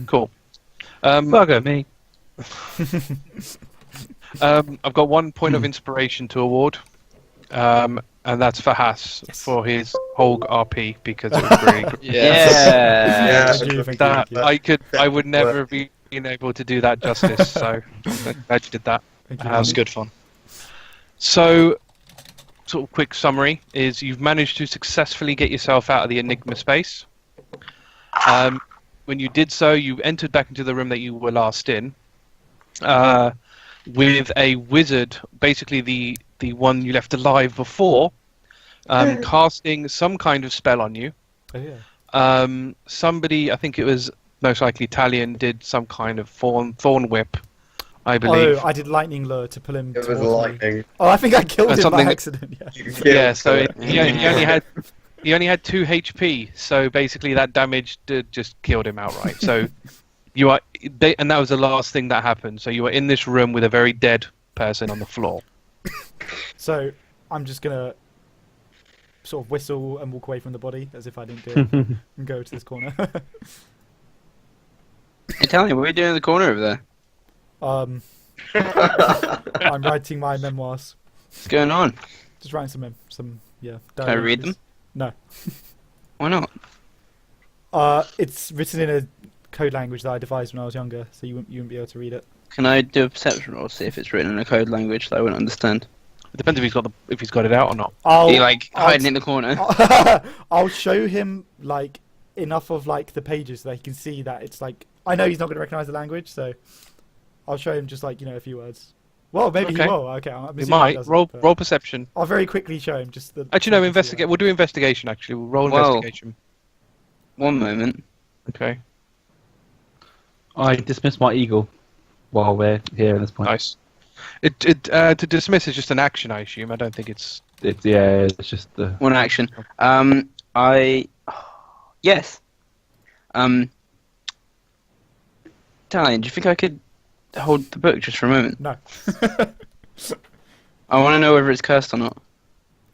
Cool. Bugger me. I've got 1 point of inspiration to award, and that's for Haiss for his Holg RP because it was really good. Yeah. Thank you. I would never have been able to do that justice. So I'm glad you did that. That was good fun. So, sort of quick summary is you've managed to successfully get yourself out of the Enigma space. When you did so, you entered back into the room that you were last in, with a wizard, basically the one you left alive before, casting some kind of spell on you. Oh, yeah. Somebody, I think it was most likely Talion, did some kind of thorn whip, I believe. Oh, I did lightning lure to pull him. It was lightning. Oh, I think I killed him by something- accident. Yeah. Yeah, so he only had 2 HP, so basically that damage just killed him outright. So and that was the last thing that happened. So you were in this room with a very dead person on the floor. So I'm just gonna sort of whistle and walk away from the body as if I didn't do it, and go to this corner. Hey, Talion, what are you doing in the corner over there? I'm writing my memoirs. What's going on? Just writing some Can I read them? No. Why not? It's written in a code language that I devised when I was younger, so you wouldn't be able to read it. Can I do a perception roll, see if it's written in a code language that I wouldn't understand? It depends if he's got it out or not. Are you like hiding in the corner? I'll show him like enough of like the pages so that he can see that it's like I know he's not going to recognize the language, so I'll show him just like a few words. Well, maybe he will. Okay, He might roll perception. I'll very quickly show him just the. Actually, no, investigate. We'll do investigation. Actually, we'll roll investigation. One moment. Okay. I dismiss my eagle while we're here at this point. Nice. To dismiss is just an action, I assume. I don't think it's. It's just the one action. Yes. Talion, do you think I could hold the book just for a moment? No. I want to know whether it's cursed or not.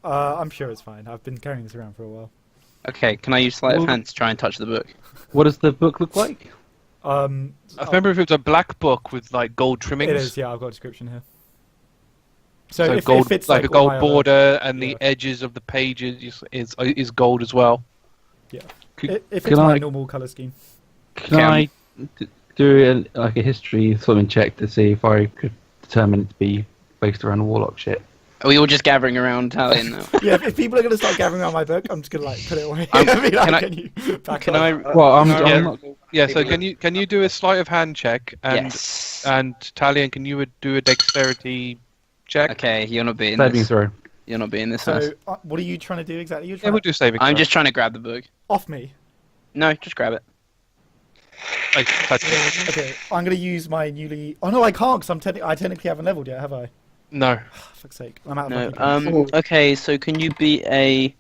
I'm sure it's fine. I've been carrying this around for a while. Okay, can I use sleight of hand to try and touch the book? What does the book look like? I remember if it was a black book with like gold trimmings. It is, yeah. I've got a description here. So if, gold, if it's like a gold border, and the edges of the pages is gold as well. Yeah. If it's my normal color scheme. Can I do a history swimming check to see if I could determine it to be based around Warlock shit? Are we all just gathering around Talion now? Yeah, if people are going to start gathering around my book, I'm just going to put it away. So can you do a sleight of hand check? And, yes. And Talion, can you do a dexterity check? Okay, you're not being saving this. throw. You're not being this. So what are you trying to do exactly? We'll do saving. I'm just trying to grab the book. Off me. No, just grab it. Okay, I'm going to use my newly. Oh no, I can't because I technically haven't leveled yet, have I? No. Fuck's sake, I'm out of money. Okay, so can you beat a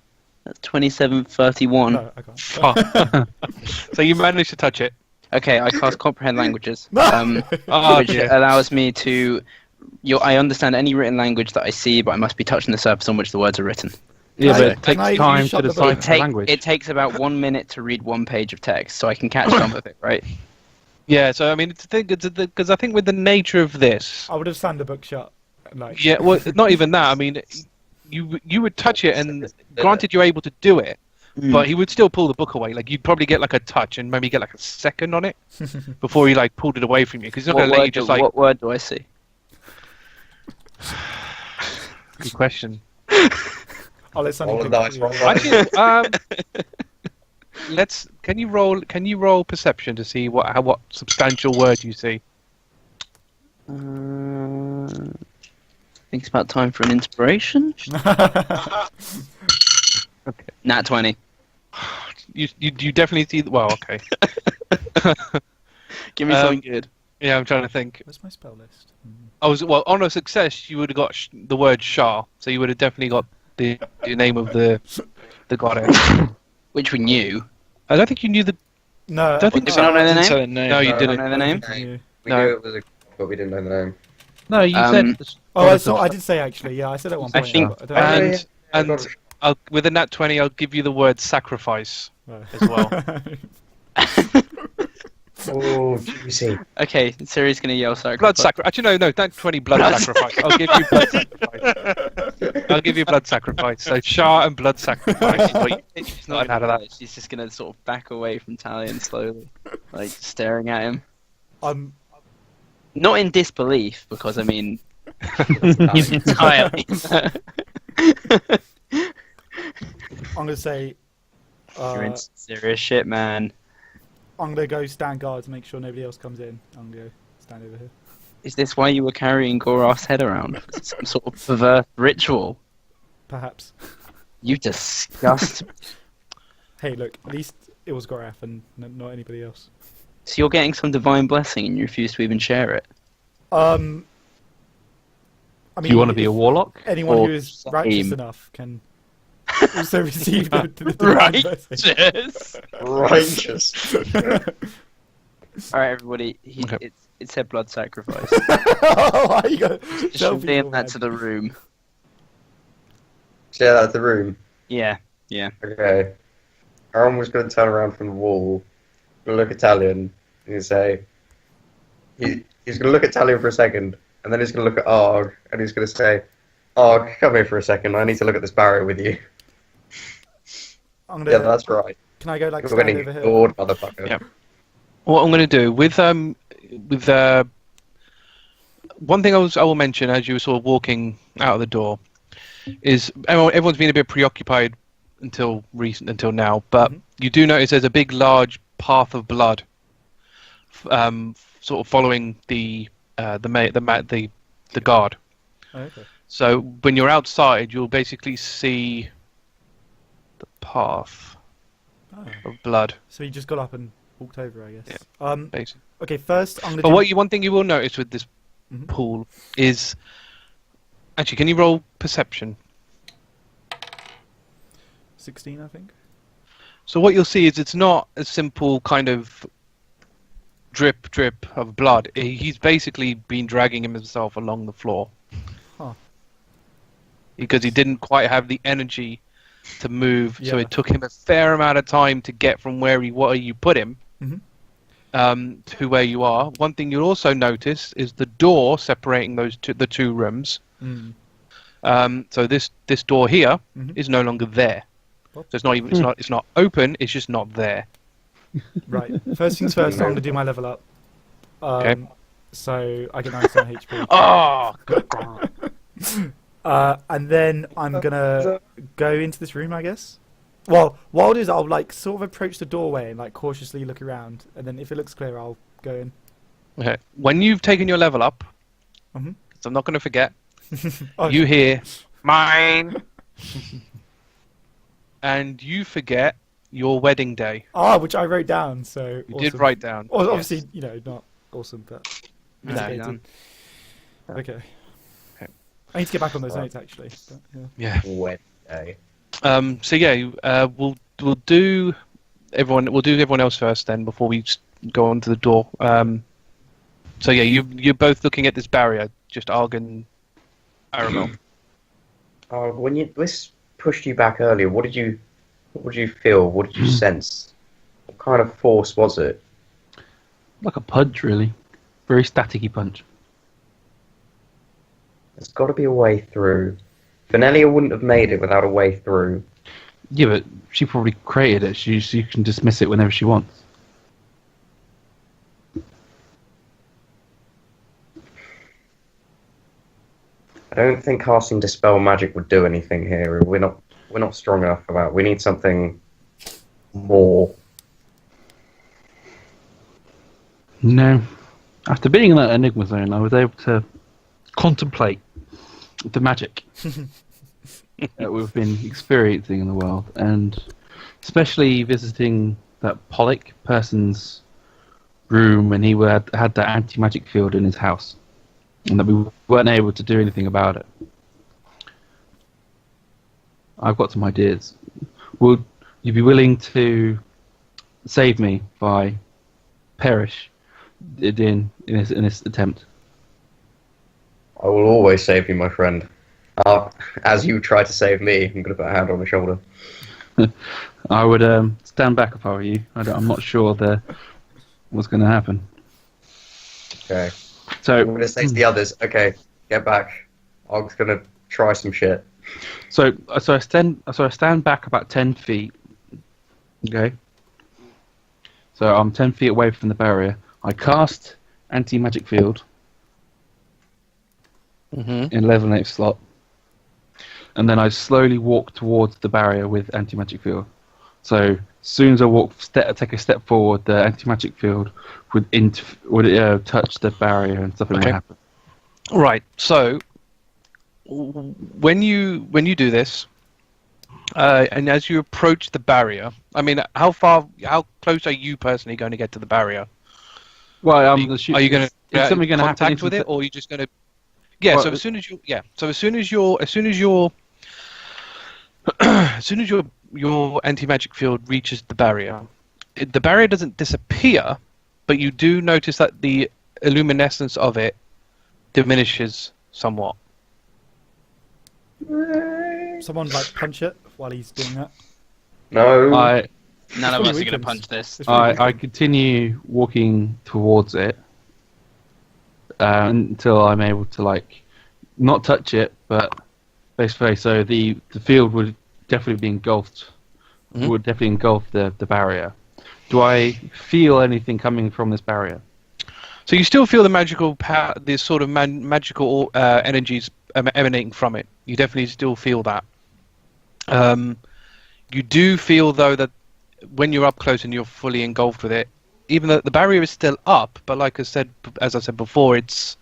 2731? No, I can't. So you managed to touch it. Okay, I cast Comprehend Languages, which allows me to. I understand any written language that I see, but I must be touching the surface on which the words are written. Yeah, but it takes time to decide the language. It takes about 1 minute to read 1 page of text, so I can catch some of it, right? Yeah, so I mean, because I think with the nature of this, I would have slammed the book shut. Yeah, well, not even that. I mean, you would touch it, and granted, you're able to do it, but he would still pull the book away. Like you'd probably get like a touch, and maybe get like a second on it before he like pulled it away from you. Because he's not going to let you just like. What word do I see? Good question. I'll let Sonny Can you roll perception to see what substantial word you see? I think it's about time for an inspiration. Okay. Nat 20. You definitely see. Well, okay. Give me something good. Yeah, I'm trying to think. Where's my spell list? On a success, you would have got the word Shah, so you would have definitely got the name of the goddess, which we knew. I don't think you knew the. No, I don't think did we not know the name? No, you didn't know the name. We knew it was but we didn't know the name. No, you said. I did say actually. Yeah, I said at one point. With a nat 20, I'll give you the word sacrifice as well. Oh, juicy. Okay, Ciri's gonna yell sacrifice. Blood sacrifice. Actually, no, don't 20 blood sacrifice. I'll give you blood sacrifice. I'll give you blood sacrifice. So Shah and blood sacrifice. She's not out of that. She's just gonna sort of back away from Talion slowly, like staring at him. Not in disbelief, because I mean, entirely. I'm gonna say. You're in serious shit, man. I'm gonna go stand guard to make sure nobody else comes in. I'm gonna go stand over here. Is this why you were carrying Gorath's head around? Some sort of perverse ritual? Perhaps. You disgust. Hey, look. At least it was Gorath and not anybody else. So you're getting some divine blessing and you refuse to even share it? I mean, Do you want to be a warlock? anyone Or who is righteous same. enough can also receive the divine blessing. Righteous. Righteous. Alright, everybody. Okay. It said blood sacrifice. Why you got Just tell reveal people, that man? to the room. Yeah, that's the room. Yeah. Okay. Aaron was going to turn around from the wall, gonna look at Talion, and say, he's going to look at Talion for a second, and then he's going to look at Argh, and he's going to say, Argh, come here for a second, I need to look at this barrier with you. I'm gonna, Yeah, that's right. Can I go like You're stand getting over here? ignored, motherfucker. Yeah. What I'm going to do with one thing I will mention as you were sort of walking out of the door is everyone's been a bit preoccupied until now, but you do notice there's a big, large path of blood, sort of following the guard. Oh, okay. So when you're outside, you'll basically see the path Oh. of blood. So he just got up and walked over, I guess. Basically. Okay, first I'm gonna. But do... one thing you will notice with this Mhm. pool is, actually, can you roll perception? 16, I think. So what you'll see is it's not a simple kind of drip of blood. He's basically been dragging himself along the floor. Huh. Because he didn't quite have the energy to move, so Yeah. it took him a fair amount of time to get from where you put him Mhm. To where you are. One thing you'll also notice is the door separating the two rooms. Mm. So this door here Mhm. is no longer there. What? So it's not even it's not open. It's just not there. Right. First things first, I'm gonna do my level up. Okay. So I get 99 HP. Oh, And then I'm gonna go into this room, I guess. Well, what I'll do is I'll like sort of approach the doorway and like cautiously look around, and then if it looks clear, I'll go in. okay. When you've taken your level up, Mhm. 'cause I'm not going to forget, Oh, you hear mine, and you forget your wedding day. which I wrote down. So You awesome. did write down. Well, yes. obviously, not awesome, but No. mitigated. Okay. Okay. I need to get back on those notes actually. But, Yeah. yeah. Wet day. So yeah, we'll do everyone else first then before we go on to the door. So yeah, you're both looking at this barrier, just Argh and Aramil. Oh, when this pushed you back earlier, what did you feel? What did you sense? What kind of force was it? Like a punch, really. Very staticky punch. There's got to be a way through. Venelia wouldn't have made it without a way through. Yeah, but she probably created it. She can dismiss it whenever she wants. I don't think casting Dispel Magic would do anything here. We're not strong enough for that. We need something more. No. After being in that Enigma Zone, I was able to contemplate the magic that we've been experiencing in the world, and especially visiting that Pollock person's room when he had that anti-magic field in his house, and that we weren't able to do anything about it. I've got some ideas. Would you be willing to save me if I perish in this attempt? I will always save you, my friend. As you try to save me, I'm going to put a hand on my shoulder. I would stand back if I were you. I'm not sure what's going to happen. Okay. So I'm going to say to the others, okay, get back. Argh's going to try some shit. So I stand back about 10 feet. Okay. So I'm 10 feet away from the barrier. I cast anti-magic field in level 8 slot, and then I slowly walk towards the barrier with anti-magic field. So as soon as I take a step forward, the anti-magic field would touch the barrier and something would happen. Right. So when you do this, and as you approach the barrier, I mean, how close are you personally going to get to the barrier? Well, are you going to contact with it, or are you just going to? Yeah. Well, so as soon as your anti-magic field reaches the barrier doesn't disappear, but you do notice that the luminescence of it diminishes somewhat. Someone punch it while he's doing that. No. None of us are going to punch this. I continue walking towards it until I'm able to not touch it, but basically, so the field would definitely be engulfed. Would definitely engulf the barrier. Do I feel anything coming from this barrier? So you still feel the magical power, this sort of magical energies emanating from it. You definitely still feel that. You do feel though that when you're up close and you're fully engulfed with it, even though the barrier is still up, but as I said before, it's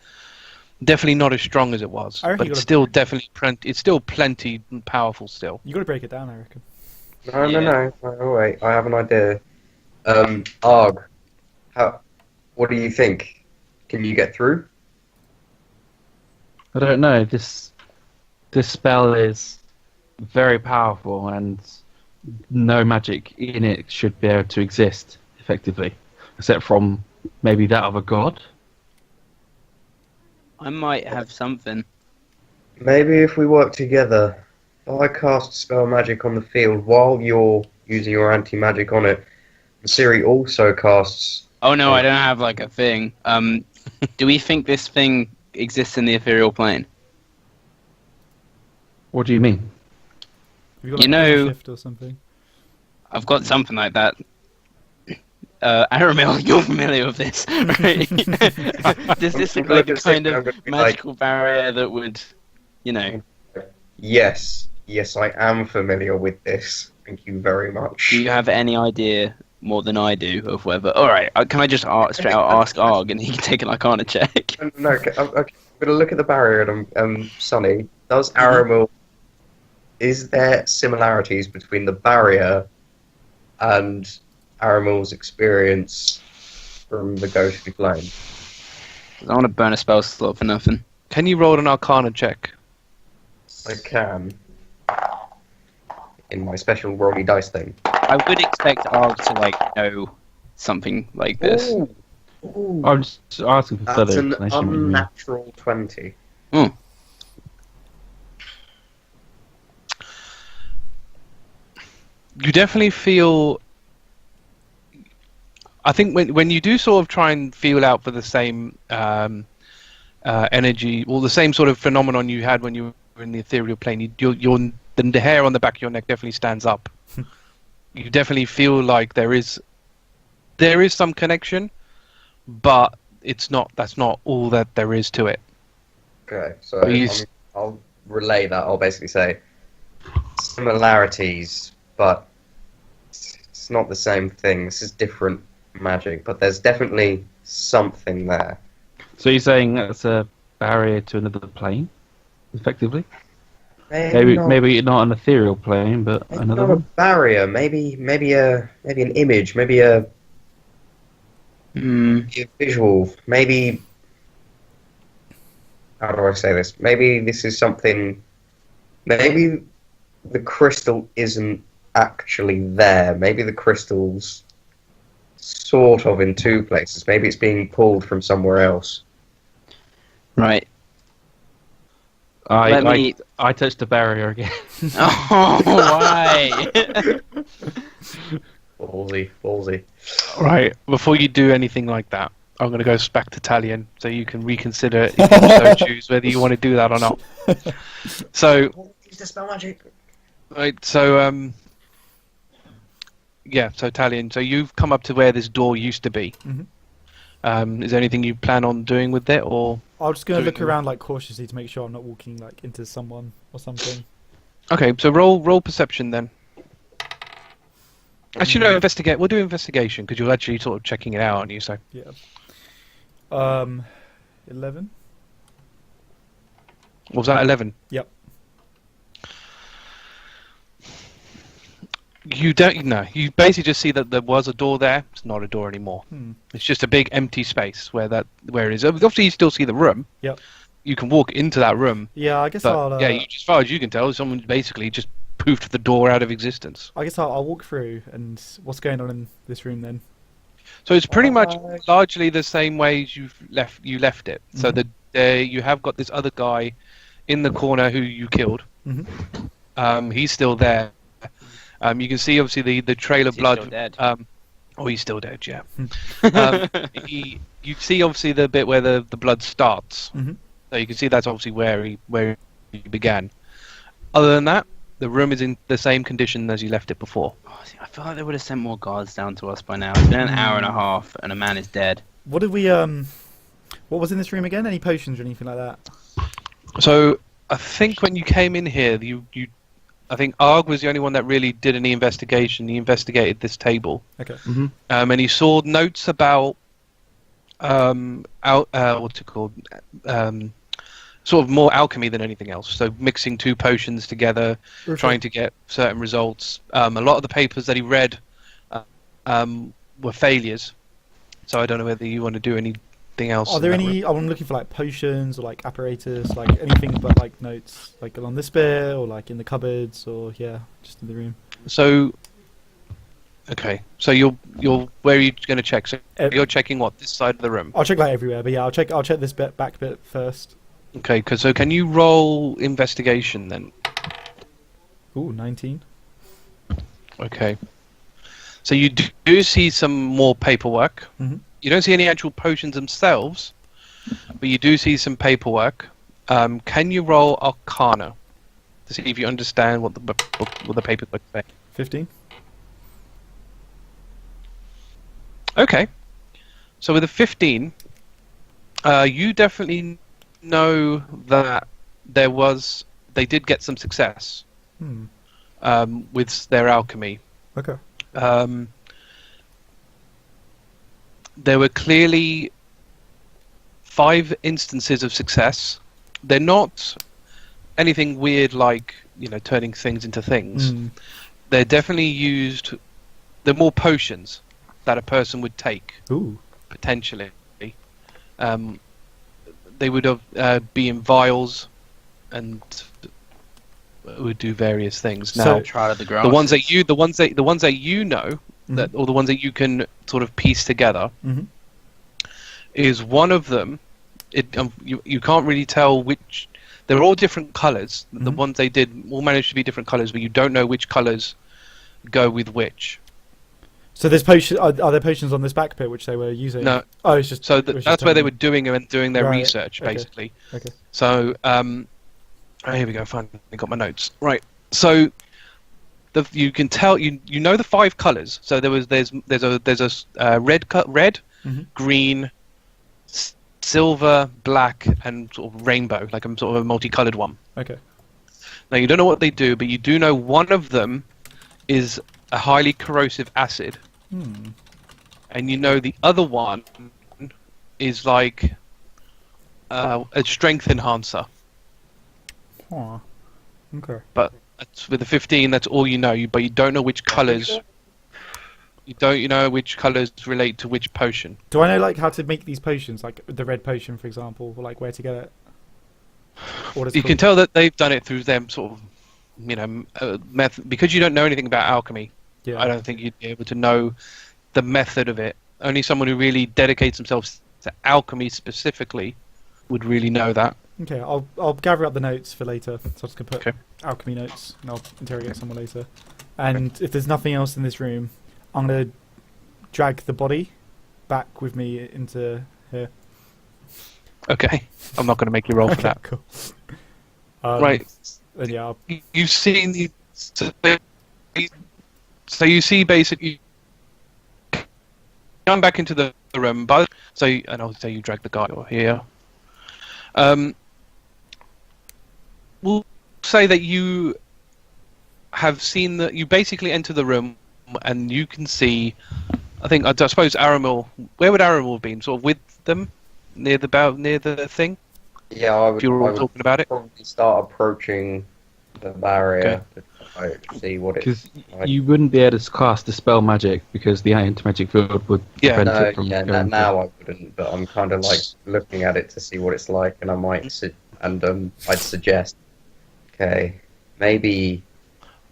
definitely not as strong as it was. But it's still plenty powerful still. You got to break it down, I reckon. No. Wait, I have an idea. Argh, what do you think? Can you get through? I don't know. This spell is very powerful, and no magic in it should be able to exist effectively, except from maybe that of a god. I might have something. Maybe if we work together, if I cast spell magic on the field while you're using your anti-magic on it, Ciri also casts... Oh no, I don't have a thing. Do we think this thing exists in the ethereal plane? What do you mean? Have you got shift or something? I've got something like that. Aramil, you're familiar with this, right? Does this look like a kind of magical barrier that would, Yes, I am familiar with this. Thank you very much. Do you have any idea more than I do of whether... Alright, can I just straight out ask Argh and he can take an Arcana check? No, okay, I'm going to look at the barrier and Sonny, does Aramil... Is there similarities between the barrier and Aramil's experience from the ghostly plane? I want to burn a spell slot for nothing. Can you roll an Arcana check? I can. In my special rolly dice thing. I would expect Argh to know something like this. Ooh. I'm just asking for further That's an explanation. unnatural 20. You definitely feel... I think when you do sort of try and feel out for the same energy, or the same sort of phenomenon you had when you were in the ethereal plane, the hair on the back of your neck definitely stands up. You definitely feel like there is some connection, but that's not all that there is to it. Okay, so I'll relay that. I'll basically say similarities, but it's not the same thing. This is different magic, but there's definitely something there. So you're saying that's a barrier to another plane, effectively? Maybe not an ethereal plane, but another not one. A barrier, maybe an image, maybe a visual, maybe. How do I say this? Maybe this is something. Maybe the crystal isn't actually there. Maybe the crystal's sort of in two places. Maybe it's being pulled from somewhere else. Right. I touched the barrier again. Oh, why? Ballsy. Right. Before you do anything like that, I'm going to go back to Talion so you can reconsider if you so choose whether you want to do that or not. So, Use the spell magic. right. So, yeah. So Talion, so you've come up to where this door used to be. Is there anything you plan on doing with it, or? I'm just going to look around like cautiously to make sure I'm not walking like into someone or something. Okay. So roll perception then. Actually, no. Investigate. We'll do investigation because you're actually sort of checking it out, aren't you? So. Yeah. 11. What was that? 11. Yep. You don't know. You basically just see that there was a door there. It's not a door anymore. It's just a big empty space where it is. Obviously, you still see the room. Yep. You can walk into that room. Yeah, I guess But, I'll. as far as you can tell, someone basically just poofed the door out of existence. I guess I'll walk through and what's going on in this room then. So it's pretty much largely the same way as you left it. So you have got this other guy in the corner who you killed. He's still there. You can see obviously the trail of blood. Still dead? He's still dead. Yeah. You see obviously the bit where the blood starts. So you can see that's obviously where he began. Other than that, the room is in the same condition as you left it before. Oh, see, I feel like they would have sent more guards down to us by now. It's been an hour and a half, and a man is dead. What did we What was in this room again? Any potions or anything like that? So I think when you came in here, I think Argh was the only one that really did any investigation. He investigated this table. Okay. And he saw notes about what's it called? Sort of more alchemy than anything else. So mixing two potions together, trying to get certain results. A lot of the papers that he read were failures. So I don't know whether you want to do anything else. Are there any? I'm looking for like potions or like apparatus, like anything but like notes, like on this bit or like in the cupboards or just in the room. So, okay. So you're where are you going to check? So you're checking what, this side of the room? I'll check like everywhere, but yeah, I'll check this back bit first. Okay. So can you roll investigation then? Ooh, 19. Okay. So you do see some more paperwork. You don't see any actual potions themselves, but you do see some paperwork. Can you roll Arcana to see if you understand what the paperwork say? 15. Okay. So with a 15, you definitely know that they did get some success with their alchemy. Okay. There were clearly 5 instances of success. They're not anything weird like, turning things into things. They're definitely they're more potions that a person would take. Ooh. Potentially. They would have be in vials and would do various things. Now, the ones that you know, or the ones that you can sort of piece together, is one of them. You can't really tell which. They're all different colours. The ones they did all managed to be different colours, but you don't know which colours go with which. So there's potions. Are there potions on this back bit which they were using? No. Oh, it's just. So that's where they were doing their research, basically. Okay. So here we go. Finally got my notes. Right. So you can tell you know the 5 colours. So there's a red, green, silver, black, and sort of rainbow, like a sort of a multicoloured one. Okay. Now you don't know what they do, but you do know one of them is a highly corrosive acid, and you know the other one is like a strength enhancer. Huh. Okay. But with the 15, that's all you know. But you don't know which colours. You know which colours relate to which potion. Do I know like how to make these potions, like the red potion, for example, or like where to get it? You can tell that they've done it through them sort of, method, because you don't know anything about alchemy. Yeah. I don't think you'd be able to know the method of it. Only someone who really dedicates themselves to alchemy specifically would really know that. Okay, I'll gather up the notes for later. So I'm just gonna put Okay. alchemy notes, and I'll interrogate someone later. And if there's nothing else in this room, I'm gonna drag the body back with me into here. Okay, I'm not going to make you roll for that. Cool. Right. And yeah. You've seen the. So you see basically. Going back into the room, but and I'll say you drag the guy here. We'll say that you have seen that you basically enter the room and you can see. I suppose Aramil. Where would Aramil have been? Sort of with them, near the thing. Yeah, I would. If you were all talking about it. Probably start approaching the barrier to try to see what it's. Because you wouldn't be able to cast Dispel Magic because the anti-magic field would prevent it from going now I wouldn't, but I'm kind of like looking at it to see what it's like, and I might I'd suggest, okay, maybe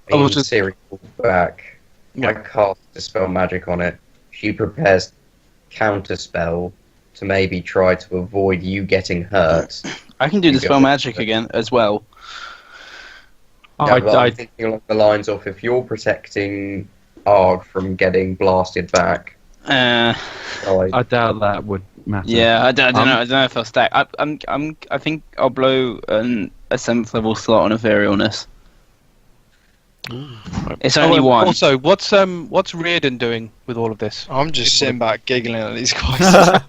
Cirilla back. Yeah. I cast Dispel Magic on it. She prepares Counterspell to maybe try to avoid you getting hurt. I can do Dispel Magic again as well. I'm thinking along the lines of if you're protecting Argh from getting blasted back. I doubt that would matter. Yeah, I don't know. I don't know if I'll stack. I think I'll blow a 7th level slot on Etherealness. It's only one. Also, what's Riardon doing with all of this? I'm just sitting back giggling at these guys.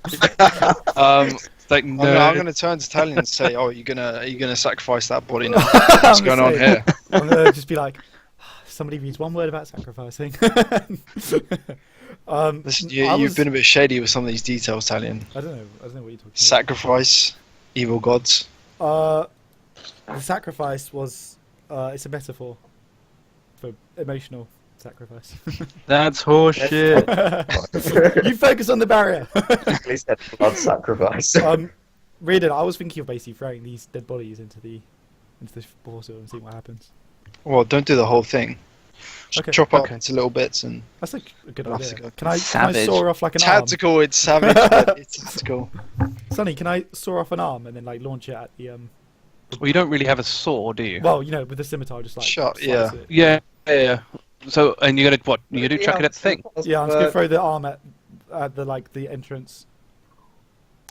Like, I'm going to turn to Talion and say, "Oh, are you gonna sacrifice that body now? What's going on here?" I'm gonna just be like, somebody reads one word about sacrificing. Listen, you've been a bit shady with some of these details, Talion. I don't know what you're talking about. Sacrifice, evil gods. The sacrifice was it's a metaphor for emotional sacrifice. That's horseshit. You focus on the barrier. He said blood sacrifice. Riardon, I was thinking of basically throwing these dead bodies into the portal and seeing what happens. Well, don't do the whole thing. Just chop up Okay. into little bits and. That's like a good We'll have idea. to go. Can I Savage. saw off like an Tactical, it's savage, but it's tactical. arm? Sonny, can I saw off an arm and then like launch it at the Well, you don't really have a sword, do you? Well, with the scimitar, just like Shut, slice yeah. it. Yeah. So, and you're gonna what? You do chuck it at the thing. Yeah, I'm just gonna throw the arm at the entrance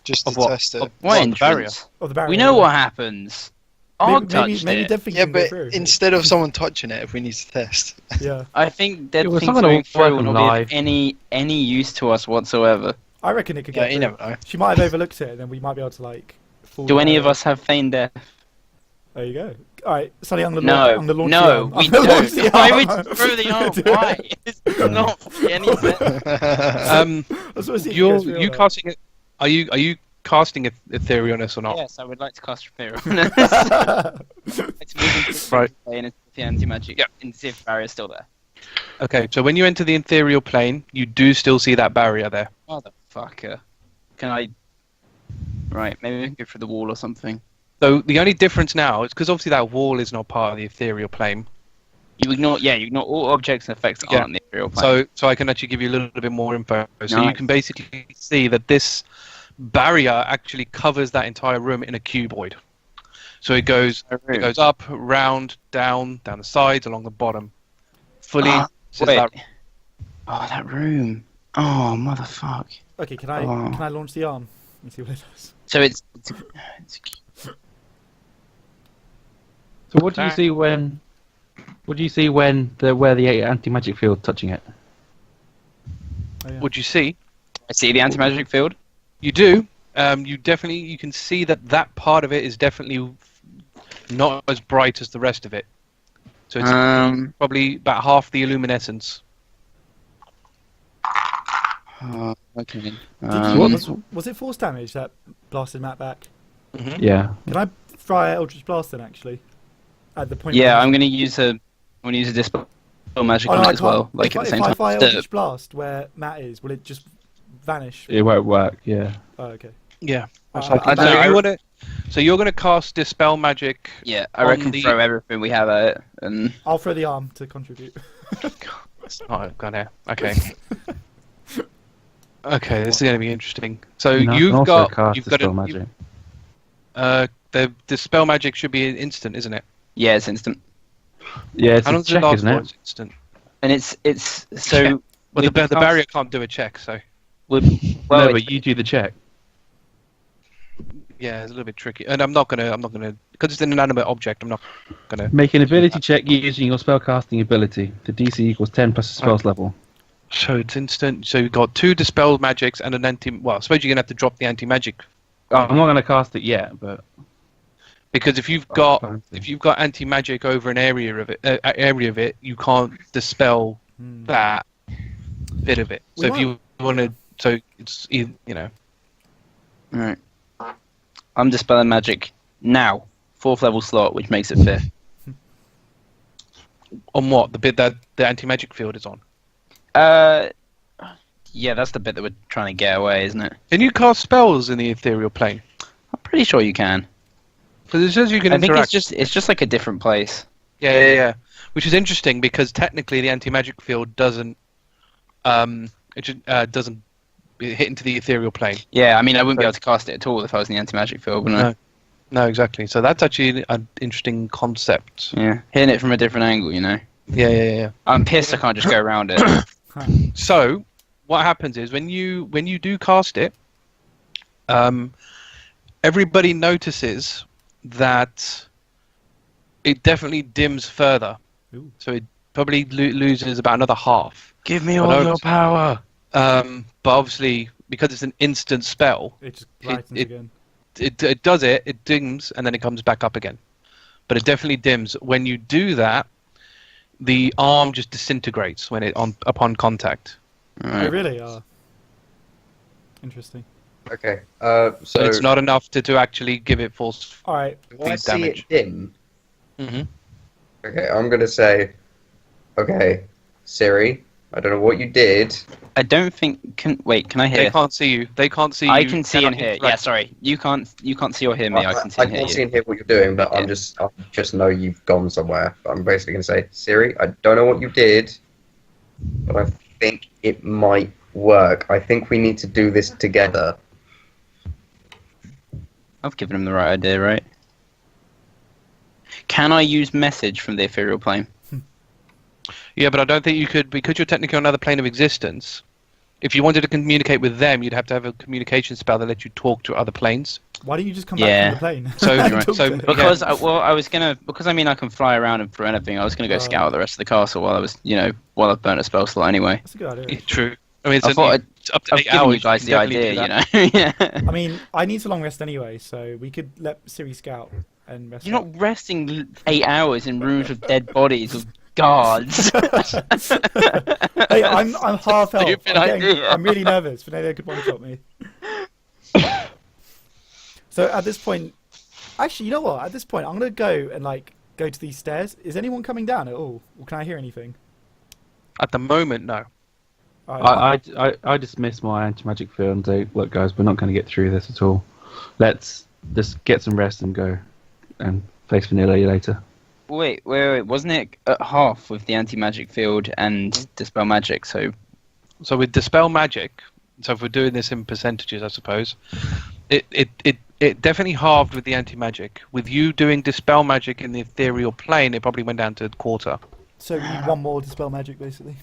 Just to Of what? test it. Of- What the barrier? entrance? of the barrier. We know what happens. Argh touched maybe it. Dead Thing Yeah, can go but through. instead of someone touching it, if we need to test. Yeah, I think Dead Well, Thing someone going will through work will them not live. be of any use to us whatsoever. I reckon it could Yeah, get you through. never know. She might have overlooked it, and then we might be able to like. Fall Do any down. of us have feigned death? There you go. All right, Sonny, I'm gonna No, launch the no, arm. we I'm gonna launch don't. the Why arm. would you throw the arm? Why? It's not anything. I just wanna see if it goes through or You not. casting it? Are you casting Etherealness or not? Yes, I would like to cast Repair. It's moving Right. and it's the anti-magic. Yep. And see if the barrier's still there. Okay, so when you enter the ethereal plane, you do still see that barrier there. Motherfucker. Can I... Right, maybe we can go through the wall or something. So the only difference now is because obviously that wall is not part of the ethereal plane. You ignore all objects and effects that Yeah. aren't in the ethereal plane. So I can actually give you a little bit more info. So you Nice. can basically see that this barrier actually covers that entire room in a cuboid. So it goes up, round, down the sides, along the bottom. Fully. Wait. that- Oh, that room. Oh, motherfuck. Okay, can I launch the arm and see what it does? So it's So what do you see when? What do you see when where the anti-magic field touching it? Oh, yeah. Would you see? I see the anti-magic field. You do. You can see that part of it is definitely not as bright as the rest of it. So it's probably about half the luminescence. Okay. Was it force damage that blasted Matt back? Yeah. Can I fire Eldritch Blast then, actually? At the point. Yeah, I'm gonna use a dispel magic on it as well. Like at the same if I time. fire Eldritch Blast where Matt is, will it just vanish? It won't work. Yeah. Oh, okay. Yeah. I don't know. So you're gonna cast Dispel Magic. Yeah, I reckon throw everything we have at it, and I'll throw the arm to contribute. Oh, gonna. Okay. Okay, this is gonna be interesting. So You can you've also got cast you've got Dispel a, Magic. the Dispel Magic should be instant, isn't it? yeah, it's instant. Yeah, it's How long a does it check, last isn't for? it? It's instant. And it's so Well, the barrier can't do a check, so No, but you do the check. yeah, it's a little bit tricky. And I'm not gonna, because it's an inanimate object. I'm not gonna Make an ability check using your spellcasting ability. The DC equals 10 plus the spell's level. So it's instant. So you've got 2 dispel magics and an anti. Well, I suppose you're gonna have to drop the anti-magic. I'm not going to cast it yet, but Because if you've got anti-magic over an area of it, you can't dispel that bit of it. So if you want to, so it's Alright. I'm dispelling magic now. 4th level slot, which makes it 5th. On what? The bit that the anti-magic field is on. Yeah, that's the bit that we're trying to get away, isn't it? Can you cast spells in the ethereal plane? I'm pretty sure you can. Because it says you can interact. I think it's just like a different place. Yeah. Which is interesting because technically the anti-magic field doesn't doesn't hit into the ethereal plane. Yeah, I mean, I wouldn't be able to cast it at all if I was in the anti-magic field, wouldn't I? No, exactly. So that's actually an interesting concept. Yeah, hitting it from a different angle, Yeah. I'm pissed I can't just go around it. So what happens is when you do cast it, everybody notices that it definitely dims further. Ooh. So it probably loses about another half. give me all your power. But obviously, because it's an instant spell, It just brightens again. it does it. It dims and then it comes back up again. But it definitely dims. When you do that, the arm just disintegrates upon contact. Oh, really? Interesting. Okay. So it's not enough to actually give it full All right. When I see damage. it dim, Mm-hmm. okay, I'm gonna say, okay, Siri, I don't know what you did. I don't think. Can I hear? They can't see you. They can't see you. I can see and cannot hear. interact. Yeah, sorry. You can't see or hear me. I can see I and hear can't see you. and hear what you're doing, but I just know you've gone somewhere. But I'm basically gonna say, Siri, I don't know what you did, but I think it might work. I think we need to do this together. I've given him the right idea, right? Can I use message from the ethereal plane? Yeah, but I don't think you could, because you're technically on another plane of existence. If you wanted to communicate with them, you'd have to have a communication spell that lets you talk to other planes. Why don't you just come back from the plane? Because I was gonna, because I mean I can fly around and through anything. I was gonna go scout the rest of the castle while I've burnt a spell slot anyway. That's a good idea. True. I mean, I thought it's up to I've 8 given hours. you guys the idea, Yeah. I mean, I need to long rest anyway, so we could let Siri scout and rest. You're not resting 8 hours in rooms with dead bodies of guards. Hey, I'm half health. I'm really nervous. Vanilla could one-shot me. So at this point, actually, you know what? At this point, I'm gonna go and go to these stairs. Is anyone coming down at all, or can I hear anything? At the moment, no. I dismiss my anti-magic field and say, look guys, we're not going to get through this at all. Let's just get some rest and go and face Vanilla later. Wait. Wasn't it at half with the anti-magic field and dispel magic? So with dispel magic, so if we're doing this in percentages, I suppose, it definitely halved with the anti-magic. With you doing dispel magic in the ethereal plane, it probably went down to a quarter. So we need one more dispel magic, basically.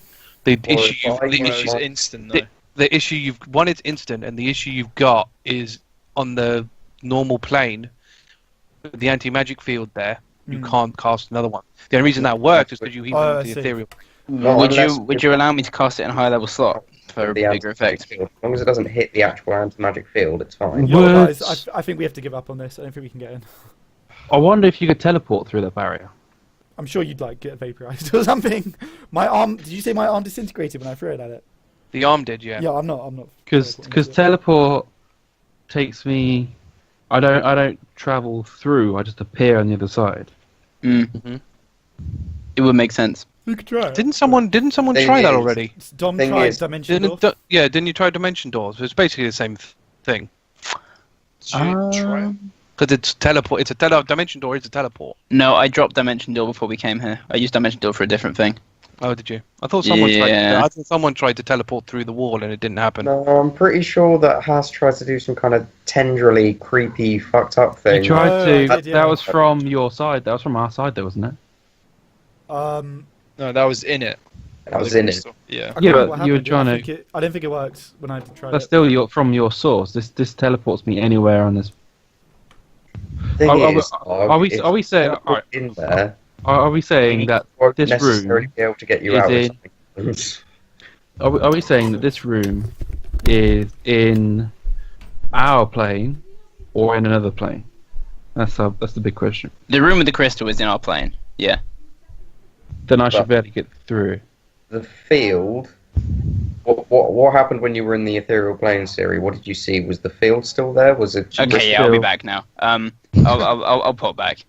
The issue is instant though. The issue it's instant, and the issue you've got is on the normal plane, the anti-magic field there. You can't cast another one. The only reason that works is because you heat the ethereal. Would you allow me to cast it in a high level slot for a bigger effect? Field. As long as it doesn't hit the actual anti-magic field, it's fine. You know what, guys, I think we have to give up on this. I don't think we can get in. I wonder if you could teleport through that barrier. I'm sure you'd get vaporized or something. My arm. Did you say my arm disintegrated when I threw it at it? The arm did, yeah. Yeah, I'm not. Because teleport takes me. I don't travel through. I just appear on the other side. Mm-hmm. It would make sense. We could try it. Didn't someone try that already? Dom tried Dimension Door. Didn't you try Dimension Doors? It's basically the same thing. Because it's teleport. It's a Dimension Door is a teleport. No, I dropped Dimension Door before we came here. I used Dimension Door for a different thing. Oh, did you? I thought someone tried to teleport through the wall and it didn't happen. No, I'm pretty sure that Haiss tried to do some kind of tendrily, creepy, fucked up thing. You tried to. I did, yeah. That was from your side. That was from our side, though, wasn't it? No, that was in it. I was in it. Yeah. I can't Yeah, remember but what you were happened. trying I to. think I didn't think it worked when I tried But it. still, from your source. This teleports me anywhere on this. Thing Are- is, are we if saying? you teleport in there? Are we saying that Won't this necessarily room be able to get you is out. in- Or something. are we saying that this room is in our plane or in another plane? That's the big question. The room with the crystal is in our plane. Yeah. Then I should But- barely get through. The field. What happened when you were in the ethereal plane, Siri? What did you see? Was the field still there? Was it? Okay, yeah, I'll be back now. I'll pop back.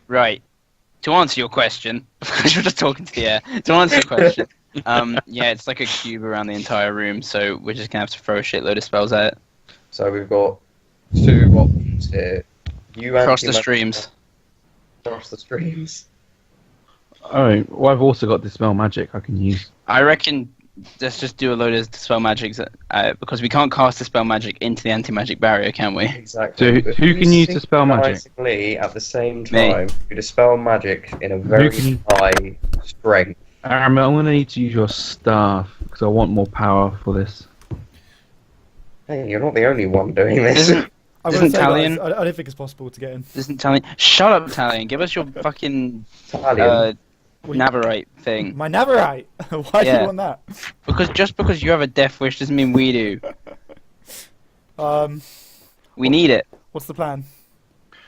Right. To answer your question, because you're just talking to the air. To answer your question, yeah, it's like a cube around the entire room, so we're just gonna have to throw a shitload of spells at it. So we've got two options here. You Cross the anti-magic- streams. Cross the streams. Alright, well, I've also got Dispel Magic I can use. I reckon let's just do a load of dispel magics because we can't cast dispel magic into the anti-magic barrier, can we? Exactly. So If who you can use Dispel Magic? synchronistically at the same Me. time, you dispel magic in a very can- high strength. Aramil, I'm going to need to use your staff because I want more power for this. Hey, you're not the only one doing this. Isn't I'm gonna Isn't say, Talion- guys, I don't think it's possible to get in. Talion? Shut up, Talion. Give us your fucking Talion. Navarite thing. My Navarite. Why do Yeah. you want that? Because you have a death wish doesn't mean we do. We need it. What's the plan?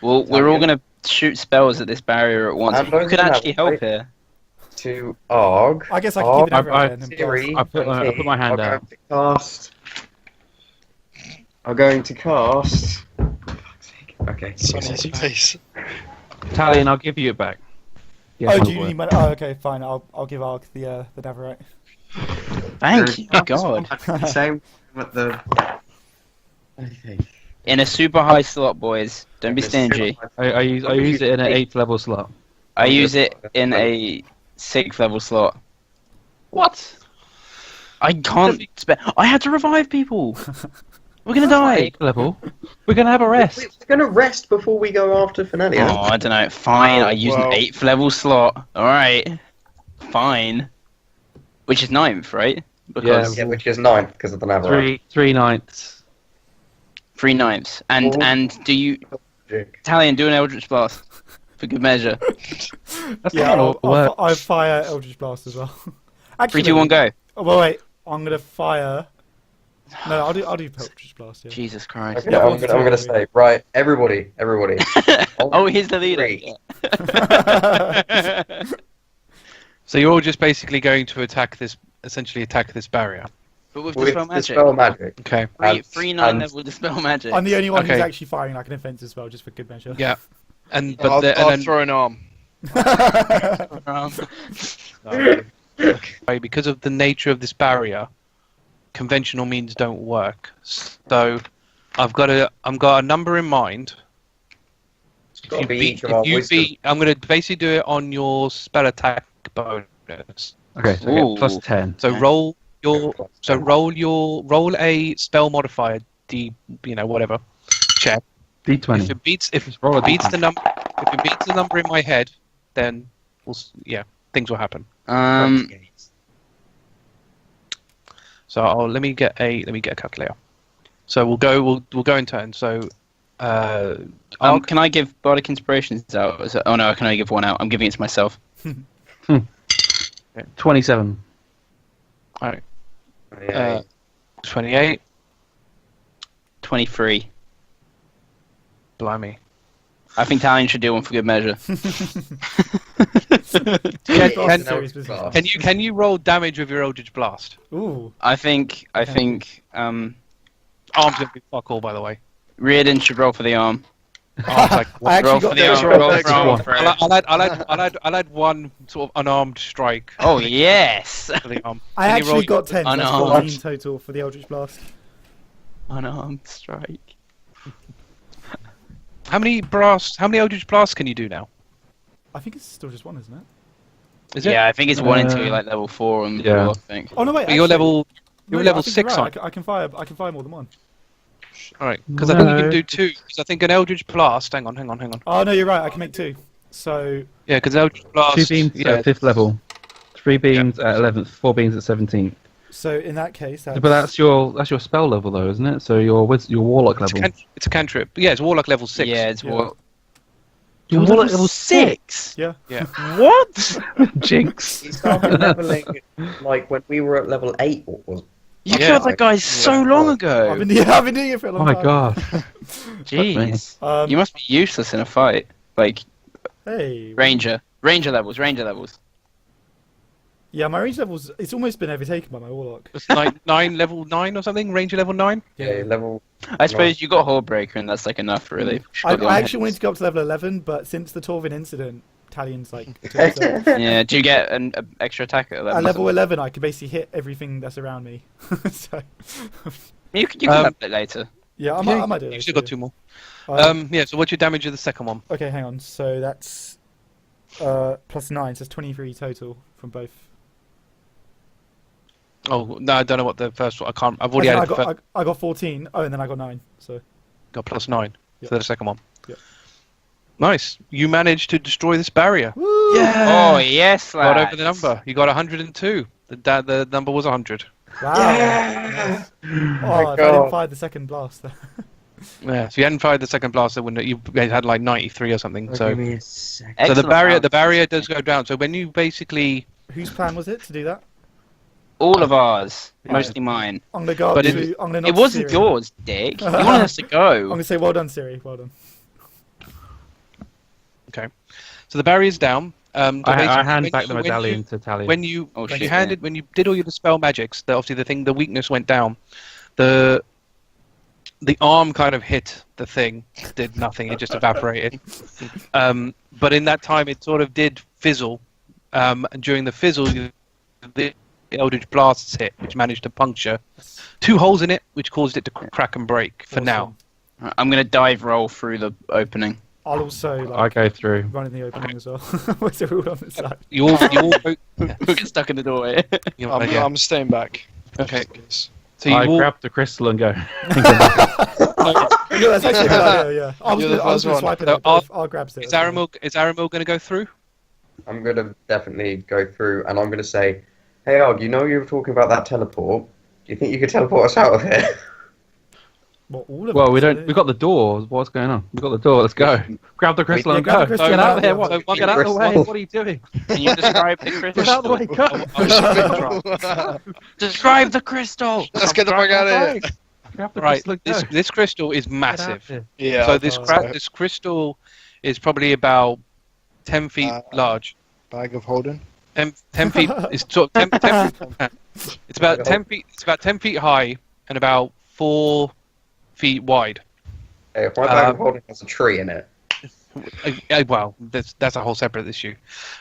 Well, we're all gonna shoot spells at this barrier at once. I'm You going could to actually help Navarite. here. To Argh. I guess I can keep it Argh, Navarite then. and Siri, I put my hand are out. going to cast. Are going to cast. For fuck's sake. Okay. Sonny's face. Talion, I'll give you it back. Yes, Oh, I do you will. need money? Oh, okay, fine. I'll give Arg the Navarite. Thank you, God. Same with the. Okay. In a super high slot, boys. Don't be stingy. I use it in an 8th level slot. I use it in a 6th level slot. What? I can't spend. I had to revive people. We're gonna die. 8th level. We're going to have a rest. We're going to rest before we go after Fenalia. Oh, I don't know. Fine, I use well. an 8th level slot. Alright. Fine. Which is 9th, right? Because Yeah, which is 9th because of the Navarite. 3 ninths. 3 9ths. And do you... Talion, do an Eldritch Blast. For good measure. That's Yeah, not how it works. I fire Eldritch Blast as well. 3, 2, 1, go. Oh, well, wait. I'm gonna fire. No, I'll do Eldritch Blast. Yeah. Jesus Christ. Okay, I'm gonna say, right, everybody. Oh, he's the leader. Three. Yeah. So you're all just basically going to essentially attack this barrier. But with With Dispel Magic. Dispel Magic. Okay. Free 9 level Dispel Magic. I'm the only one who's Okay. actually firing like an offensive spell, just for good measure. Yeah. And I'll then throw an arm. okay, because of the nature of this barrier, conventional means don't work. So I've got a number in mind. It's got to be each of our wisdom. I'm going to basically do it on your spell attack bonus. Okay, so I Ooh. get plus 10. So roll a spell modifier whatever check. D20. If it roll a beats D20. the number in my head, then things will happen. So let me get a calculator. So we'll go in turn. So can I give Bardic Inspirations out? Oh no, I can only give one out. I'm giving it to myself. 27. all right, Yeah. 28. 23. Blimey. I think Talion should do one for good measure. Can you roll damage with your Eldritch Blast? Ooh. I think Arm's gonna be fuck all, by the way. Riardon should roll for the arm. Arm's like, I Roll actually for got the arm. roll Roll next for arm. one. for it. I'll add one sort of unarmed strike Oh yes! for the arm. I Can you roll actually got 10. So that's Unarmed. 14 total for the Eldritch Blast. Unarmed strike. How many Eldritch Blasts can you do now? I think it's still just one, isn't it? Is it? Yeah, I think it's one until you're like level 4 and Yeah. I think. Oh no, wait. But you're actually- level no, I think 6 you're on. right. I can fire more than one. All right, because I think you No. can do 2. Because I think an Eldritch Blast. Hang on. Oh no, you're right. I can make 2. So Yeah, because Eldritch Blast. 2 beams yeah, at 5th level. 3 beams at 11th, 4 beams at 17th. So in that case, But that's your spell level though, isn't it? So your warlock level. It's a cantrip. Yeah, it's warlock level 6. Yeah, it's Yeah. Warlock. Your warlock level 6. Yeah. Yeah. What? Jinx. He started leveling like when we were at level 8. What was? You Yeah. killed that guy so long ago. I've been doing it for a Oh long my time. god. Jeez. You must be useless in a fight. Like, Hey. Ranger levels. Yeah, my range levels. It's almost been overtaken by my warlock. It's nine level 9 or something. Ranger level 9. Yeah, level. I suppose you got Hallbreaker, and that's like enough, really. I actually wanted to go up to level 11, but since the Torvin incident, Talion's like. Yeah, do you get an extra attack at 11? At level 11, I can basically hit everything that's around me. So, You can have it later. yeah, I might do it. You've still got 2 more. Um, Yeah. So what's your damage of the second one? Okay, hang on. So that's plus 9, so it's 23 total from both. Oh no, I don't know what the first one. I can't. I've already added the first. I got 14. Oh, and then I got 9. So Got plus 9 Yep. for the second one. Yep. Nice. You managed to destroy this barrier. Woo! Oh, yes, lad. Got over the number. You got 102. The number was 100. Wow. Nice. Oh, if I didn't fire the second blast. Yeah. So you hadn't fired the second blast, it wouldn't. You guys had like 93 or something. So Give me a second. so the Excellent. barrier does go down. So when you basically Whose plan was it to do that? All of ours. Mostly mine. I'm gonna go up But to. I'm gonna. It wasn't yours, Dick. You wanted us to I'm go. gonna say well done, Siri. Well done. so the barrier's down. I basically hand when back you- the when you- medallion to Talion. When you Oh, when shit, you handed when you did all your dispel magics, obviously the weakness went down. The arm kind of hit the thing, did nothing. It just evaporated. But in that time, it sort of did fizzle. And during the fizzle, the Eldritch blasts hit, which managed to puncture 2 holes in it, which caused it to crack and break. For now, Awesome. I'm going to dive roll through the opening. I'll also I like go through. run in the opening as well. So we're all on the side. you all go, We'll get stuck in the doorway. I'm staying back. okay. Yes. So you I all, grab the crystal and go. Yeah, that's actually a good idea. Yeah, I was You're the gonna first one. swipe it. So Up, but if I'll grab it. is Aramil going to go through? I'm gonna definitely go through, and I'm gonna say, "Hey, Argh, you know you were talking about that teleport. Do you think you could teleport us out of here?" Well, all of Well, us, we I don't. think. We've got the door. What's going on? We've got the door. Let's go. Grab the crystal Yeah, and grab go. the crystal Get and out go. of here. What? So Get out of the way. crystal. What are you doing? Can you describe the crystal? Get out of the way. Go. Describe the crystal! Let's get the fuck out of here. Grab the Right. crystal and go. This crystal is Get out massive. of here. Yeah. So I this thought so. this crystal is probably about 10 feet large. Bag of holding. 10 feet. It's sort of 10 It's about 10 feet. It's about 10 feet high and about 4 feet wide. Hey, if my bag of holding has a tree in it. Well, that's a whole separate issue.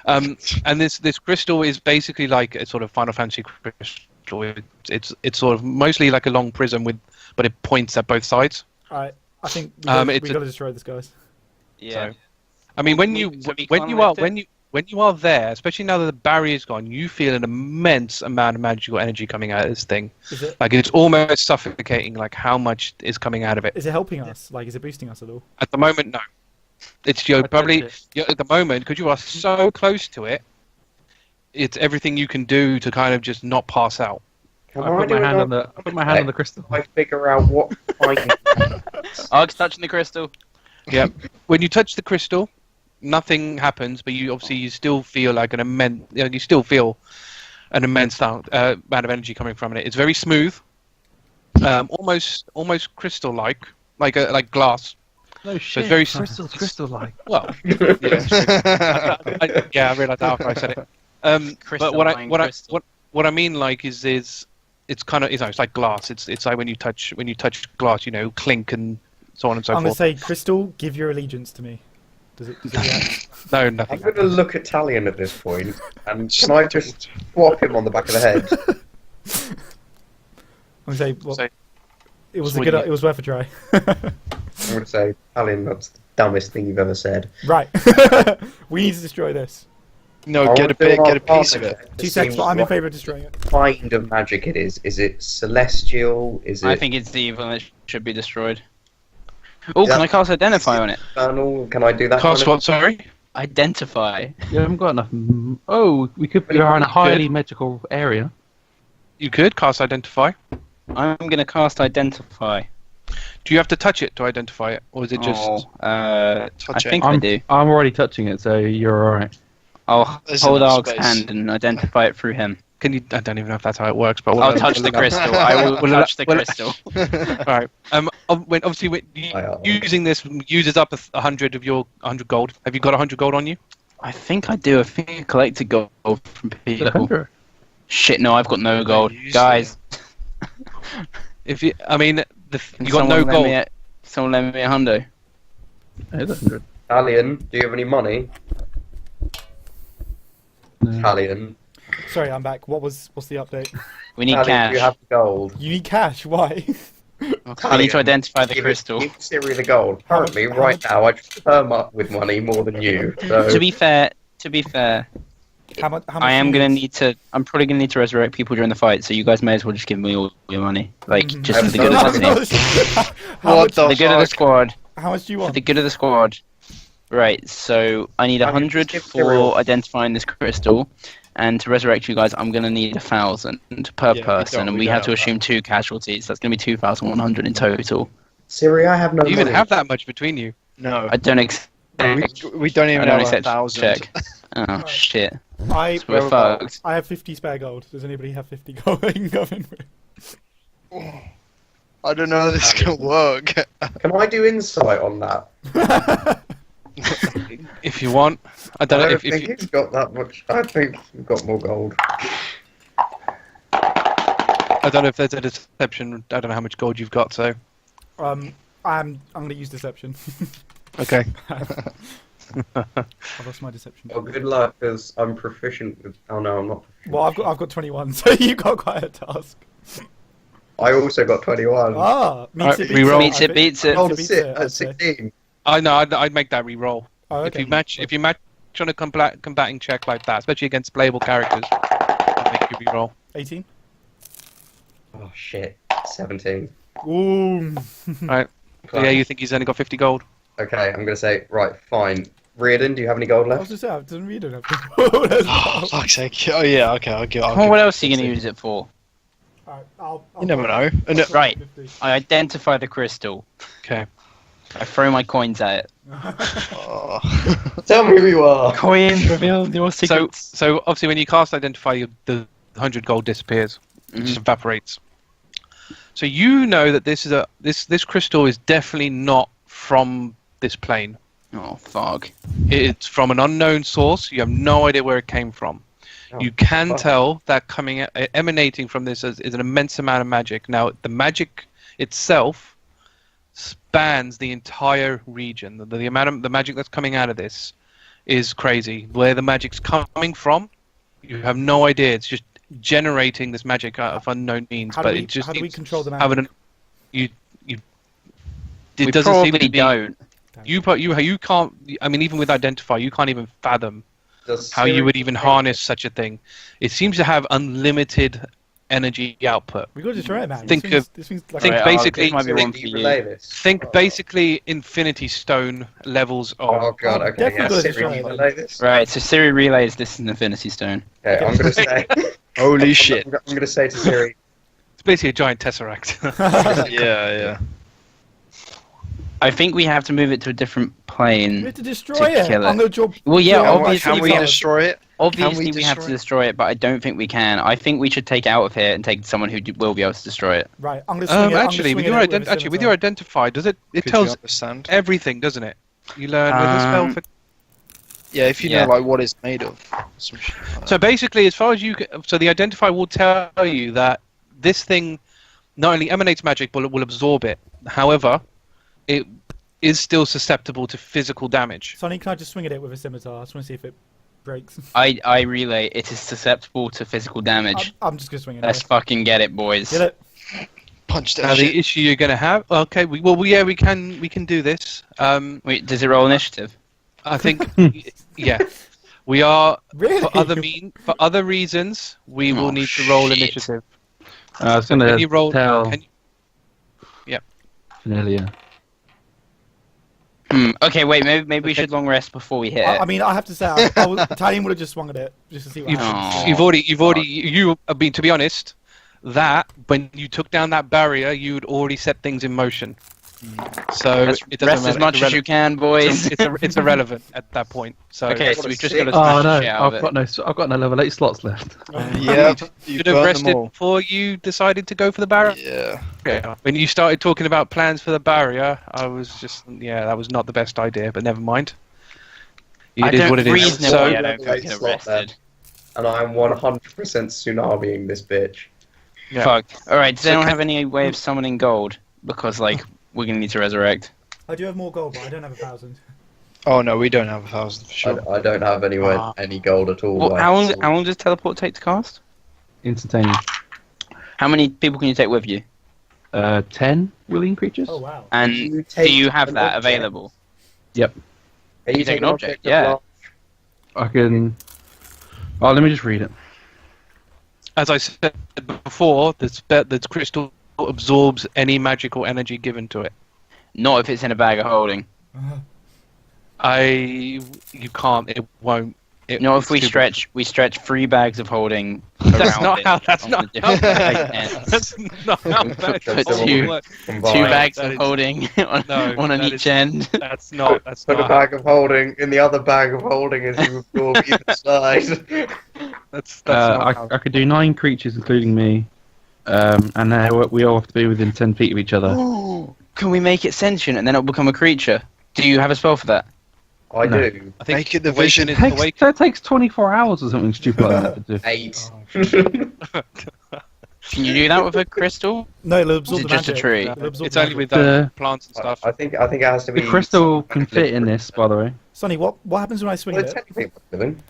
And this crystal is basically like a sort of Final Fantasy crystal. It's sort of mostly like a long prism but it points at both sides. Alright, I think we It's got to destroy this, guys. Yeah. So, I mean, when you lift it? when you are there, especially now that the barrier's gone, you feel an immense amount of magical energy coming out of this thing. Is it? Like it's almost suffocating. Like how much is coming out of it Is it helping us? Like, is it boosting us at all? at the moment? No. It's I probably touch at the moment because you are so close to it. It's everything you can do to kind of just not pass out. Can I put my do hand it on the. I put my hand on the crystal. I figure out what kind. Arg's touching the crystal. Yeah. When you touch the crystal, nothing happens, but you still feel like an immense. You still feel an immense amount of energy coming from it. It's very smooth, almost crystal-like, like glass. No So it's very crystal-like. well. Yeah, I realised that after I said it. But what I mean like is it's kind of it's like glass. It's like when you touch glass, clink and so on and so I'm gonna forth. say, Crystal, give your allegiance to me. Does it react? No, I'm nothing. going to look at Talion at this point, and can I just swap him on the back of the head? I'm gonna say, well, Say- it was Swing it. it was worth a try. I'm going to say, Talion, that's the dumbest thing you've ever said. Right. We need to destroy this. No, I get a piece of it. 2 seconds, but I'm in favour of destroying it. What kind of magic it is? Is it celestial? Is it I think it's evil and it should be destroyed. Oh, can I cast Identify on it? infernal? Can I do that? Cast kind of- what? Sorry. identify. You haven't got enough. Oh, we could be in a highly magical area. You could cast Identify. I'm going to cast Identify. Do you have to touch it to identify it, or is it just? I Touch it. think I do. I'm already touching it, so you're alright. I'll There's hold enough Argh's space. hand and identify it through him. Can you? I don't even know if that's how it works, but I'll touch the crystal. I will touch the crystal. All right. Using this uses up 100 of your 100 gold. Have you got 100 gold on you? I think I do. I think I collected gold from people. 100. Shit, no, I've got no gold. use Guys, If you, I mean, can you got no someone gold. someone lend me a hundo. It's 100. Talion, do you have any money? No. Talion. Sorry, I'm back. What's the update? We need Talion, do cash. you have the gold? You need cash. Why? I need to identify the crystal. Give Siri the gold. Currently, how right much- now, I just firm up with money more than you. So To be fair, How much? I am gonna need to. I'm probably gonna need to resurrect people during the fight. So you guys may as well just give me all your money, like Mhm. just for the good of the team, How What much? the for the good of the fuck? squad, How much do you for want? the good of the squad. Right. So I need How many 100 skips there are? for identifying this crystal, and to resurrect you guys, I'm gonna need 1,000 per Yeah, we person, don't- and we we don't have to have assume 2 casualties. That's gonna be 2,100 in total. Siri, I have no Do you even money. have that much between you? No. I don't expect. We don't I even don't have accept 1,000. check. Oh shit. I We're fucked. I have 50 spare gold. Does anybody have 50 gold I can go in with? I don't know how this can work. Can I do insight on that? If you want. I I don't know don't if think you, he's got that much. I think he's got more gold. I don't know if there's a deception. I don't know how much gold you've got. So I'm gonna use deception. okay. I lost my deception. Well, good luck, because I'm proficient with. Oh no, I'm not. Proficient. Well, I've got 21, so you got quite a task. I also got 21. Ah, Alright, beats reroll. it. Beats it. Oh, beats that's it, it. I'd At say. 16. I know. I'd make that re-roll. Oh, okay. If you match on a combating check like that, especially against playable characters, I'd make you re-roll. 18. Oh shit. 17. Ooh. Right. So, yeah, you think he's only got 50 gold? Okay, I'm gonna say right. Fine. Riardon, do you have any gold I left? was just saying, I didn't read it. Alright, Oh, fuck's sake. Oh, yeah, okay, I'll give Oh, what else are you gonna use it for? I'll You never know. And it- Right. I identify the crystal. Okay. I throw my coins at it. oh. Tell me who you are. Coins reveal your So obviously when you cast Identify, the 100 gold disappears. It just Mhm. evaporates. So you know that this crystal is definitely not from this plane. Oh, fuck. It's from an unknown source. You have no idea where it came from. Oh, You can fuck. tell that emanating from this is an immense amount of magic. Now, the magic itself spans the entire region. The amount of the magic that's coming out of this is crazy. Where the magic's coming from, you have no idea. It's just generating this magic out of unknown means. How but do we, it just how do we needs control the having magic? It We doesn't seem probably to be. don't. You can't. I mean, even with Identify, you can't even fathom Does how you Siri- would even harness such a thing. It seems to have unlimited energy output. We got to destroy it, man. Think this thing's like think Right, basically- this might be Siri, one do for you you. relay this? Think Oh. basically Infinity Stone levels Oh of. god, Oh, okay. definitely Yeah, gotta Siri, destroy do you it. relay this? Right, so Siri relays this is an Infinity Stone. Okay, I'm gonna say. Holy shit. I'm gonna say to Siri. It's basically a giant tesseract. Yeah. I think we have to move it to a different we plane. have to destroy To it. kill it. I'm gonna draw. Well, yeah, draw obviously Can we we- destroy it? Obviously, we have to destroy it? destroy it, but I don't think we can. I think we should take it out of here and take someone who will be able to destroy it. Right, I'm gonna swing it. I'm gonna Actually, with swing your it with a with your scimitar. Identify, does it? It Could you tells understand? everything, doesn't it? You learn with the spell. Um, Yeah, if you Yeah. know like what it's made of. Some shit like that. So basically, as far as so the Identify will tell you that this thing not only emanates magic, but it will absorb it. However, it is still susceptible to physical damage. Sonny, can I just swing at it with a scimitar? I just want to see if it breaks. I relay it is susceptible to physical damage. I'm just gonna swing it. Let's fucking get it, boys. Get it? Punch Now that shit. the issue you're going to have. Okay, we can do this. Wait, does it roll initiative? I think, yeah, we are Really? for other reasons. We will Oh, need to roll shit. initiative. I was Can going you to roll? tell Can you, Vanilla Okay, wait. Maybe we should long rest before we hit. I mean, I have to say, Talion would have just swung at it just to see what happens. I mean, to be honest, that when you took down that barrier, you'd already set things in motion. So it doesn't rest matter. as much as you can, boys. It's irrelevant at that point. So Okay, so we've just got to Oh smash no, the shit out of it. I've got no level 8 slots left. Yeah, you should have rested before you decided to go for the barrier. Yeah. When you started talking about plans for the barrier, I was just, that was not the best idea, but never mind. It is what it is. Reasonably, I don't think I could have rested. And I'm 100% tsunamiing this bitch. Yeah. Fuck. Alright, does anyone have any way of summoning gold? Because, like, we're gonna need to resurrect. I do have more gold, but I don't have 1,000. Oh no, we don't have 1,000 for sure. I don't have any gold at all. Well, how long does teleport take to cast? Instantaneous. How many people can you take with you? 10 willing creatures. Oh wow. And You do you have an that object. available? Yep. Can You take an object, yeah. I can. Oh, let me just read it. As I said before, the crystal absorbs any magical energy given to it. Not if it's in a bag of holding. You can't. It won't. Not if we stretch 3 bags of holding. That's around not it how. That's on not the how. different ends. That's not how. Put That's two all two combined. bags That of is- holding on that each is- end. That's not. That's Put a not. bag of holding in the other bag of holding as you absorb either side. That's not how. I could do 9 creatures, including me, and we all have to be within 10 feet of each other. Can we make it sentient and then it'll become a creature? Do you have a spell for that? I No. do. I think Make it the Awaken vision. is That takes 24 hours or something stupid like that to do. 8. Can you do that with a crystal? No, it'll absorb Is it the just a magic. tree? It'll absorb It's the only magic. with The- plants and stuff. I think it has to be. The crystal can fit in this, by the way. Sonny, what happens when I swing Well, it? technically, living.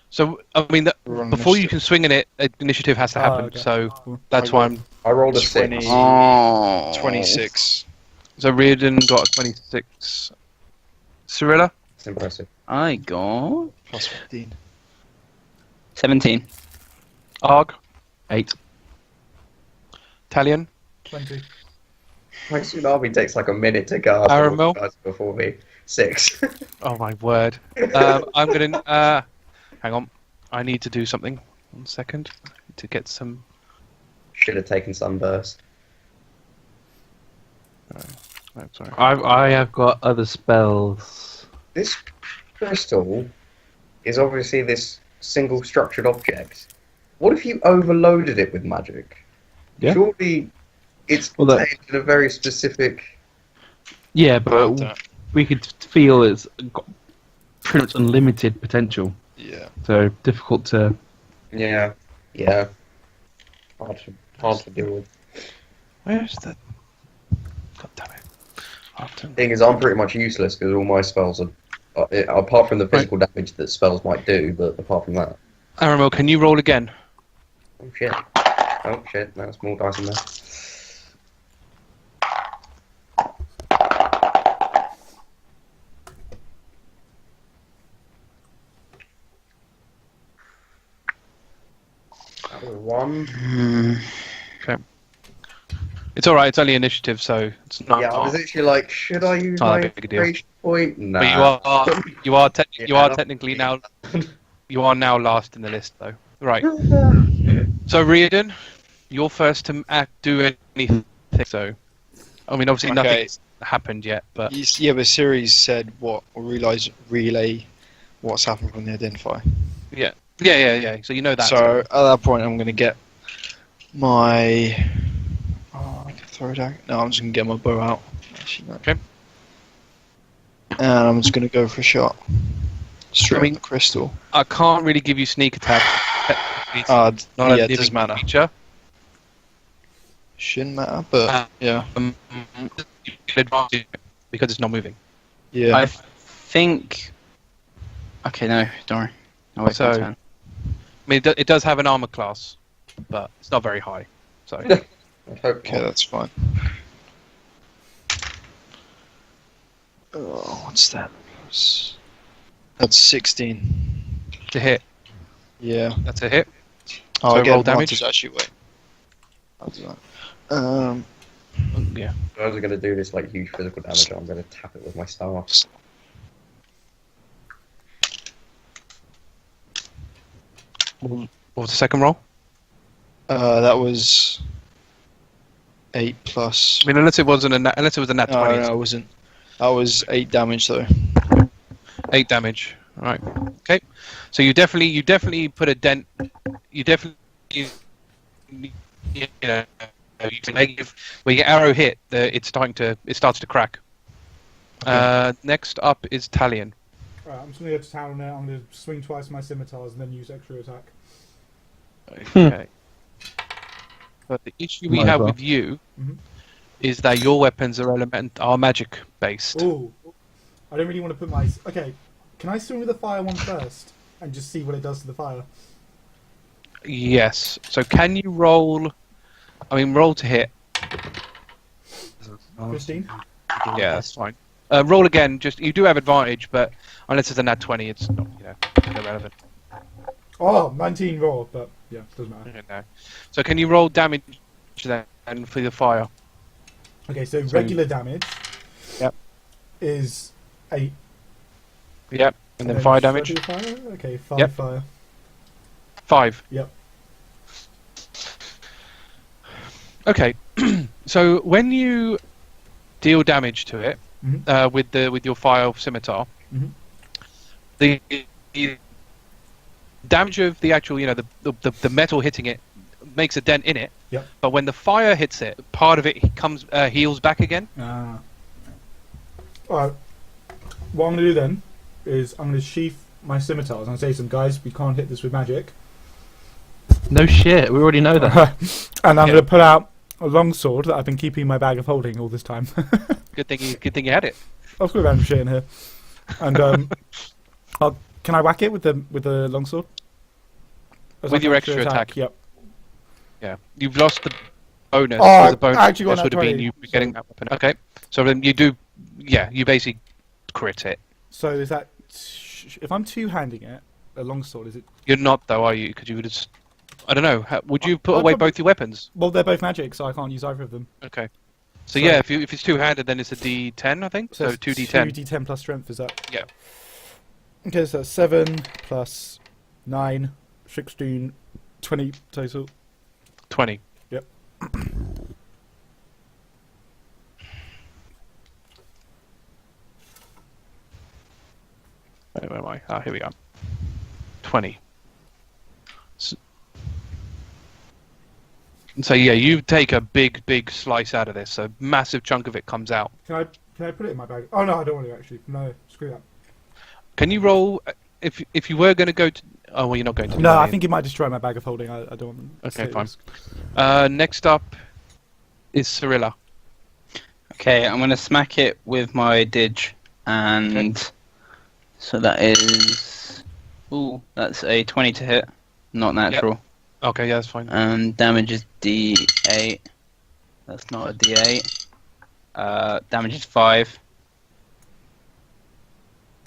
So I mean, We're on before you initiative. can swing in it, initiative has to happen. okay. So that's why I'm. I rolled a 20. 6. Oh. 26. So Riardon got a 26. Cirilla? It's impressive. I got Plus 15. 17. Argh? 8. Talion? 20. My tsunami takes like a minute to cast. Aramil? Before me. 6. Oh my word. I'm gonna. Hang on. I need to do something. 1 second. I need to get some. Should have taken Sunburst. Oh, sorry. I have got other spells. This crystal is obviously this single structured object. What if you overloaded it with magic? Yeah. Surely it's Well, that- contained in a very specific. Yeah, but That. we could feel it's got pretty much unlimited potential. Yeah. So difficult to. Yeah. Hard to deal with. Where's the. God damn it. Often. Thing is, I'm pretty much useless because all my spells are, apart from the physical damage that spells might do, but apart from that. Aramil, can you roll again? Oh shit. That's more dice in there. That was 1. It's alright, it's only initiative, so it's not. Yeah, I was actually like, should I use Not a my big deal. inspiration point? Nah. But you are Yeah. technically now. You are now last in the list, though. Right. So Riardon, you're first to do anything. So, I mean, obviously Okay. nothing's happened yet, but Yeah, but Siri's said what? Or relay what's happened when they identify. yeah. So you know that. So at that point, I'm going to get my. Oh, I can throw it out. No, I'm just going to get my bow out. Actually, no. Okay. And I'm just going to go for a shot. Straight I mean- on the crystal. I can't really give you sneak attack. It's Yeah, not a it living does matter. creature. Shouldn't matter, but yeah. You get advantage because it's not moving. Yeah. I think. Okay, no, don't worry. I'll wait for So- my turn. I mean, it does have an armor class, but it's not very high. So I hope Okay, that's fine. Oh, what's that? That's 16. to hit, Yeah. that's a hit. Oh, So I get roll advantage damage? actually. Wait. I'll do that. Yeah. If I was going to do this like huge physical damage, I'm going to tap it with my staff. What was the second roll? That was 8 plus. I mean, unless it was a nat 20. No, it wasn't. That was 8 damage though. 8 damage. Right. Okay. So you definitely put a dent. You definitely, you know, you can when your arrow hit, it starts to crack. Next up is Talion. Alright, I'm just going to go to town now. I'm going to swing twice my scimitars and then use extra attack. Okay. But the issue we Might as have well. with you Mhm. is that your weapons are magic based. Ooh. I don't really want to put my... Okay, can I swing with the fire one first and just see what it does to the fire? Yes. So can you roll? I mean, roll to hit. 15? Yeah, that's fine. Roll again. Just you do have advantage, but unless it's a nat 20, it's not irrelevant. Oh, 19 raw, but yeah, doesn't matter. Okay, no. So can you roll damage then for the fire? Okay, so regular damage Yep. is 8. Yep. And then fire should I damage. do fire? Okay, 5 Yep. fire. 5. Yep. Okay. So when you deal damage to it Mhm. with your fire scimitar, Mhm. the damage of the actual, the metal hitting it makes a dent in it. Yep. But when the fire hits it, part of it heals back again. Alright. What I'm going to do then is I'm going to sheath my scimitars. I'm going to say to some guys, we can't hit this with magic. No shit, we already know that. And I'm Yeah. going to pull out a longsword that I've been keeping in my bag of holding all this time. Good thing you had it. I've got random shit in here. And can I whack it with the longsword? As With like your an extra attack. Yep. Yeah. You've lost the bonus. Oh, So the bonus I actually got would have that been 20, you getting that weapon. Okay. So then you do. Yeah. You basically crit it. So is that if I'm two-handing it, a longsword, is it? You're not though, are you? Because you would have. I don't know. Would you put I'd away probably- both your weapons? Well, they're both magic, so I can't use either of them. Okay. So So- yeah, if it's two-handed, then it's a D10, I think. So it's 2d10. 2d10 plus strength, is that? Yeah. Okay, so that's 7 plus 9, 16, 20 total. 20. Yep. Where am I? Ah, here we are. 20. So yeah, you take a big slice out of this. A massive chunk of it comes out. Can I put it in my bag? Oh no, I don't want to actually. No, screw that. Can you roll if you were going to go to? Oh well, you're not going to. No, I think it might destroy my bag of holding. I don't want them. to Okay, take fine. risk. Next up is Cirilla. Okay, I'm gonna smack it with my dig, and so that is, that's a 20 to hit, not natural. Okay, yeah, that's fine. And damage is D8. That's not a D8. Damage is 5.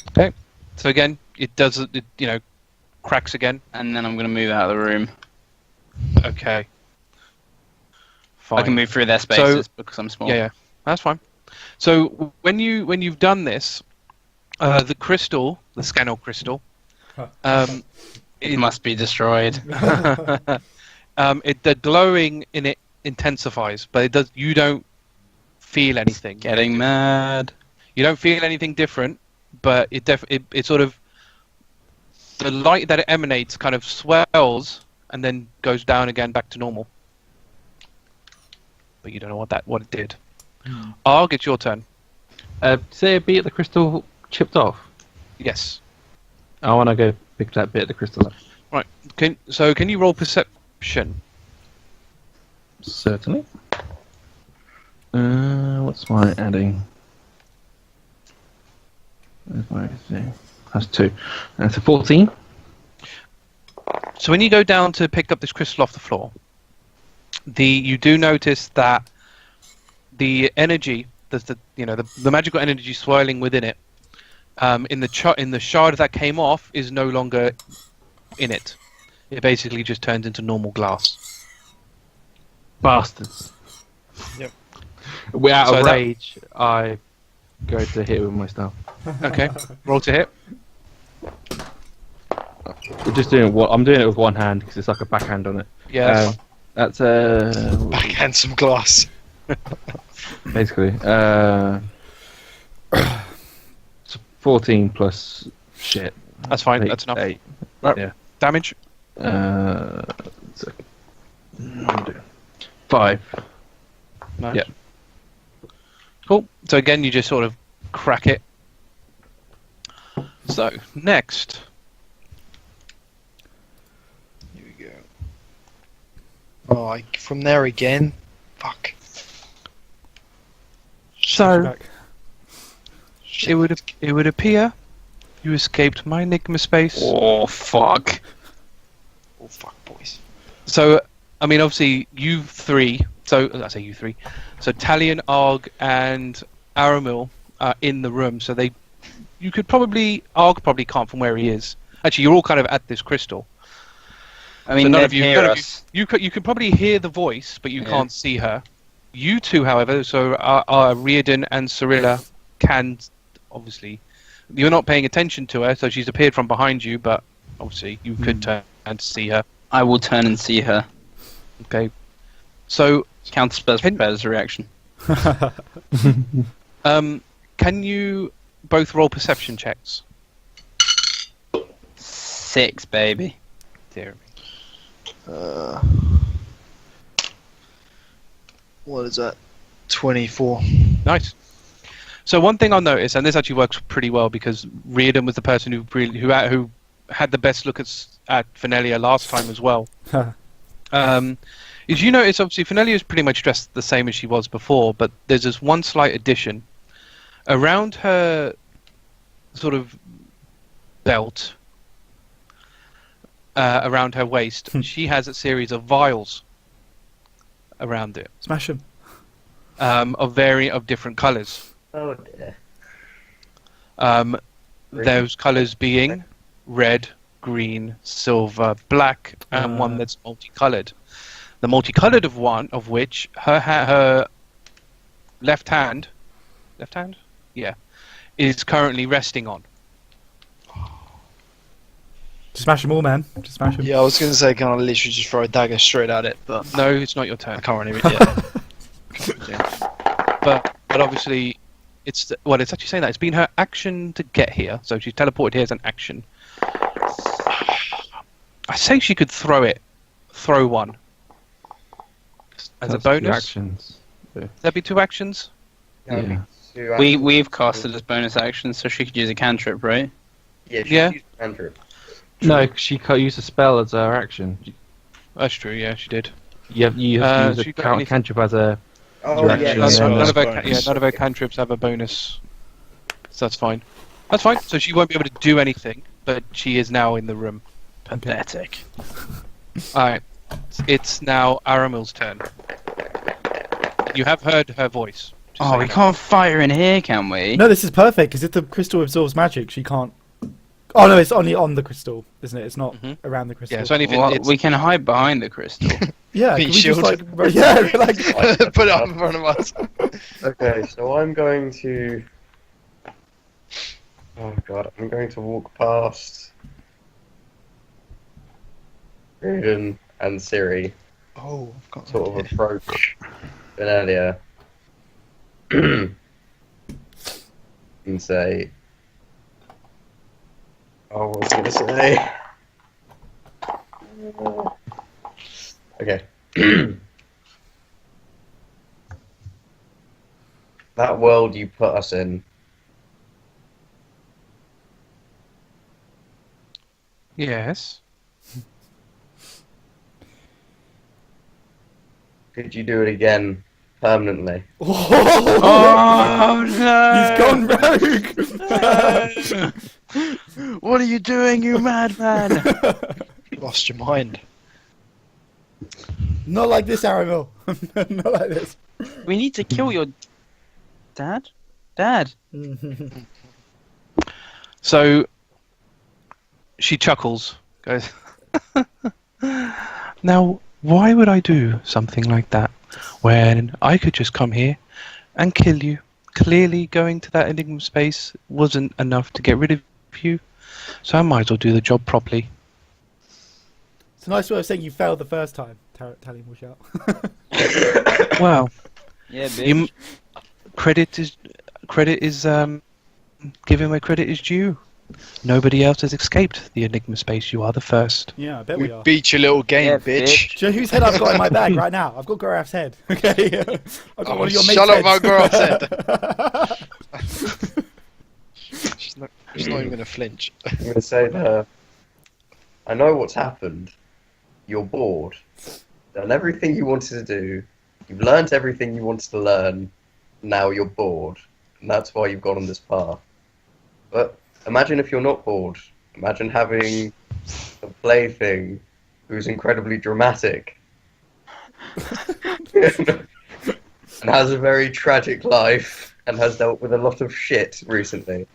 Okay. So again, it does it cracks again. And then I'm gonna move out of the room. Okay. Fine. I can move through their spaces because I'm small. Yeah, that's fine. So when you've done this, the crystal, the scannel crystal, It must be destroyed. the glowing in it intensifies, but it does. You don't feel anything. Getting mad. You don't feel anything different, but it sort of the light that it emanates kind of swells and then goes down again back to normal. But you don't know what it did. Argh, it's your turn. Say a bit of the crystal chipped off. Yes. I want to go pick that bit of the crystal up. Right. Can you roll perception? Certainly. What's my adding? Where's my thing? That's 2. That's a 14. So when you go down to pick up this crystal off the floor, you do notice that the energy, the magical energy swirling within it, in the shard that came off is no longer in it. It basically just turns into normal glass. Bastards. Without So a that- rage, I go to hit with my staff. Okay. Roll to hit. We're just doing what I'm doing it with one hand because it's like a backhand on it. Yeah. That's fine. That's Backhand some glass. basically it's 14 plus shit. That's fine. Eight- That's enough. 8. Right. Yeah. Damage. So, 5. Nice. Yeah. Cool. So again, you just sort of crack it. So next. Here we go. Oh, from there again. Fuck. So Back. it would appear you escaped my enigma space. Oh fuck. Oh fuck, boys. So I mean, obviously you three. So I say you three. So Talion, Argh, and Aramil are in the room. So you could probably Argh probably can't from where he is. Actually, you're all kind of at this crystal. I mean, So none they'd of you, hear none of us. you could probably hear the voice, but you Yeah. can't see her. You two, however, so are Riardon and Cirilla can obviously. You're not paying attention to her, so she's appeared from behind you, but obviously you could turn and see her. I will turn and see her. Okay. So, Counterspells Can- prepares a reaction. can you both roll perception checks? 6, baby. Dear me. What is that? 24. Nice. So one thing I noticed, and this actually works pretty well because Riardon was the person who had the best look at Fenelia last time as well. Is you notice obviously Fenelia is pretty much dressed the same as she was before, but there's this one slight addition around her sort of belt, around her waist. She has a series of vials around it, Smash him. of different colours. Oh dear. Those colours being red, green, silver, black, and one that's multicoloured. The multicoloured of which her left hand, yeah, is currently resting on. Just smash them all, man. Just smash them. Yeah, I was going to say, can I literally just throw a dagger straight at it? But No, it's not your I turn. can't really. Yeah. But obviously, it's actually saying that it's been her action to get here, so she's teleported here as an action. I say she could throw one as a That's 2 bonus. actions. That'd be 2 actions. Yeah. We've cast it as bonus action, so she could use a cantrip, right? Yeah. Yeah. Andrew. No, she can't use a spell as her action. That's true. Yeah, she did. You have to use she a got anything- cantrip as a. Oh Direct yeah. action, yeah, yeah. None of her, bonus. none of her cantrips have a bonus, so that's fine. That's fine. So she won't be able to do anything, but she is now in the room. Pathetic. All right, it's now Aramil's turn. You have heard her voice. just so Oh, you we know. can't fight her in here, can we? No, this is perfect because if the crystal absorbs magic, she can't. Oh no, it's only on the crystal, isn't it? It's not Mhm. around the crystal. Yeah, so anything. Well, It's, we can hide behind the crystal. yeah, Be can we just shielded. like yeah, like Put it up in front of us. Okay, so I'm going to. Oh god, I'm going to walk past Riardon and Siri, Oh, I've got sort of an idea. approach Benelia and say, oh, what was I going to say? Okay. That world you put us in, yes. could you do it again permanently? Oh no! he's gone rogue. What are you doing, you madman? Lost your mind. Not like this, Aramil. Not like this. We need to kill your dad. Dad. So she chuckles, goes, now, why would I do something like that when I could just come here and kill you. Clearly, going to that Enigma space wasn't enough to get rid of you, so I might as well do the job properly. It's a nice way of saying you failed the first time. Talion will shout. Well, Yeah, bitch. you, credit is giving where credit is due. Nobody else has escaped the Enigma space. You are the first. Yeah, I bet We we are. beat your little game, Yeah, bitch. Do you know whose head I've got in my bag right now? I've got Gareth's head. Okay, I've got Oh, one of your mates' shut up, my heads. girl's head. She's not even going to flinch. I'm going to say that I know what's happened. You're bored. Done everything you wanted to do. You've learnt everything you wanted to learn. Now you're bored. And that's why you've gone on this path. But imagine if you're not bored. Imagine having a plaything who's incredibly dramatic. And has a very tragic life and has dealt with a lot of shit recently.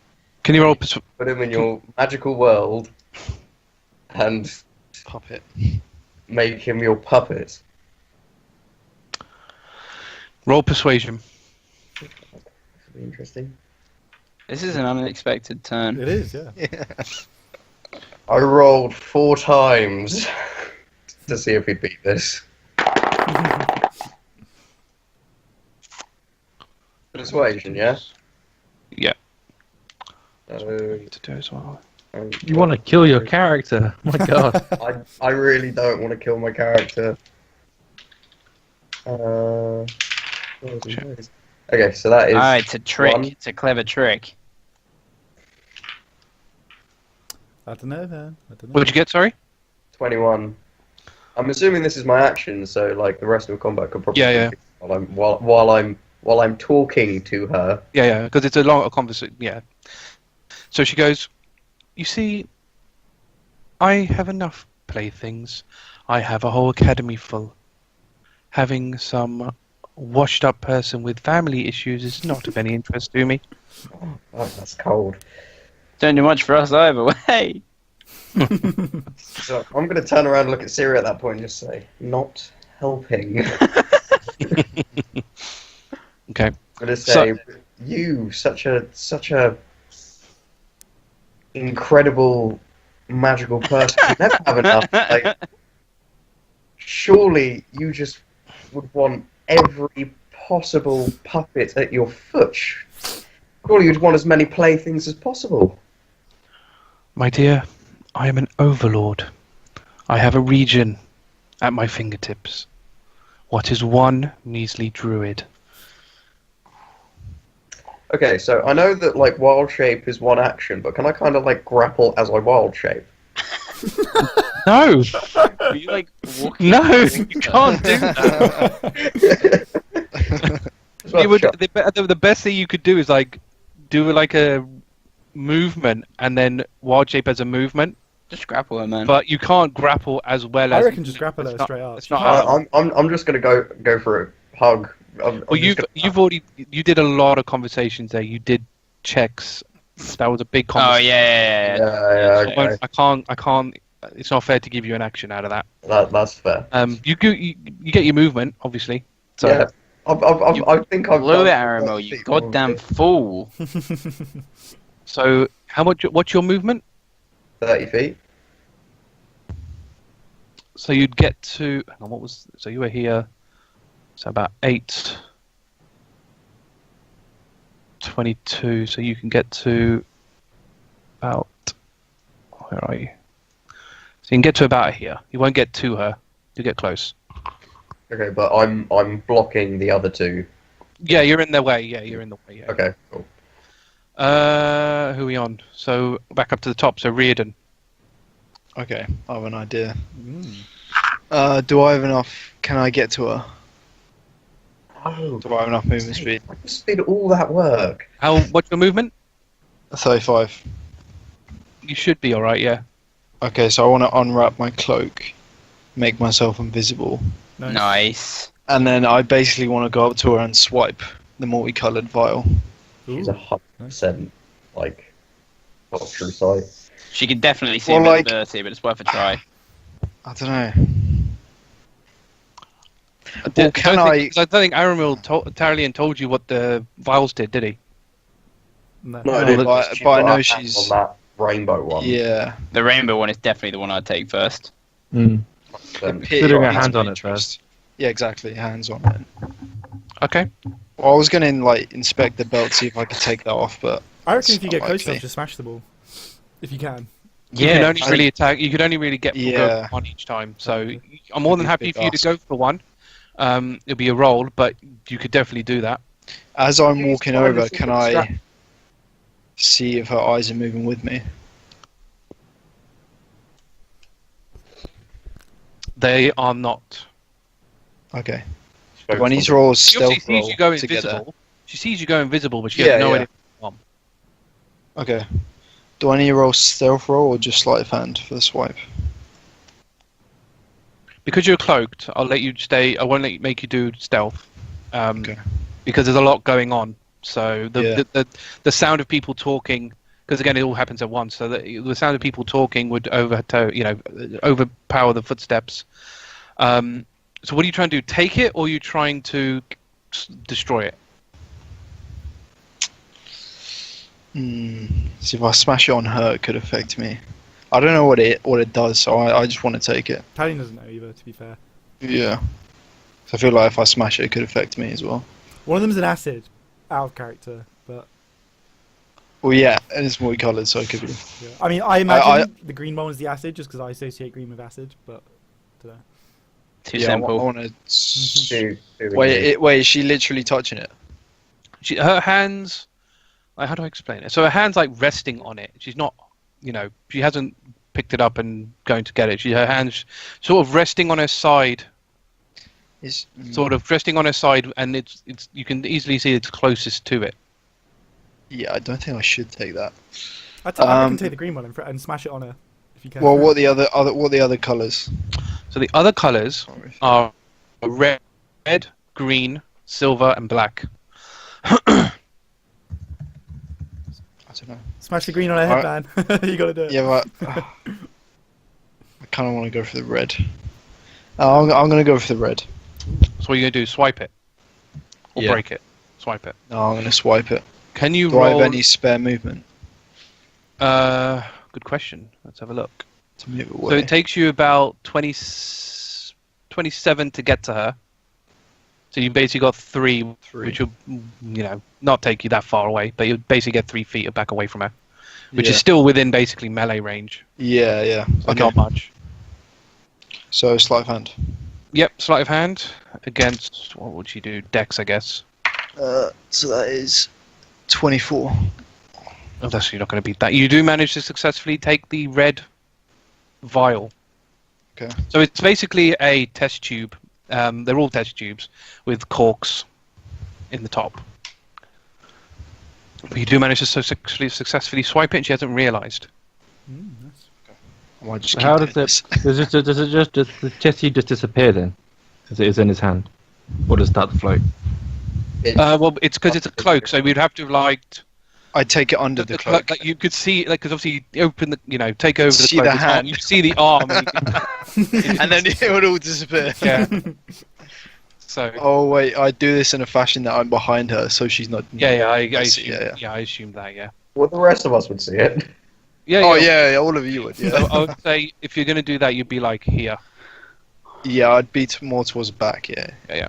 Can you roll? Put him in your magical world and Puppet. make him your puppet. Roll persuasion. Interesting. This is an unexpected turn. It is, yeah. I rolled 4 times to see if he'd beat this. Persuasion, yeah? Yeah. So, To do as well. You want to kill your character? My God. I really don't want to kill my character. Okay, so that is. Ah, it's a trick. 1. It's a clever trick. I don't know, man. I don't know. What did you get? Sorry. 21. I'm assuming this is my action, so like the rest of the combat could probably. Yeah. While I'm talking to her. Yeah, because it's a long conversation. Yeah. So she goes, "You see, I have enough playthings. I have a whole academy full. Having some washed-up person with family issues is not of any interest to me." Oh, that's cold. Don't do much for us either. Hey. So I'm going to turn around and look at Siri at that point and just say, "Not helping." Okay. I'm going to say, "You, such a incredible magical person, you never have enough. Like, surely you just would want every possible puppet at your foot. Surely you'd want as many playthings as possible." My dear, I am an overlord. I have a region at my fingertips. What is one measly druid? Okay, so I know that like wild shape is one action, but can I kind of like grapple as I wild shape? No! Are you like walking? No! You can't do that! You would, the best thing you could do is like do like a movement and then wild shape as a movement, Just grapple her, man. but you can't grapple as well as. I reckon just grapple her it's not- straight up. It's not how. I'm just gonna go for a hug. Well, you did a lot of conversations there. You did checks. That was a big Oh conversation. yeah. Yeah, okay. I can't. It's not fair to give you an action out of that. That's fair. You get your movement, obviously. So Yeah, I think I've Blow done it, Aramil, you 30 goddamn probably. fool. so how much? What's your movement? 30 feet. So you'd get to. Hang on, what was? So you were here. So about 8. 22. So you can get to about. Where are you? So you can get to about here. You won't get to her. You get close. Okay, but I'm blocking the other two. Yeah, you're in their way. Yeah, you're in the way. Yeah. Okay, cool. Who are we on? So back up to the top. So Riardon. Okay, I have an idea. Mm. Do I have enough? Can I get to her? Oh, Do I have enough movement speed? I just did all that work. What's your movement? 35. You should be all right. Yeah. Okay, so I want to unwrap my cloak, make myself invisible, Nice. and then I basically want to go up to her and swipe the multicolored vial. She's Ooh. 100% like not a true sight. She can definitely see Well, a bit like- dirty, but it's worth a try. I don't know. Well, can I? I don't think Aramil Talion told you what the vials did he? No. No, I No, didn't, but she I got know her hands she's- on that rainbow one. Yeah. The rainbow one is definitely the one I'd take first. Mm. Considering her hands on it first. Yeah, exactly. Hands on it. Okay. Well, I was gonna inspect the belt, see if I could take that off, but I reckon if you get close unlikely. enough, just smash the ball. If you can. You can only really attack. You could only really get Yeah. go one each time. So I'm more than It'd be a happy big for you to ask. go for one. It'll be a roll, but you could definitely do that. As I'm walking find over, this can little strap? I see if her eyes are moving with me? They are not. Okay. Spoke Do I need to to roll a She stealth obviously sees roll you go to get there? invisible. She sees you go invisible, but she Yeah, has no yeah. idea. Okay. Do I need to roll stealth roll or just sleight of hand for the swipe? Because you're cloaked, I'll let you stay. I won't make you do stealth. Okay. Because there's a lot going on. So Yeah. the sound of people talking, because again it all happens at once. So the sound of people talking would overpower the footsteps. So what are you trying to do? Take it, or are you trying to destroy it? See if I smash it on her, it could affect me. I don't know what it does, so I just want to take it. Talion doesn't know either, to be fair. Yeah. So I feel like if I smash it, it could affect me as well. One of them's an acid, out of character, but Well, yeah, and it's multicolored, so it could be. yeah. I mean, I imagine the green one was the acid, just because I associate green with acid, but I don't know. Too Yeah, simple. I want to. do the Wait, is she literally touching it? Her hands. Like, how do I explain it? So her hands like resting on it. She's not, she hasn't picked it up and going to get it. Her hands sort of resting on her side. Sort of resting on her side, and it's you can easily see it's closest to it. Yeah, I don't think I should take that. I can take the green one and smash it on her, if you can. Well, what are the other colours? So the other colours are red, green, silver, and black. I don't know. Smash the green on her head, man. You gotta do it. Yeah, but I kind of want to go for the red. I'm going to go for the red. So what are you gonna do? Swipe it, or Yeah. break it? Swipe it. No, I'm going to swipe it. Can you Do I roll? have any spare movement Good question. Let's have a look. to move So away? it takes you about 27 to get to her. So you basically got three, which will, not take you that far away, but you basically get 3 feet back away from her, which is still within basically melee range. Yeah. So Okay. not much. So sleight of hand. Yep, sleight of hand against, what would she do? Dex, I guess. So that is 24. Oh, that's you're not going to beat that. You do manage to successfully take the red vial. Okay. So it's basically a test tube. They're all test tubes with corks in the top. But you do manage to successfully swipe it, and she hasn't realised. Nice. I might just How keep does doing it? Does the chest tube just disappear then, as it is in his hand, or does that float? Well, it's because it's a cloak, so we'd have to I take it under the cloak. Like you could see, because obviously you open the, take over the See cloak. the it's hand. on, you see the arm. And And then it would all disappear. yeah. So. Oh wait, I do this in a fashion that I'm behind her, so she's not. Yeah, I see, assume, yeah. I assumed that. Yeah. Well, the rest of us would see it. Yeah. Oh yeah, all of you would. So Yeah, I would say if you're going to do that, you'd be like here. yeah, I'd be more towards the back. Yeah. Yeah.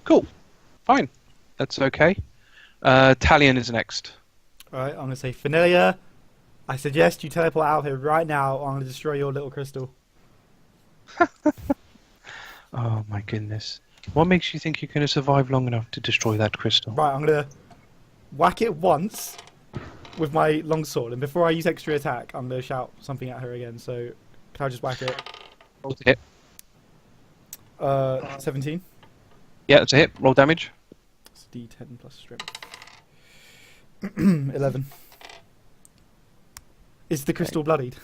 Cool. Fine. That's okay. Talion is next. Alright, I'm gonna say, Familia, I suggest you teleport out of here right now, or I'm gonna destroy your little crystal. Oh my goodness. What makes you think you're going to survive long enough to destroy that crystal? Right, I'm gonna whack it once with my longsword, and before I use extra attack, I'm gonna shout something at her again. So, can I just whack it? Roll to hit. 17. Yeah, it's a hit. Roll damage. It's D10 plus strength. 11. Is the crystal bloodied?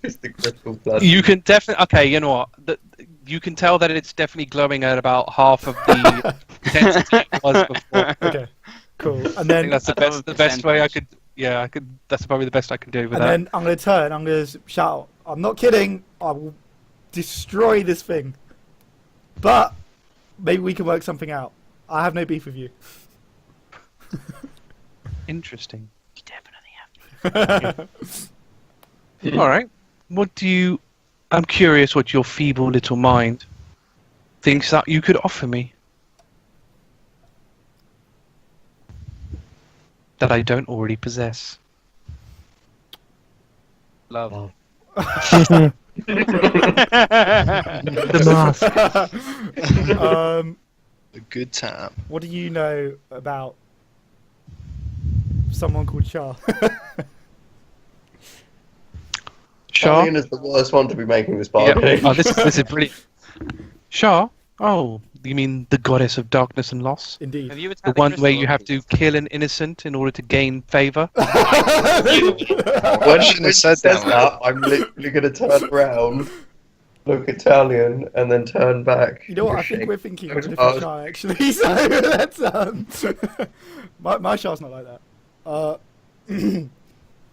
It's the crystal blood. You can definitely. Okay, you know what? You can tell that it's definitely glowing at about half of the intensity it was before. Okay, cool. And I then, think that's the best way I could. Yeah, I could. That's probably the best I can do with and that. then I'm gonna turn. I'm gonna shout. I'm not kidding. I will destroy this thing. But maybe we can work something out. I have no beef with you. Interesting. You definitely have. All right. What do you? I'm curious what your feeble little mind thinks that you could offer me that I don't already possess. Love. The mask. A good time. What do you know about someone called Shah? Shah? Talion is the worst one to be making this Yeah. bargain. Oh, this is brilliant. Shah? Oh, you mean the goddess of darkness and loss? Indeed. Have you The attacked one crystal where you have to orchids? kill an innocent in order to gain favour? Why shouldn't have said Says that? that, I'm literally going to turn around, look at Talion, and then turn back. You know what? I think we're thinking of a different Shah, actually. So let's my Shah's not like that.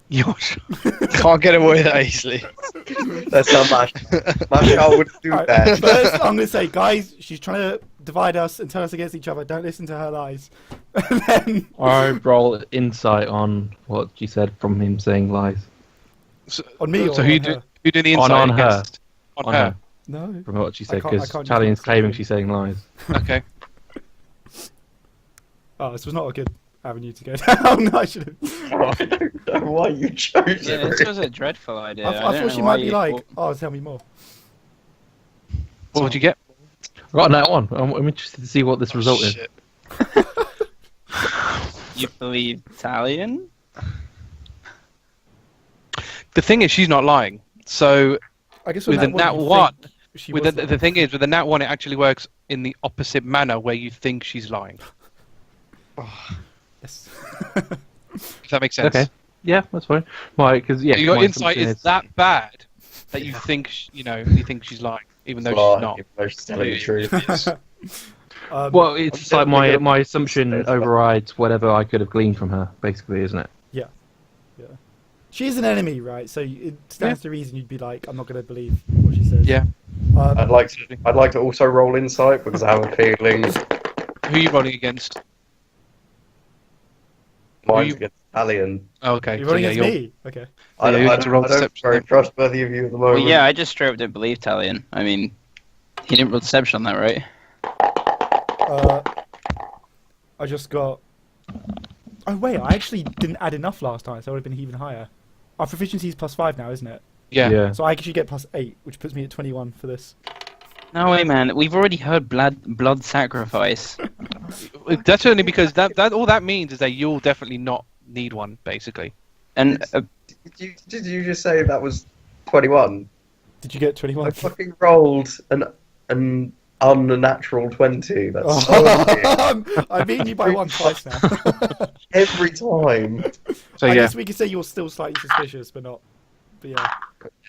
Your Shah. Can't get away that easily. That's not much. My child would do Alright, that. first, I'm going to say, guys, she's trying to divide us and turn us against each other. Don't listen to her lies. And then, I roll insight on what she said from him saying lies. on me or So on who her? did the On insight her. against? On On her. her. No. From what she said, I because can't use Talion's that. claiming she's saying lies. Okay. Oh, this was not a good avenue to go down. I should have. I don't know why you chose Yeah, this it. was a dreadful idea. I don't thought know she why might be you like, thought- oh, tell me more. What would you get? I got that one. I'm interested to see what this result is. Shit. You believe Talion? The thing is, she's not lying. So I guess with a nat you one, think she with was the thing is, with the nat one, it actually works in the opposite manner where you think she's lying. Yes. If that makes sense. Okay. Yeah, that's fine. Why? Because yeah, Your my insight assumption is that bad that you think you think she's lying, even though she's not. Even though she's telling the truth. Well, it's just like definitely my gonna- assumption overrides whatever I could have gleaned from her, basically, isn't it? She's an enemy, right? So it stands to reason you'd be like, I'm not going to believe what she says. Yeah. I'd like to also roll insight because I have a feeling Who are you rolling against? mine's you- against Talion. Oh, okay. You're so running yeah, against you're- me. Okay. I Yeah, you don't, have to roll I don't deception very then. trustworthy of you at the Well, moment. yeah, I just straight up didn't believe Talion. I mean, he didn't roll deception on that, right? I just got. Oh wait, I actually didn't add enough last time, so I would have been even higher. Our proficiency is +5 now, isn't it? Yeah. So I actually get +8, which puts me at 21 for this. No way, man. We've already heard blood sacrifice. That's only because that all that means is that you'll definitely not need one, basically. And Did you just say that was 21? Did you get I 21? fucking rolled an unnatural 20. That's so weird. I beat you by one twice now. Every time. So I yeah. guess we could say you're still slightly suspicious, but not. But yeah.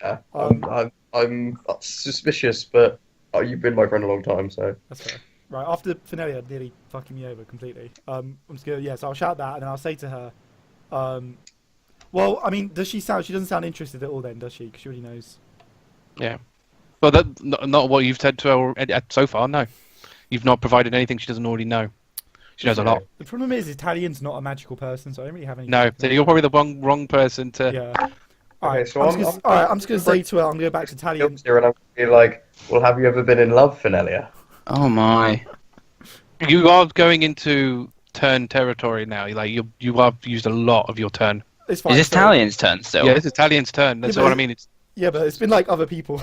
Yeah, Um, I'm suspicious, but you've been my friend a long time, so. That's fair. Right, after Finelia nearly fucking me over completely, I'm just gonna, so I'll shout that and then I'll say to her, well, I mean, she doesn't sound interested at all then, does she? Because she already knows. Yeah. Well, not what you've said to her so far. No, you've not provided anything she doesn't already know. She knows a lot. The problem is Italian's not a magical person, so I don't really have any. No, so you're probably the wrong person to. Yeah. Alright, so I'm just gonna say to her, I'm gonna go back to Talion. Here and I'm gonna be like, well, have you ever been in love, Finelia? oh my. You are going into turn territory now. You have used a lot of your turn. It's fine. Is this so- Talion's turn still? Yeah, it's Italian's turn. That's Yeah, what but- I mean. It's Yeah, but it's been like other people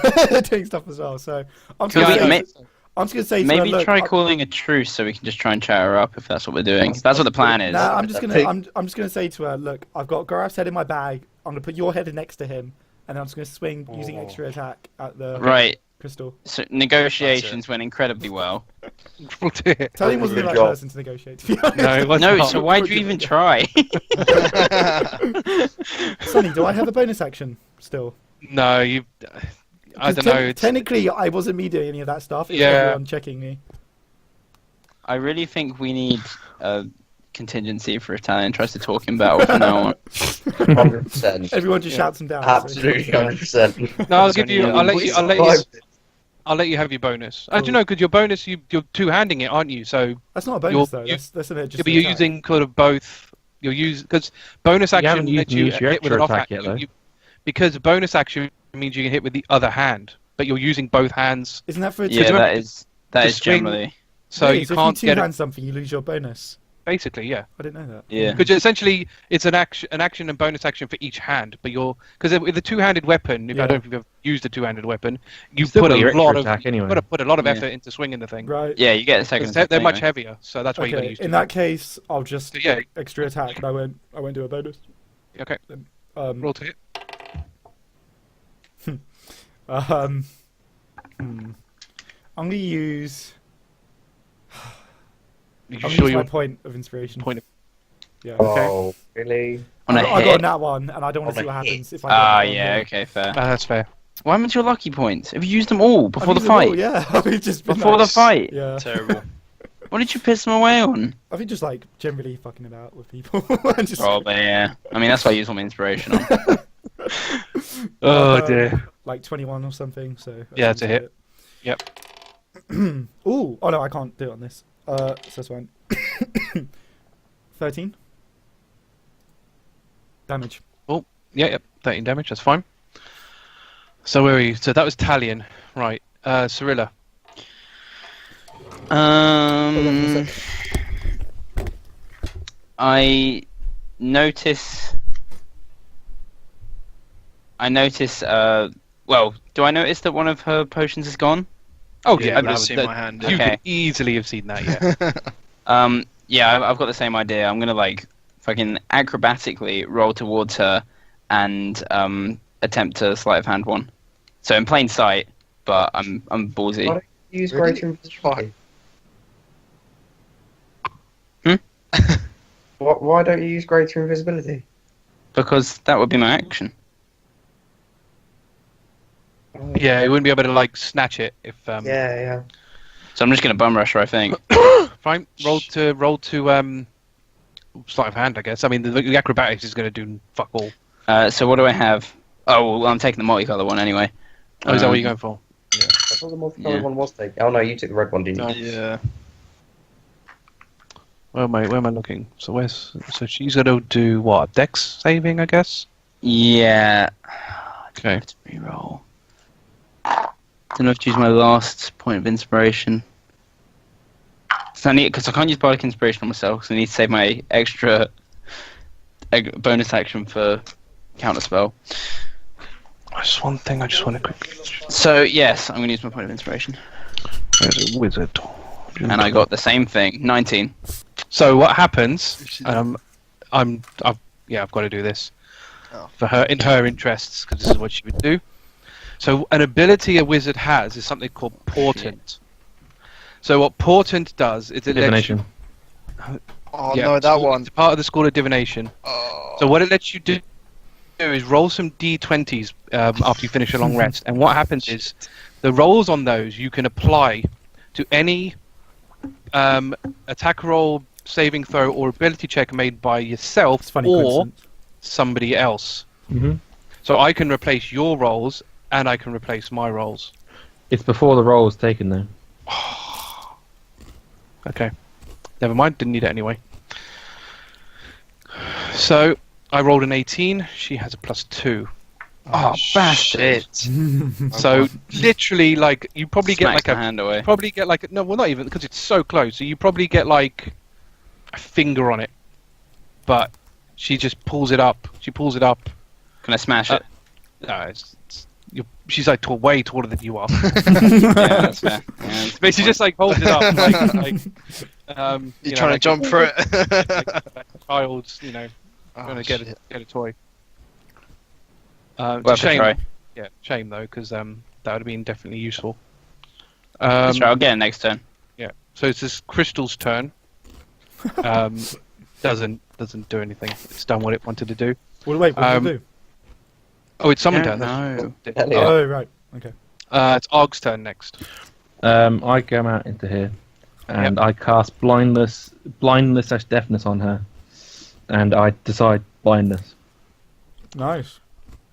doing stuff as well. So I'm just Could gonna we say, ma- I'm just gonna say to her, Maybe look, try calling a truce so we can just try and chat her up if that's what we're doing. That's what the plan is. Nah, I'm just gonna say to her, look, I've got Gareth's head in my bag. I'm gonna put your head next to him, and I'm just gonna swing using extra attack at the Right. crystal. So negotiations went incredibly well. Talion wasn't the right job. person to negotiate. To be honest. No, it was No, not. so why'd you even try? Sonny, do I have a bonus action still? No, you. I 'Cause don't know. It's, Technically, I wasn't me doing any of that stuff. It was Yeah. everyone checking me. I really think we need contingency for if Talion tries to talk him battle from now on. 100%. Everyone just shouts him down. Absolutely 100%. No, I'll give you. I'll let you. Survived it. I'll let you have your bonus. I do know because your bonus, you're two-handing it, aren't you? So That's not a bonus though. You're- That's just you'll be an attack. using kind of both. You'll use because bonus haven't action used lets you your hit with an extra off attack action. yet, though. Because bonus action means you can hit with the other hand, but you're using both hands, Isn't that for a Yeah, remember- that is to swing- generally. so Really? you So can't if you get two-hand it. something, you lose your bonus. Basically, yeah. I didn't know that. Yeah. Because essentially, it's an action and bonus action for each hand. But because with a two-handed weapon, I don't know if you've ever used a two-handed weapon, you Still put got your a extra lot of attack anyway. got to put a lot of Yeah. effort into swinging the thing. Right. Yeah, you get a second. Because they're much anyway. heavier, so that's why you got to Okay. use. In two. that case, I'll just So, yeah. extra attack, and I won't do a bonus. Okay. Um, Roll to hit. I'm gonna use. You I'm gonna sure use my you're point of inspiration. point of- Yeah. Oh, really? On a I hit. got that one, and I don't want On to see a what hit. happens if I. Ah, get that yeah, one. okay, fair. That's fair. What happened to your lucky points? Have you used them all I've before the used them all, fight? yeah, I've just been Before the like- fight? Yeah. Terrible. What did you piss them away on? I think just like generally fucking about with people. And just, Probably, yeah. I mean, that's why I use all my inspiration on. Oh dear. Like 21 or something. So Yeah, it's a hit. Yep. Ooh, oh no, I can't do it on this. So that's fine. 13 damage. Yep. 13 damage. That's fine. So where are you? So that was Talion, right? Cirilla. I notice. Well, do I notice that one of her potions is gone? Oh Yeah, yeah, I've that just was- seen that- my hand. You Okay. could easily have seen that. Yeah. Yeah, I've got the same idea. I'm gonna like fucking acrobatically roll towards her and attempt to sleight of hand one. So in plain sight, but I'm ballsy. What? Use Really? greater invisibility. Hmm? Why don't you use greater invisibility? Because that would be my action. Yeah, he wouldn't be able to like snatch it if. Yeah. So I'm just gonna bum rush her, I think. Fine. Roll to sleight of hand, I guess. I mean, the acrobatics is going to do fuck all. So what do I have? Oh, well, I'm taking the multicolour one anyway. Oh, is that what you're going for? I thought the multicolored Yeah. one was taken. Oh no, you took the red one, didn't you? No. Yeah. Where am I looking? So she's going to do what? Dex saving, I guess. Yeah. Okay. Let's reroll. Don't know if to use my last point of inspiration. So because I can't use bardic inspiration on myself, so I need to save my extra bonus action for counterspell. Just one thing I just want to quickly. So yes, I'm going to use my point of inspiration, There's a wizard. and I got the same thing, 19. So what happens? I've got to do this Oh. for her in her interests because this is what she would do. So an ability a wizard has is something called portent. So what portent does is it lets you, Divination. Oh yeah, no, so that one. it's part of the school of divination. Oh. So what it lets you do is roll some d20s after you finish a long rest, and what happens is the rolls on those you can apply to any attack roll, saving throw, or ability check made by yourself It's funny or coincidence. somebody else. hmm So I can replace your rolls, and I can replace my rolls. It's before the roll is taken, though. Okay. Never mind, didn't need it anyway. So, I rolled an 18, she has a +2. Oh, bastard. Shit. So, literally, like, you probably get Smacks like my a... hand away. Probably get like... No, well, not even, because it's so close. So you probably get like a finger on it. But she just pulls it up. She pulls it up. Can I smash it? No, she's like way taller than you are. Yeah, that's fair. Yeah, that's a But she good just like holds it up like You're trying to jump through it. like a child's, trying Oh, to get shit. a toy. point. It's a Worth a shame. try. Yeah, shame though, because that would have been definitely useful. That's right, I'll get it next turn. Yeah. So it's this crystal's turn. Doesn't do anything. It's done what it wanted to do. What does it do? Oh, it's someone's Don't turn. That's- Hell yeah. Oh, right. Okay. It's Argh's turn next. I come out into here, and I cast blindness / deafness on her, and I decide blindness. Nice.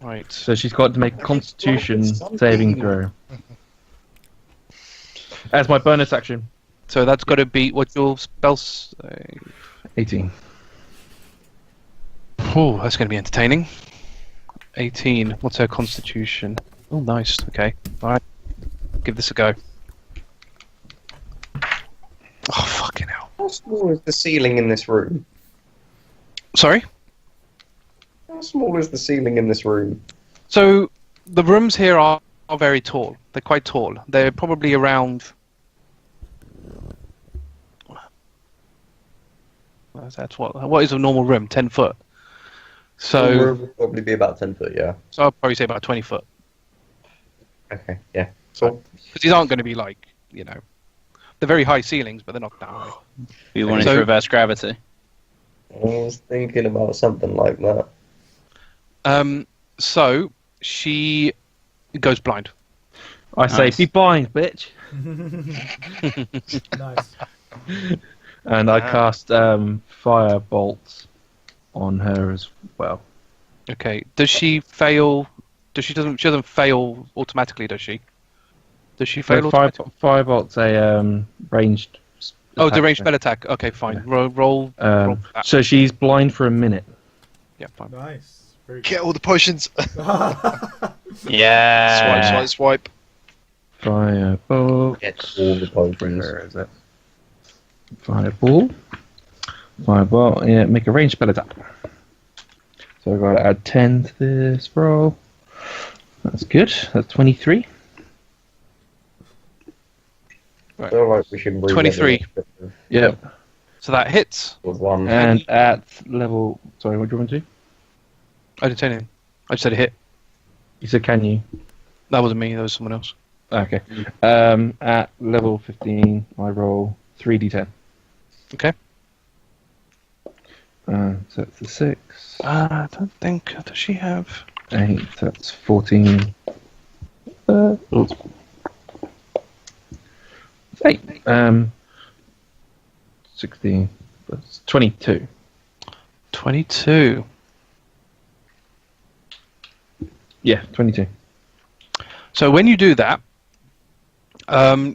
Right. So she's got to make a Constitution saving throw. As my bonus action. So that's got to be what's your spell save? 18. Oh, that's going to be entertaining. 18. What's her constitution? Oh, nice. Okay. All right. Give this a go. Oh, fucking hell. How small is the ceiling in this room? Sorry? How small is the ceiling in this room? So, the rooms here are very tall. They're quite tall. They're probably around... That's what is a normal room? 10 foot. The So, room would probably be about 10 foot, yeah. so I'll probably say about 20 foot. Okay, yeah. So, Because these aren't going to be like, you know... They're very high ceilings, but they're not that high. We wanted So- to reverse gravity. I was thinking about something like that. So, she goes blind. I say, Nice. be blind, bitch. Nice. And I cast fire bolts on her as well. Okay. Does she fail? She doesn't fail automatically, does she? Does she fail So automatically? fire bolts a ranged. Oh, the attack ranged thing. spell attack. Okay, fine. Roll. roll for that. So she's blind for a minute. Yeah, fine. Nice. Very Get all the potions. Yeah. Swipe. Firebolt. Get all the potions. Where is it? Fireball. Fireball. Yeah, make a ranged spell attack. So I've got to add 10 to this roll. That's good. That's 23. I feel like we should read 23. Yep. So that hits. With one. And at level. Sorry, what do you want to do? I didn't say anything. I just said it hit. You said, can you? That wasn't me. That was someone else. Okay. At level 15, I roll 3d10. Okay. So that's a 6. I don't think. Does she have? 8, that's 14. 8. 16. That's 22. 22. Yeah, 22. So when you do that,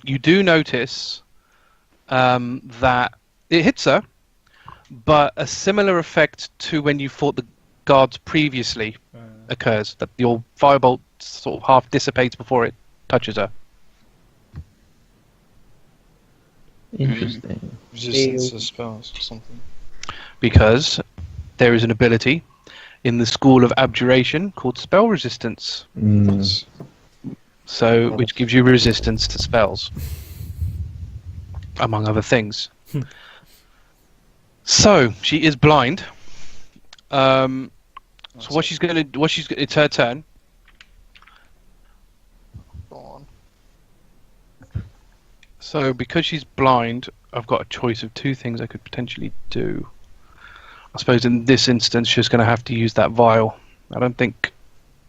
you do notice that it hits her, but a similar effect to when you fought the guards previously occurs. That your firebolt sort of half dissipates before it touches her. Interesting. Resistance to spells or something. Because there is an ability in the School of Abjuration called Spell Resistance. Mm. So, which gives you resistance to spells, among other things. So she is blind. So it's her turn. Go on. So because she's blind, I've got a choice of two things I could potentially do. I suppose in this instance, she's going to have to use that vial. I don't think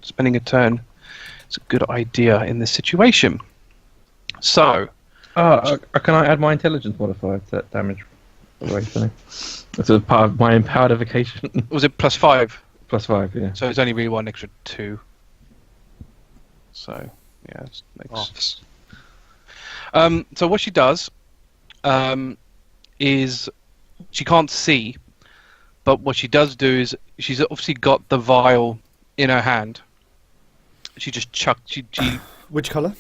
spending a turn is a good idea in this situation. So, Can I add my intelligence modifier to that damage? That's a part of my empowered evocation. was it +5? +5, yeah. So it's only really one extra 2. So, yeah. It makes... So what she does is she can't see, but what she does do is she's obviously got the vial in her hand. She just chucked. She Which colour?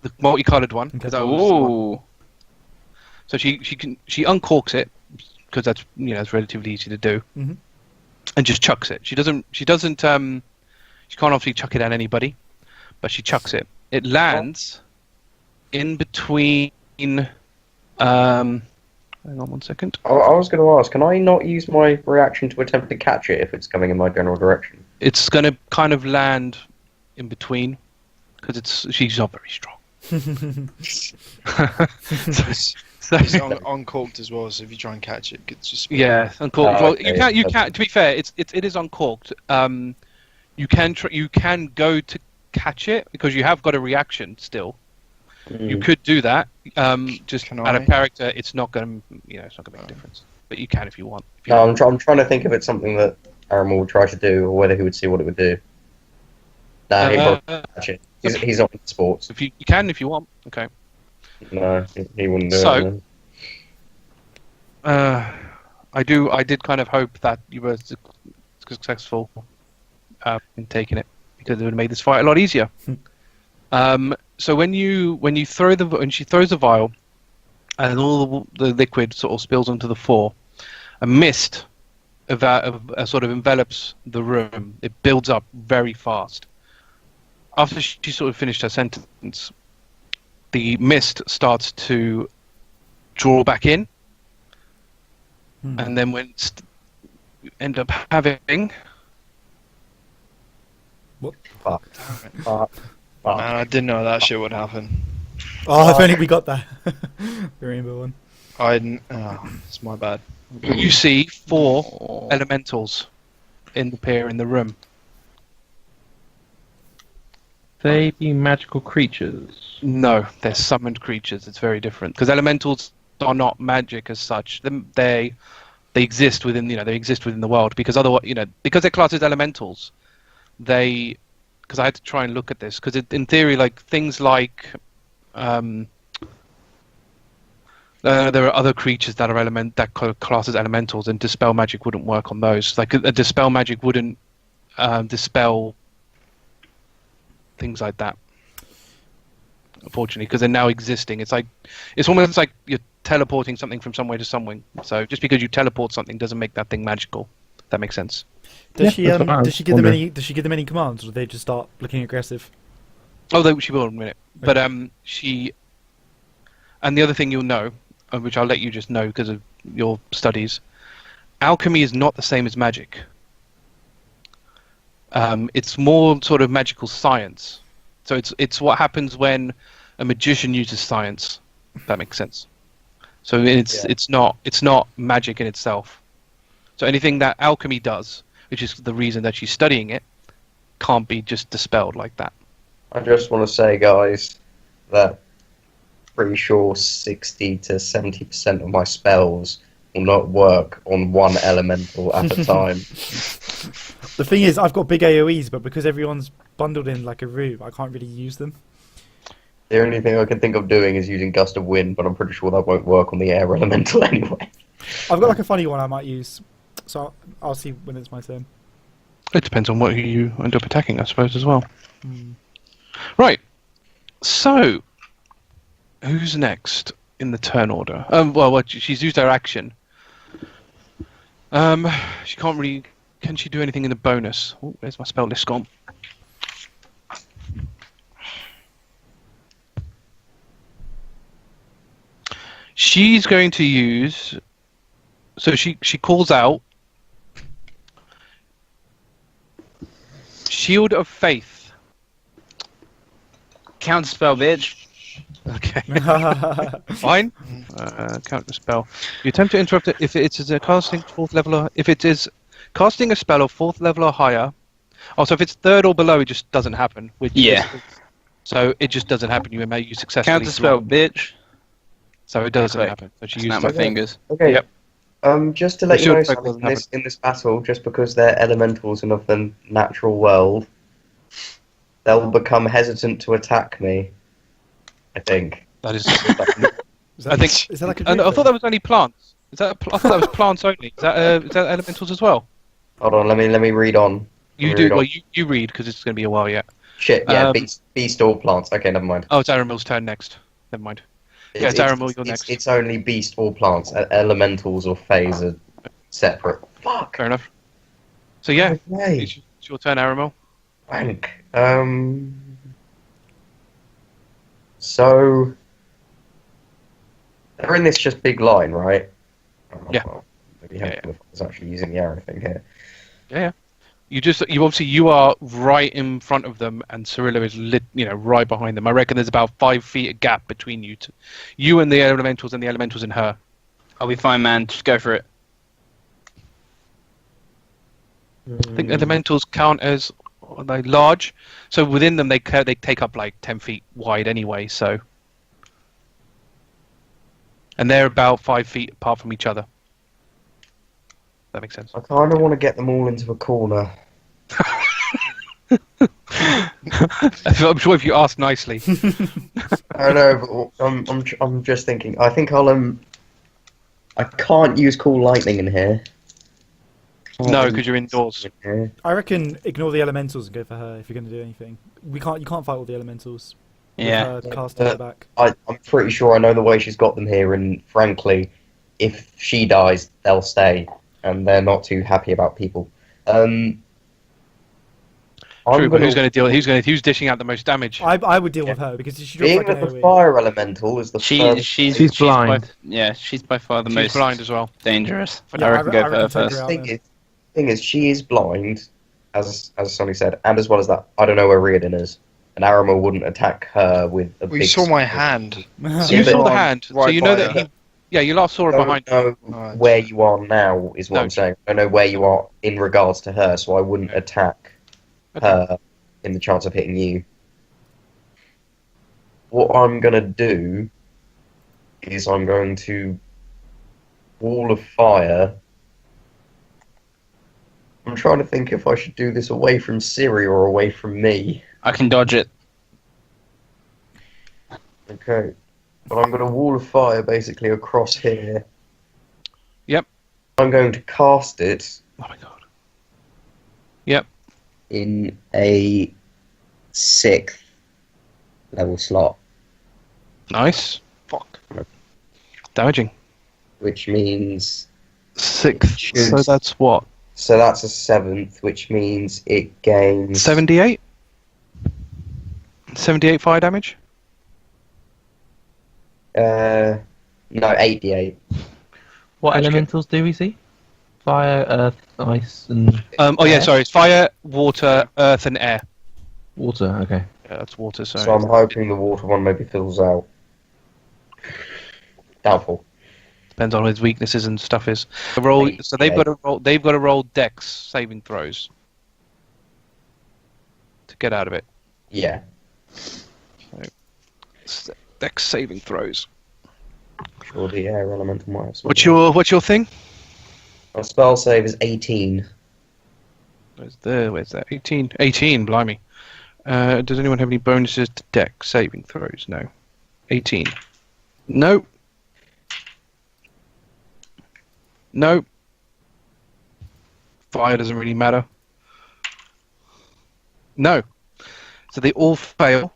the multicolored one. Okay. 'Cause that was the one. Ooh. So she uncorks it because that's it's relatively easy to do, Mhm. and just chucks it. She can't obviously chuck it at anybody, but she chucks it. It lands in between. Hang on one second. I was going to ask, can I not use my reaction to attempt to catch it if it's coming in my general direction? It's going to kind of land in between because she's not very strong. So, It's uncorked as well, so if you try and catch it, it's just yeah, uncorked. Oh, Well, okay. you can. To be fair, it is uncorked. You can go to catch it because you have got a reaction still. You could do that. Just Can out I? of character, it's not going to, it's not going to make a difference. But you can if you want. If you No, want. I'm trying to think if it's something that Aramil would try to do, or whether he would see what it would do. Nah, he'd probably catch it. He's not into sports. If you can, if you want. Okay. No, he wouldn't do So- it. then. I did kind of hope that you were successful in taking it, because it would have made this fight a lot easier. So when she throws the vial, and all the liquid sort of spills onto the floor, a mist sort of envelops the room. It builds up very fast. After she sort of finished her sentence, the mist starts to draw back in, and then you end up having Fuck. Man, I didn't know that shit would happen. Oh, if only we got that. The rainbow one. I didn't. Oh, it's my bad. you see 4 elementals in the room. They be magical creatures. No, they're summoned creatures. It's very different, because elementals are not magic as such. They exist within the world, because otherwise, because they're classed as elementals, because I had to try and look at this, because in theory, like things like there are other creatures that are classed as elementals, and dispel magic wouldn't work on those. Like a dispel magic wouldn't dispel things like that, unfortunately, because they're now existing. It's almost like you're teleporting something from somewhere to somewhere. So just because you teleport something doesn't make that thing magical. If that makes sense. Does she that's what I does she give wondering. them any commands, or do they just start looking aggressive? Oh, she will in a minute. But she, and the other thing you'll know, which I'll let you just know because of your studies, alchemy is not the same as magic. It's more sort of magical science. So it's what happens when a magician uses science. If that makes sense. So it's not magic in itself. So anything that alchemy does, which is the reason that she's studying it, can't be just dispelled like that. I just want to say, guys, that pretty sure 60 to 70% of my spells will not work on one elemental at a time. The thing is, I've got big AoEs, but because everyone's bundled in like a room, I can't really use them. The only thing I can think of doing is using Gust of Wind, but I'm pretty sure that won't work on the air elemental anyway. I've got like a funny one I might use, so I'll see when it's my turn. It depends on what you end up attacking, I suppose, as well. Right. So, who's next in the turn order? She's used her action. She can't really. Can she do anything in the bonus? Oh, where's my spell list gone? She's going to use. So she calls out Shield of Faith. Counterspell, bitch. Okay. Fine. Counter spell. You attempt to interrupt it if it is a casting 4th level. If it is casting a spell of 4th level or higher. Also, if it's 3rd or below, it just doesn't happen. So it just doesn't happen. You successfully. Counterspell, bitch. So it doesn't Quick. happen. So she Snap used my it. fingers. Okay. Yep. Just to let you Shield know effect something, doesn't in this battle, just because they're elementals and of the natural world, they'll become hesitant to attack me. I think. That is. Is I think. Is that like a And I druid thought thing? that was only plants. I thought that was plants only. Is that elementals as well? Hold on, let me read on. You Read do. on. Well, you read because it's going to be a while yet. Shit, yeah, Um, beast or plants. Okay, never mind. Oh, it's Aramil's turn next. Never mind. Yeah, it's Aramil, you're next. It's only beast or plants. Elementals or phase are separate. Fuck. Fair enough. So yeah, Okay. it's your turn, Aramil. Wank. So they're in this just big line, right? Yeah. Well, maybe helpful if I was actually using the arrow thing here. Yeah. You are right in front of them, and Cirilla is right behind them. I reckon there's about 5 feet of gap between you two. You and the elementals, and the elementals and her. I'll be fine, man. Just go for it. I think elementals count as large, so within them they take up like 10 feet wide anyway. So And they're about 5 feet apart from each other. That makes sense. I kind of want to get them all into a corner. I'm sure if you ask nicely. I know, but I'm just thinking. I think I can't use Cool Lightning in here. No, because you're indoors. I reckon ignore the elementals and go for her if you're going to do anything. You can't fight all the elementals. Yeah. With her casting her back. I'm pretty sure I know the way she's got them here, and frankly, if she dies, they'll stay, and they're not too happy about people. True, but who's going to deal? Who's dishing out the most damage? I would deal with her because she drops being like an that the AoE. fire elemental is the first. She's blind. She's by far the She's most blind as well. dangerous. Yeah, I reckon go for her take first. her out thing then. is, she is blind, as Sonny said, and as well as that, I don't know where Riardon is, and Aramil wouldn't attack her with a We big. saw my hand. So you saw the hand, so Right you know by that her. he. Yeah, you last saw I it behind. don't know Right. where you are now, is what No. I'm saying. I don't know where you are in regards to her, so I wouldn't attack Okay. her in the chance of hitting you. What I'm going to do is I'm going to Wall of Fire. I'm trying to think if I should do this away from Siri or away from me. I can dodge it. Okay. But I'm going to Wall of Fire basically across here. Yep. I'm going to cast it Oh my god. Yep. in a 6th level slot, Nice. Fuck. Damaging. which means 6th. Choose. So that's what? so that's a 7th, which means it gains 78. 78 fire damage. no 88. What Actually- elementals do we see? Fire, earth, ice, and Oh yeah, sorry. It's fire, water, earth, and air. water. Okay. Yeah, that's water. So Sorry. I'm hoping the water one maybe fills out. Doubtful. Depends on what his weaknesses and stuff is. The roll. So they've got to roll. They've got to roll Dex saving throws to get out of it. Yeah. Dex saving throws. Sure, the air elemental might have some. What's your thing? My spell save is 18. Where's that? 18. 18. Blimey. Does anyone have any bonuses to Dex saving throws? No. 18. No. No. Fire doesn't really matter. No. So they all fail.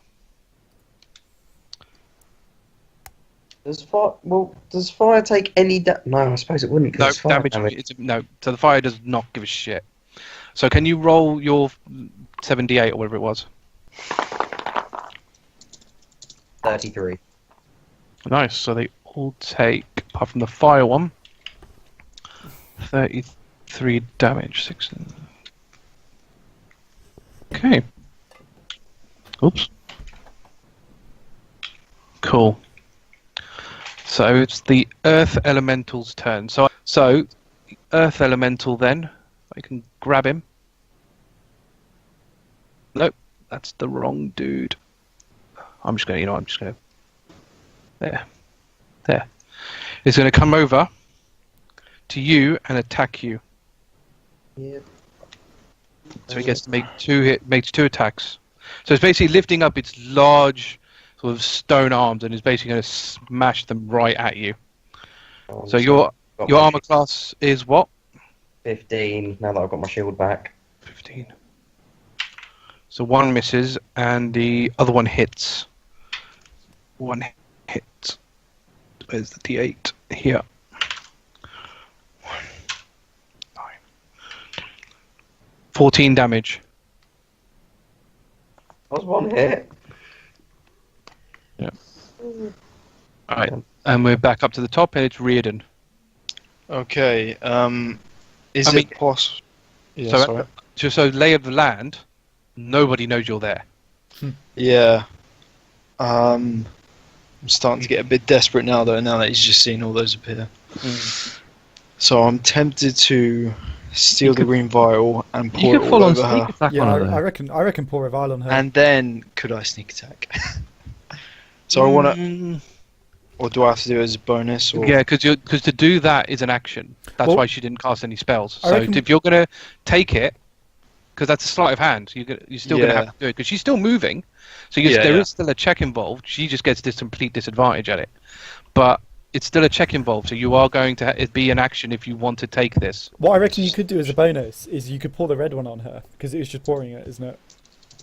Does fire take any no, I suppose it wouldn't. 'cause No it's fire damage. No. So the fire does not give a shit. So can you roll your 78 or whatever it was? 33. Nice. So they all take, apart from the fire one, 33 damage. 6. Okay. Oops. Cool. So it's the Earth Elemental's turn. So Earth Elemental then. I can grab him. Nope, that's the wrong dude. I'm just gonna. There. He's gonna come over to you and attack you. Yep. So he gets to makes 2 attacks. So it's basically lifting up its large sort of stone arms and is basically going to smash them right at you. So your armor class is what? 15. Now that I've got my shield back. 15. So one misses and the other one hits. One hit. Where's the D8? Here. 1, 9. 14 damage. That was one hit. Alright. And we're back up to the top and it's Riardon. Okay. Is I mean- it possible? Yeah, So- sorry. So lay of the land, nobody knows you're there. Yeah. I'm starting to get a bit desperate now, though. Now that he's just seen all those appear. So I'm tempted to steal the green vial and pour You it could all full on over sneak her. attack Yeah, on her. I reckon pour a vial on her. And then could I sneak attack? So I want to. Or do I have to do it as a bonus? Or... Yeah, because to do that is an action. That's Well, why she didn't cast any spells. I So reckon- if you're gonna take it, because that's a sleight of hand, you're still gonna have to do it because she's still moving. So there is still a check involved. She just gets this complete disadvantage at it, but it's still a check involved. So you are going to it'd be an action if you want to take this. What I reckon you could do as a bonus is you could pour the red one on her because it was just pouring it, isn't it?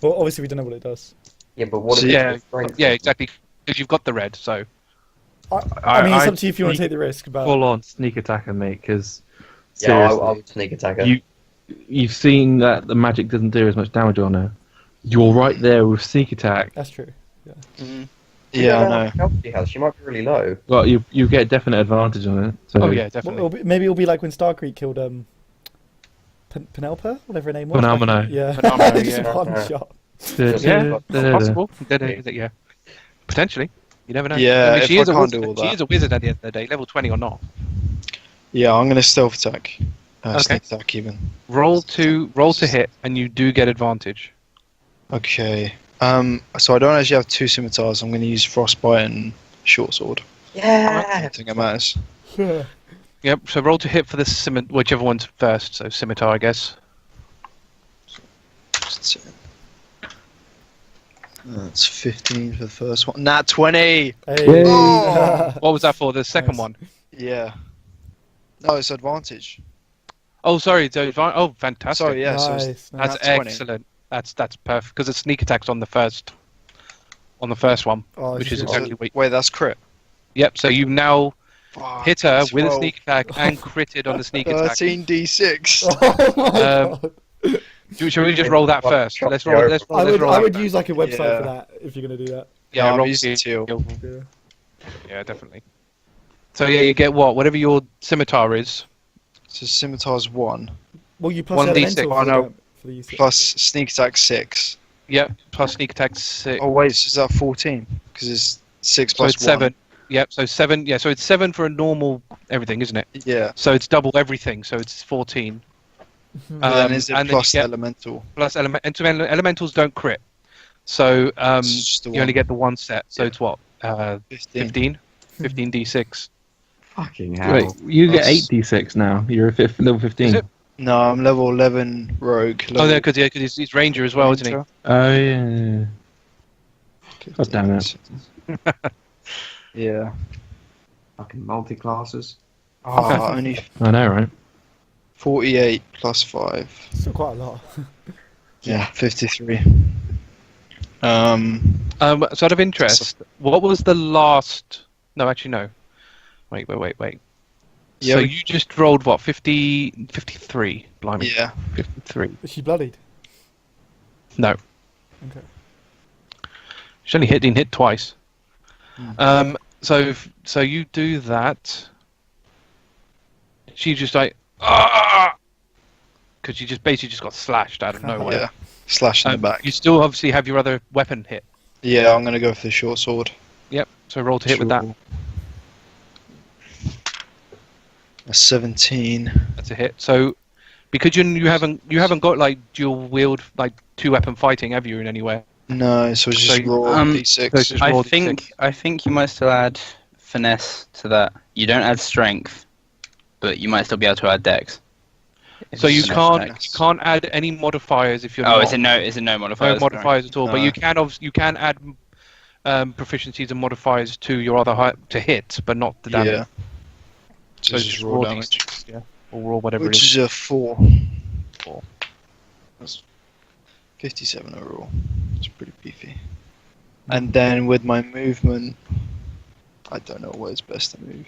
Well, obviously we don't know what it does. Yeah, but what So if yeah, it's strength? Yeah, exactly. Because you've got the red. So I mean, it's up to you if you want to take the risk, but Full on sneak attacker, mate, because Yeah, I would sneak attack her. you've seen that the magic doesn't do as much damage on her. You're right there with sneak attack. that's true. Yeah, I know. How health she has. She might be really low. Well, you get definite advantage on it. So. oh yeah, Well, definitely. maybe it'll be like when Starcreek killed Penelope, whatever her name was. Phenomenon. Yeah, Phenomenon, just yeah. one Yeah. shot. Yeah, possible. Yeah, potentially. You never know. Yeah, I mean, if she I is a can't wizard. do all She that. is a wizard at the end of the day, level 20 or not. Yeah, I'm going to stealth attack. Okay. Sneak attack even. Roll to hit, and you do get advantage. Okay. So I don't actually have two scimitars. I'm going to use frostbite and short sword. I Yeah. think it matters. Yeah. Yep. So roll to hit for the whichever one's first. So scimitar, I guess. That's 15 for the first one. Nat 20! Hey. Oh! What was that for? The second Nice. one. Yeah. No, it's advantage. Oh, sorry. So fantastic. Sorry, yeah. So Nice, it's nice. That's nat 20. excellent. That's perfect because the sneak attack's on the first one, Oh, which this is is exactly what. Wait, that's crit. Yep. So you now Fuck, hit her with a 12. sneak attack and critted on the sneak attack. 13d6. Oh my Um, God. Shall we just roll that first? Let's roll. Let's roll. I let's would, roll I that would first. use like a website Yeah. for that if you're gonna do that. Yeah, I'm roll using the- teal. Yeah. Yeah, definitely. So yeah, you get whatever your scimitar is. So scimitar's 1. Well, you plus 1d6. elemental Oh, no. for the use. Plus sneak attack 6. Yep. Plus sneak attack 6. Oh wait, so is that 14? Because it's 6 so plus it's 1. 7. Yep. So 7. Yeah. So it's 7 for a normal everything, isn't it? Yeah. So it's double everything. So it's 14. And then is it and then plus you get elemental? plus elementals don't crit. So It's just the you only one. get the one set. So Yeah. it's what? 15. 15 d6. Fucking hell. Wait, you get That's- 8d6 now. You're a level 15. Is it? No, I'm level 11 rogue. Oh, yeah, because he's ranger as well, isn't he? Oh yeah. God damn it. Yeah. Fucking multi-classes. Ah, only I know, right? 48 plus 5. Still quite a lot. Yeah, 53. So out of interest, what was the last? No, actually no. Wait. Yeah, So we- you just rolled what? 53. Blimey. Yeah. 53. Is she bloodied? No. Okay. She's only hit twice. Hmm. So you do that. She's just like because she just basically just got slashed out of nowhere. Yeah. Slash in the back. You still obviously have your other weapon hit. Yeah, I'm gonna go for the short sword. Yep. So roll to hit with that. Sure. A 17. That's a hit. So because you haven't got like dual wield like 2-weapon fighting, have you, in anywhere? No, so it's just So, raw d6. so it's just roll d6. I think you might still add finesse to that. You don't add strength, but you might still be able to add dex. If So it's you finesse. can't add any modifiers if you're Oh, not. is it no modifiers? No modifiers at all, but No. you can add proficiencies and modifiers to your other to hit, but not the damage. Yeah. So So it's just raw damage. d6, yeah, or raw whatever Which it is. is a 4. 4. That's 57 overall. It's pretty beefy. And then with my movement, I don't know where's best to move.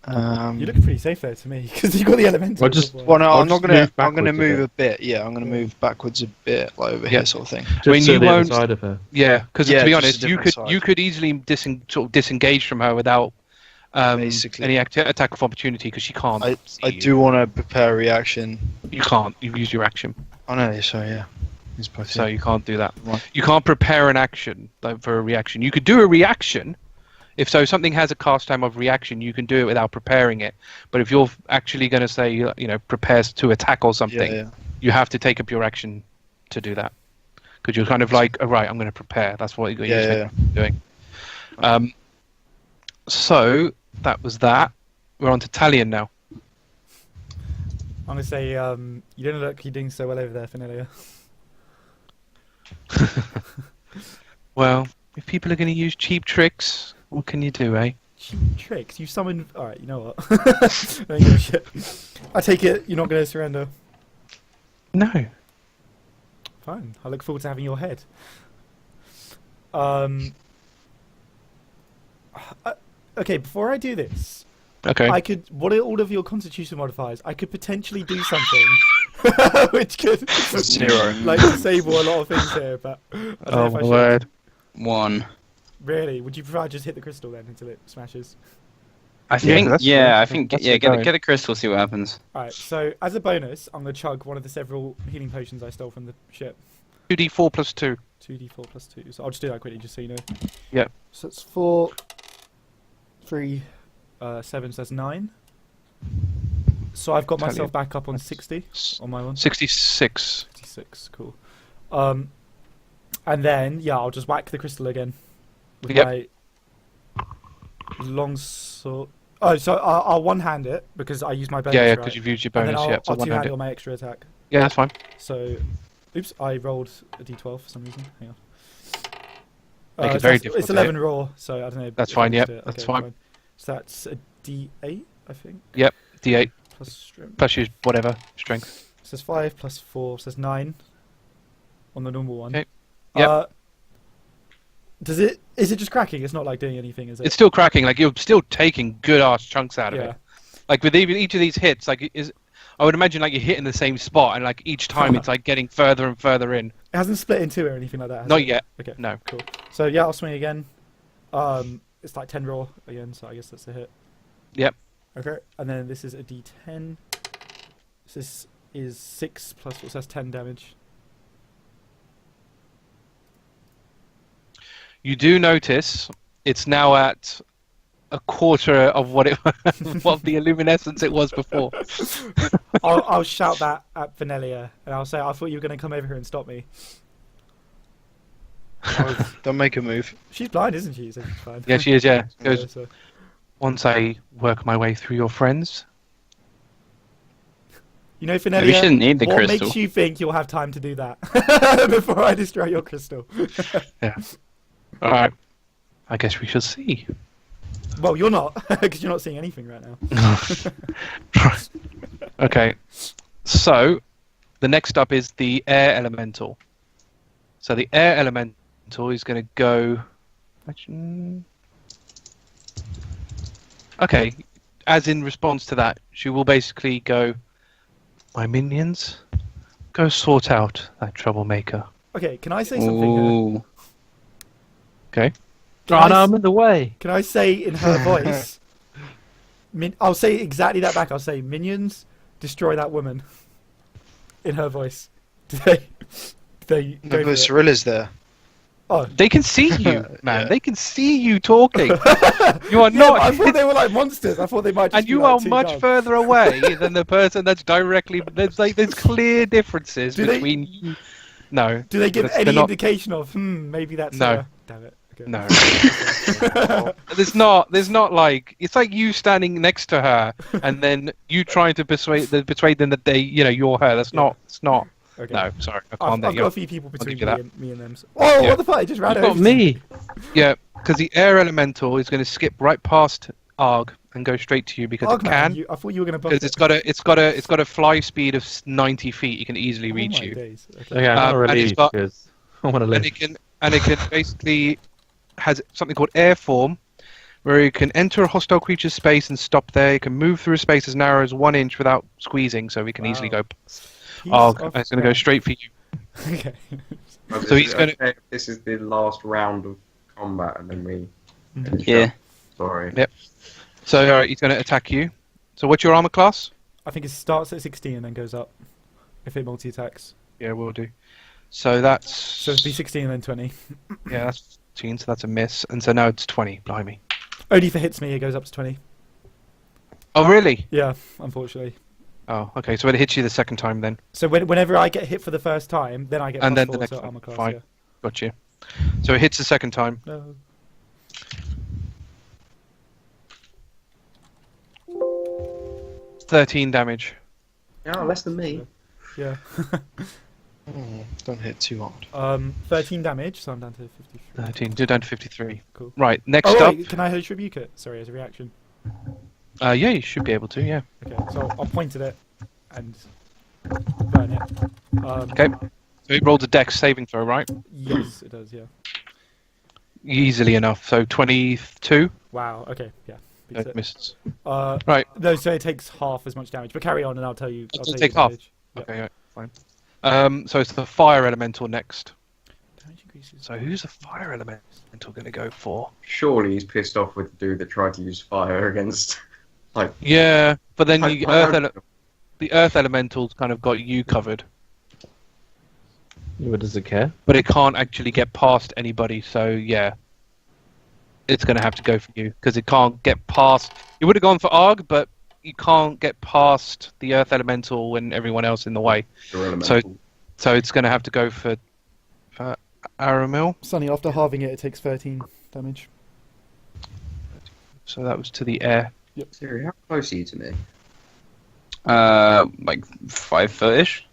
You look pretty safe there to me because you got the elemental. Well, just- Well, no, I'll I'm not just gonna. move I'm gonna backwards a move bit. a bit. Yeah, I'm gonna move backwards a bit, like over Yeah. here, sort of thing. Just mean, to you the other won't- side of her. Yeah, because Yeah, to be just a honest, different side. you could easily disengage from her without Basically. any attack of opportunity because she can't. see I you. do want to prepare a reaction. You can't. You've used your action, Oh no, so yeah. It's both, so yeah. you can't do that. Right. You can't prepare an action like, for a reaction. You could do a reaction. If something has a cast time of reaction, you can do it without preparing it. But if you're actually going to say, prepares to attack or something, Yeah. you have to take up your action to do that. Because you're kind of like, all right, I'm going to prepare. That's what you're Yeah. doing. So that was that. We're on to Talion now. I'm gonna say you don't look you're doing so well over there, Finnelia. Well, if people are going to use cheap tricks, what can you do, eh? Cheap tricks. You summon. All right. You know what? I don't give a shit. I take it you're not gonna surrender. No. Fine. I look forward to having your head. Okay. Before I do this, Okay. I could. What are all of your Constitution modifiers? I could potentially do something, which could 0. like disable a lot of things here. But I don't know Oh if my I should. word. 1. Really? Would you prefer just hit the crystal then until it smashes? I think. that's Yeah, fair. I think. That's Yeah, the going. get a crystal. See what happens. Alright, so as a bonus, I'm going to chug one of the several healing potions I stole from the ship. 2d4 plus 2. 2d4 plus 2. So I'll just do that quickly just so you know. Yep. So it's 4, 3, 7, so that's 9. So I've got myself back up on 60 on my one. 66. 66, cool. And then, yeah, I'll just whack the crystal again. With Yep. my long sword. Oh, so I'll one-hand it because I use my bonus, Yeah, right? because you've used your And then bonus. I'll, Yeah, so I'll one two-hand hand it it. on my extra attack. Yeah, that's fine. So, oops, I rolled a d12 for some reason. Hang on. Make it So very that's- difficult It's to 11 raw, so I don't know. That's if I fine, can yep, do it. that's Okay, fine. So that's a d8, I think. Yep, d8 Plus strength. plus your whatever strength. So it's 5 plus 4, so it's 9 on the normal one. Okay. Yep. Is it just cracking? It's not like doing anything, is it? It's still cracking. Like you're still taking good ass chunks out of Yeah. it. Like with even each of these hits, like I would imagine like you're hitting the same spot, and like each time it's like getting further and further in. It hasn't split in two or anything like that, has Not it? yet. Okay. No. Cool. So yeah, I'll swing again. It's like 10 raw again, so I guess that's a hit. Yep. Okay. And then this is a d10. So this is 6 plus 4, so that's 10 damage. You do notice it's now at a quarter of what it of the luminescence it was before. I'll shout that at Vanellia, and I'll say, I thought you were going to come over here and stop me. Don't make a move. She's blind, isn't she? So she's fine. Yeah, she is. Yeah. Yeah, Goes, so- once I work my way through your friends. You know, Maybe Finellia, we shouldn't need the what crystal. makes you think you'll have time to do that before I destroy your crystal? Yeah. All right. I guess we shall see. Well, you're not, because you're not seeing anything right now. Okay. So, the next up is the air elemental. So the air elemental is going to go. Okay. As in response to that, she will basically go. My minions, go sort out that troublemaker. Okay, can I say something here? Ooh. Okay. Can Oh I no, s- I'm in the way. Can I say in her voice? I'll say exactly that back. I'll say, "Minions, destroy that woman." In her voice. Do they No, go for but it? Cirilla's there. Oh, They can see you, man. Yeah. They can see you talking. You are yeah, not. but I thought they were like monsters. I thought they might just And be you like are two much dogs. further away than the person that's directly. There's clear differences Do they- between you. No. Do they give They're any not- indication of, maybe that's No. her? Damn it. Okay. No. There's not like it's like you standing next to her and then you trying to persuade them that you're her. That's Yeah. not. It's not. Okay. No, sorry, I I've, can't. I've got a few people between give you that. me and them. So. Oh, Yeah. what the fuck? It just ran You've over got me. Yeah, because the air elemental is going to skip right past Argh and go straight to you because it Ogman, can. I thought you were going to buff Because it's got a fly speed of 90 feet. You can easily reach you. Days. Okay. Okay, I'm not and it's relieved got- because I want to live. And it can basically has something called air form, where you can enter a hostile creature's space and stop there. You can move through a space as narrow as 1 inch without squeezing, so we can easily Wow. go. Piece Argh, of it's going to go crap. straight for you. Okay. So he's gonna- Okay, this is the last round of combat, and then we. finish Yeah. up. Sorry. Yep. So he's going to attack you. So what's your armor class? I think it starts at 16 and then goes up if it multi-attacks. Yeah, we'll do. So that's So it'd be 16 and then 20. yeah, that's 15. So that's a miss, and so now it's 20. Blimey. Only if it hits me, it goes up to 20. Oh really? Yeah, unfortunately. Oh, okay. So it hits you the second time then. So whenever I get hit for the first time, then I get And plus then the 4 next to one. armor class. Fine. Yeah. Got you. So it hits the second time. No. 13 damage. Oh, less than me. Yeah. Don't hit too hard. 13 damage, so I'm down to 53. 13. You're down to 53. Cool. Right. Next Oh, up. wait, can I Hellish Rebuke it? Sorry, as a reaction. Yeah, you should be able to. Yeah. Okay, so I'll point at it and burn it. Okay. So it rolled a Dex saving throw, right? Yes, it does, yeah. Easily enough. So 22. Wow, okay, yeah. No, Beats it. missed. Right. No, so it takes half as much damage. But carry on and I'll tell you. I'll It tell you takes the half? damage. Okay, yeah, fine. So it's the fire elemental next. Damage increases. So who's the fire elemental going to go for? Surely he's pissed off with the dude that tried to use fire against. Yeah, but then I- you, I- the earth elemental's kind of got you covered, What does it care? but it can't actually get past anybody. So yeah, it's going to have to go for you because it can't get past. You would have gone for Argh, but you can't get past the earth elemental and everyone else in the way. Your elemental. So it's going to have to go for Aramil. Sunny, after halving it, it takes 13 damage. So that was to the air. Siri, how close are you to me? Like 5 foot-ish.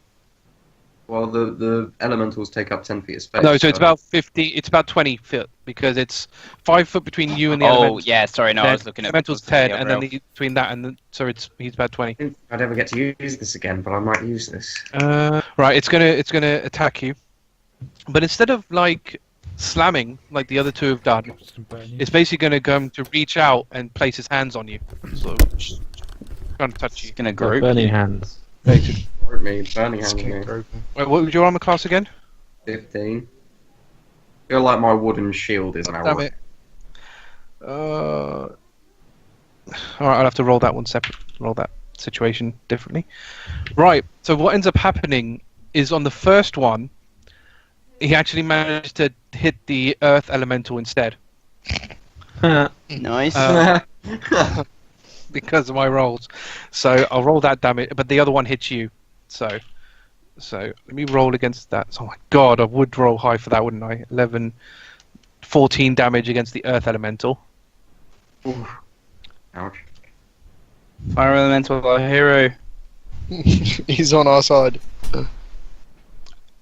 Well, the elementals take up 10 feet of space. No, so it's about 50. It's about 20 feet because it's 5 foot between you and the Oh, elemental. yeah, sorry, no, I Then was looking at... elemental's the 10, other and then elf. between that and so he's about 20. I didn't think I'd ever get to use this again, but I might use this. Right, it's gonna attack you, but instead of like slamming like the other two have done, Just gonna burn you. it's basically going to reach out and place his hands on you, so trying to touch you. It's gonna Got group. burning hands. Basically. Hurt me, burning hands Just me. keep groping. Wait, what was your armor class again? 15. Feel like my wooden shield is now. Damn it. Alright, I'll have to roll that one separate. Roll that situation differently. Right, so what ends up happening is on the first one, he actually managed to hit the earth elemental instead. Nice. Because of my rolls. So I'll roll that damage, but the other one hits you. So let me roll against that. Oh my god, I would roll high for that, wouldn't I? 11, 14 damage against the earth elemental. Ouch. Fire elemental, our hero. He's on our side.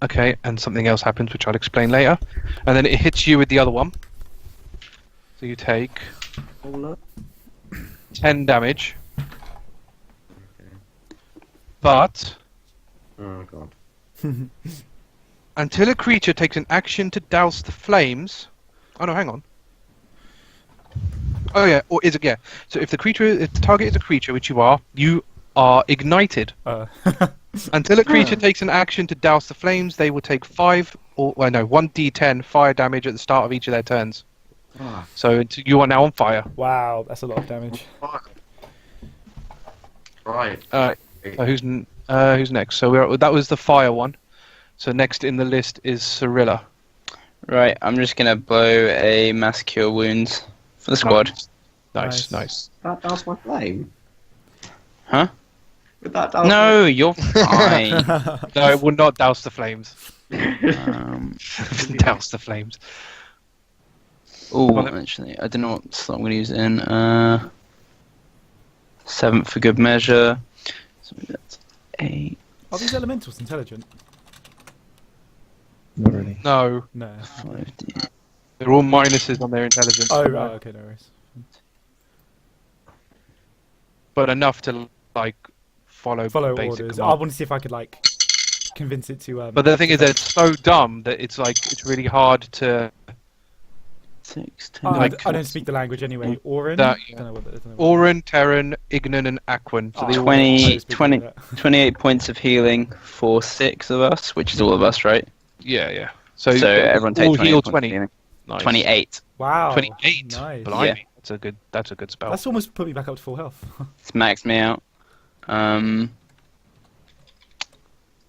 Okay, and something else happens, which I'll explain later. And then it hits you with the other one. So you take 10 damage. But Oh god. until a creature takes an action to douse the flames... Oh no, hang on. Oh yeah, or is it, yeah. So if the target is a creature, which you are ignited. Until a creature takes an action to douse the flames, they will take 1d10 fire damage at the start of each of their turns. Ah. So you are now on fire. Wow, that's a lot of damage. Right. So who's next? So that was the fire one. So next in the list is Cirilla. Right, I'm just gonna blow a mass cure wounds for the squad. Nice. That does my flame. Huh? Would that douse No, you're fine. No, it will not douse the flames. um, Douse the flames. oh, Well, actually, I don't know what slot I'm gonna use it in. 7th for good measure. So that's 8. Are these elementals intelligent? Not really. No, No. 5d. they're all minuses on their intelligence. Oh, right, okay, no worries. But enough to like follow basic orders. commands. I want to see if I could, like, convince it to... But the thing is, that it's so dumb that it's really hard to. 6, 10. I don't speak the language anyway. Orin? That, yeah. Don't know what that is. Orin, Terran, Ignan, and Aquan. So they all- 20, 28 points of healing for 6 of us, which is all of us, right? Yeah. So everyone takes all 28 heal points of 20. healing. Nice. 28. Wow. 28. Nice. Blimey. Yeah. That's a good spell. That's almost put me back up to full health. It's maxed me out.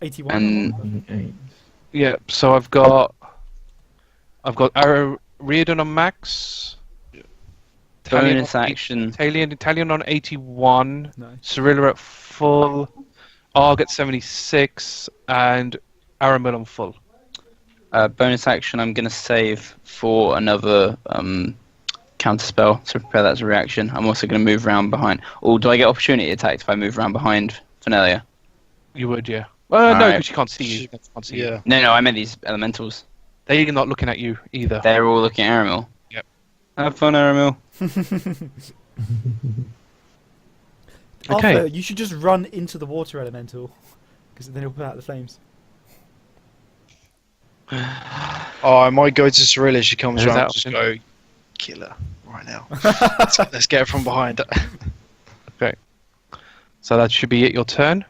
81. And Yeah. So I've got Riardon on max. bonus action. Talion on 81. Nice. Cirilla at full. Argh at 76, and Aramil on full. Bonus action, I'm going to save for another counter spell, so prepare that as a reaction. I'm also going to move around behind. Or do I get opportunity attacks if I move around behind Fenelia? You would, yeah. No, Alright. because you can't see you. Can't see you. Yeah. No, I meant these elementals. They're not looking at you either. They're all looking at Aramil. Yep. Have fun, Aramil. Okay. Arthur, you should just run into the water elemental, because then he'll put out the flames. Oh, I might go to Cirilla as she comes There's around that and just option. go, kill her right now. Let's get her from behind. So that should be it, your turn.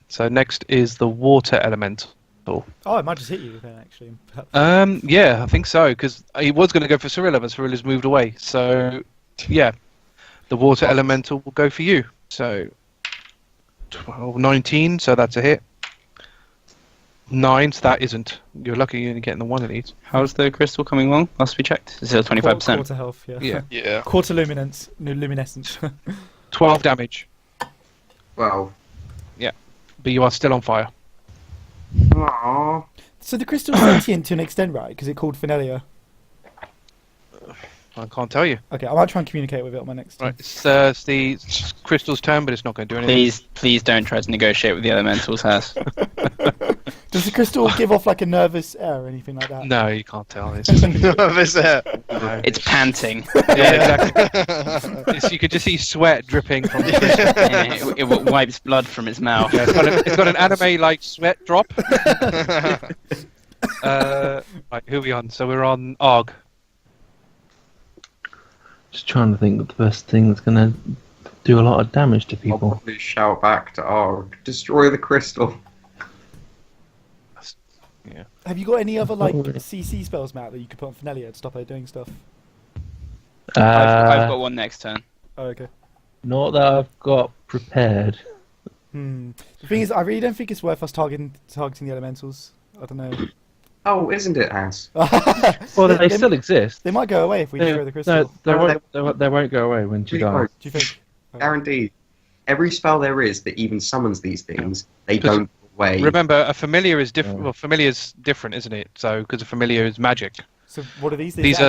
So next is the water elemental. Oh, I might just hit you then, actually. Yeah, I think so, because he was going to go for Cirilla, but Cirilla's moved away. So, yeah, the water elemental will go for you. So, 12, 19, so that's a hit. 9, so that isn't. You're lucky you're only getting the one of these. How's the crystal coming along? Last we checked. Is it 25%? Quarter health, yeah. Yeah. Yeah. Quarter luminescence. 12 damage, Well. but you are still on fire. Aww. So the crystal's sentient to an extent, right? Because it called Fenelia. I can't tell you. Okay, I might try and communicate with it on my next turn. Right, it's the crystal's turn, but it's not going to do anything. Please don't try to negotiate with the elementals, Haiss. Does the crystal give off like a nervous air or anything like that? No, you can't tell. It's, Nervous there. no. It's panting. Yeah, exactly. You could just see sweat dripping from the crystal. Yeah, it wipes blood from its mouth. Yeah, it's got an anime-like sweat drop. Right, who are we on? So we're on Argh. Just trying to think of the best thing that's going to do a lot of damage to I'll people. probably shout back to Argh, destroy the crystal. Have you got any other like CC spells, Matt, that you could put on Fenelia to stop her doing stuff? I've got one next turn. Oh, okay. Not that I've got prepared. The thing is, I really don't think it's worth us targeting the elementals. I don't know. Oh, isn't it, Ass? Well, they still exist. They might go away if we destroy the crystal. No, they won't go away when she Really dies. Do you think? Guaranteed. Every spell there is that even summons these things, they don't go away. Remember, a familiar is different. Oh. Well, familiar's different, isn't it? So, because a familiar is magic. So what are these? These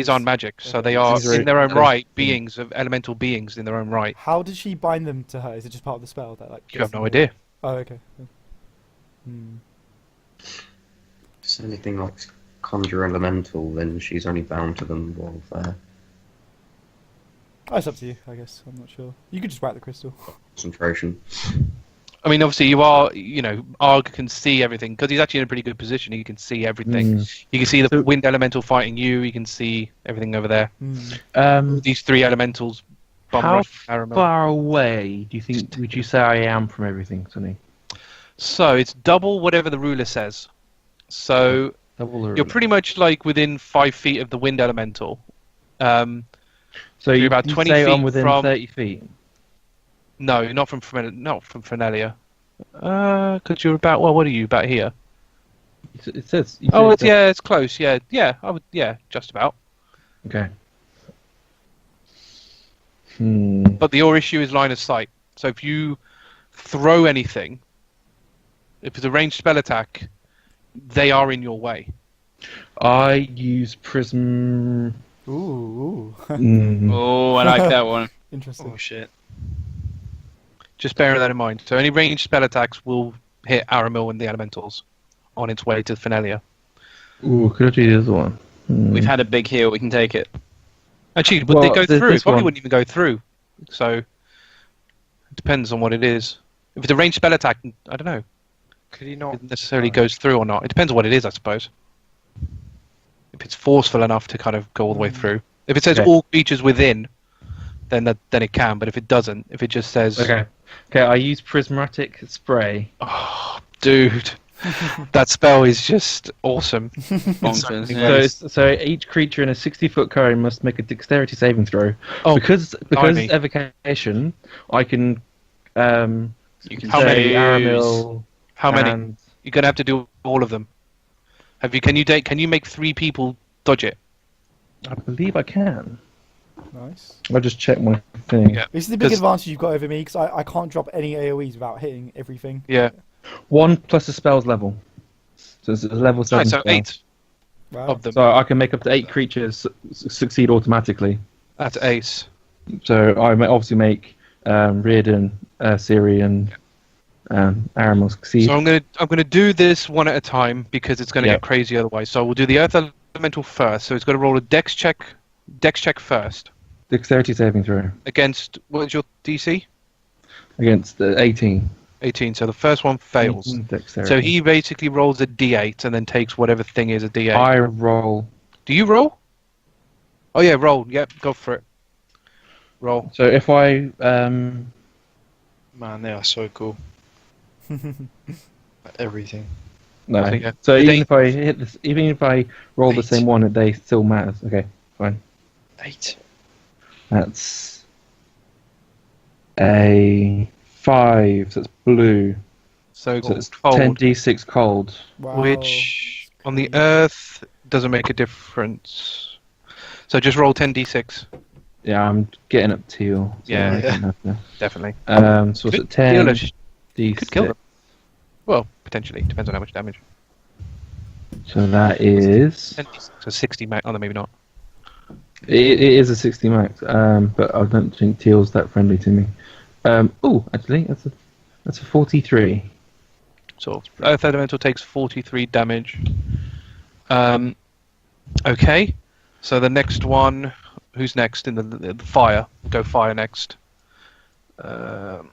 aren't magic. So they are These are in their own okay. right beings of elemental beings in their own right. How does she bind them to her? Is it just part of the spell that like? You have no idea. Oh, okay. If it's anything like conjure elemental, then she's only bound to them while they're Oh, it's up to you, I guess. I'm not sure. You could just whack the crystal. concentration. I mean, obviously, Argh can see everything because he's actually in a pretty good position. He can see everything. You can see the wind elemental fighting you. You can see everything over there. These 3 elementals. How far away do you think would you say I am from everything, Sonny? So it's double whatever the ruler says. So you're pretty much like within 5 feet of the wind elemental. So you're you're about 20 say feet I'm within from 30 feet. No, not from Fenelia. Because you're about. Well, what are you about here? It says. It's close. Yeah. I would. Yeah, just about. Okay. But your issue is line of sight. So if you throw anything, if it's a ranged spell attack, they are in your way. I use prism. Ooh. Oh, I like that one. Interesting. Oh shit. Just bear that in mind. So any ranged spell attacks will hit Aramil and the elementals on its way to Fenelia. Ooh, could I do the other one? We've had a big heal. We can take it. Actually, would Well, they go through? this Probably one- wouldn't even go through. So it depends on what it is. If it's a ranged spell attack, I don't know. Could he not? It necessarily goes through or not. It depends on what it is, I suppose. If it's forceful enough to kind of go all the way through. If it says Okay. all creatures within, then it can. But if it doesn't, if it just says, Okay, I use prismatic spray. oh, dude, that spell is just awesome. Bonkers. So, Yeah. so each creature in a 60-foot cone must make a dexterity saving throw. Oh, because blimey. it's evocation, I can You can How say many? Aramil. How many? and- You're gonna have to do all of them. Can you make 3 people dodge it? I believe I can. Nice. I'll just check my thing. Yeah. This is the big 'Cause- advantage you've got over me because I can't drop any AoEs without hitting everything. Yeah. 1 plus the spell's level. So it's a level 7 Right, so spell. 8 Wow. of them. So I can make up to 8 creatures succeed automatically. That's ace. So I obviously make Riardon, Ciri, and Aramil succeed. So I'm gonna do this one at a time because it's gonna Yeah. get crazy otherwise. So we'll do the Earth Elemental first. So it's got to roll a Dex check. Dex check first Dexterity saving throw against what is your DC? against 18. 18. So the first one fails. 18 dexterity. So he basically rolls a D8 and then takes whatever thing is a D8. I roll. Do you roll? Oh yeah, roll. Yep, go for it. Roll. So if I Man, they are so cool. Everything. no. I think, So did even they- if I hit this, even if I roll the 8. same one, they still matters. Okay, fine. 8. That's a 5. So it's blue. So So it's cold, 10d6 cold. Wow. which on the Earth doesn't make a difference. So just roll 10d6. Yeah, I'm getting up teal. So Yeah. I don't have to. Definitely. So it's Could at 10 kill us. d6. Could kill them. Well, potentially. Depends on how much damage. So that is 10d6, so 60 max. Oh, no, maybe not. it is a 60 max. But I don't think teal's that friendly to me. Oh, actually, that's a 43. So Earth Elemental takes 43 damage. Okay. So the next one, who's next in the fire? We'll go fire next. Where's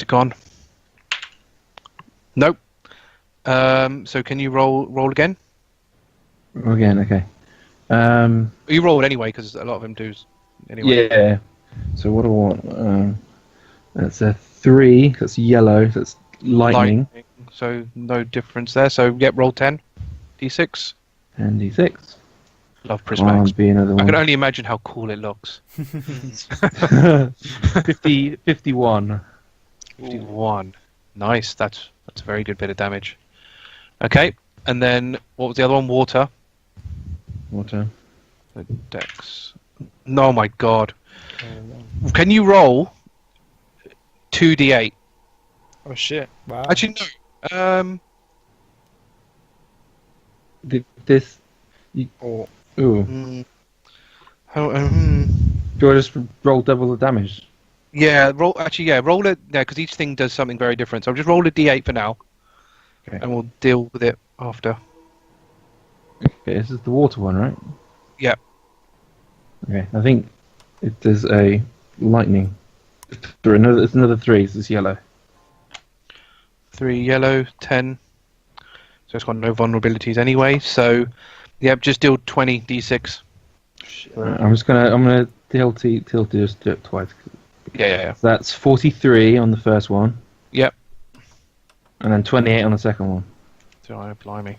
it gone? Nope. So can you roll again? Again, okay. You roll it anyway because a lot of them do. Anyway. Yeah. So what do I want? That's a 3. That's yellow. That's lightning. So no difference there. So yep, roll 10 d6. And d6. Love Prismax. Be another I can one. only imagine how cool it looks. 51. 51. Nice. That's a very good bit of damage. Okay. And then what was the other one? Water. Water. The Dex. No, my God. Can you roll 2d8? Oh shit. Wow. Actually, no. This. Or Ooh. How, Do I just roll double the damage? yeah, roll. Actually, yeah, roll it. Yeah, because each thing does something very different. So I'll just roll a d8 for now, Okay. and we'll deal with it after. Okay, this is the water one, right? Yeah. Okay, I think it is a lightning. It's another 3. So it's yellow. 3 yellow, 10. So it's got no vulnerabilities anyway. So, yep, just deal 20 d6. Right, I'm gonna tilt just do it twice. Yeah. So that's 43 on the first one. Yep. And then 28 on the second one. So, blimey.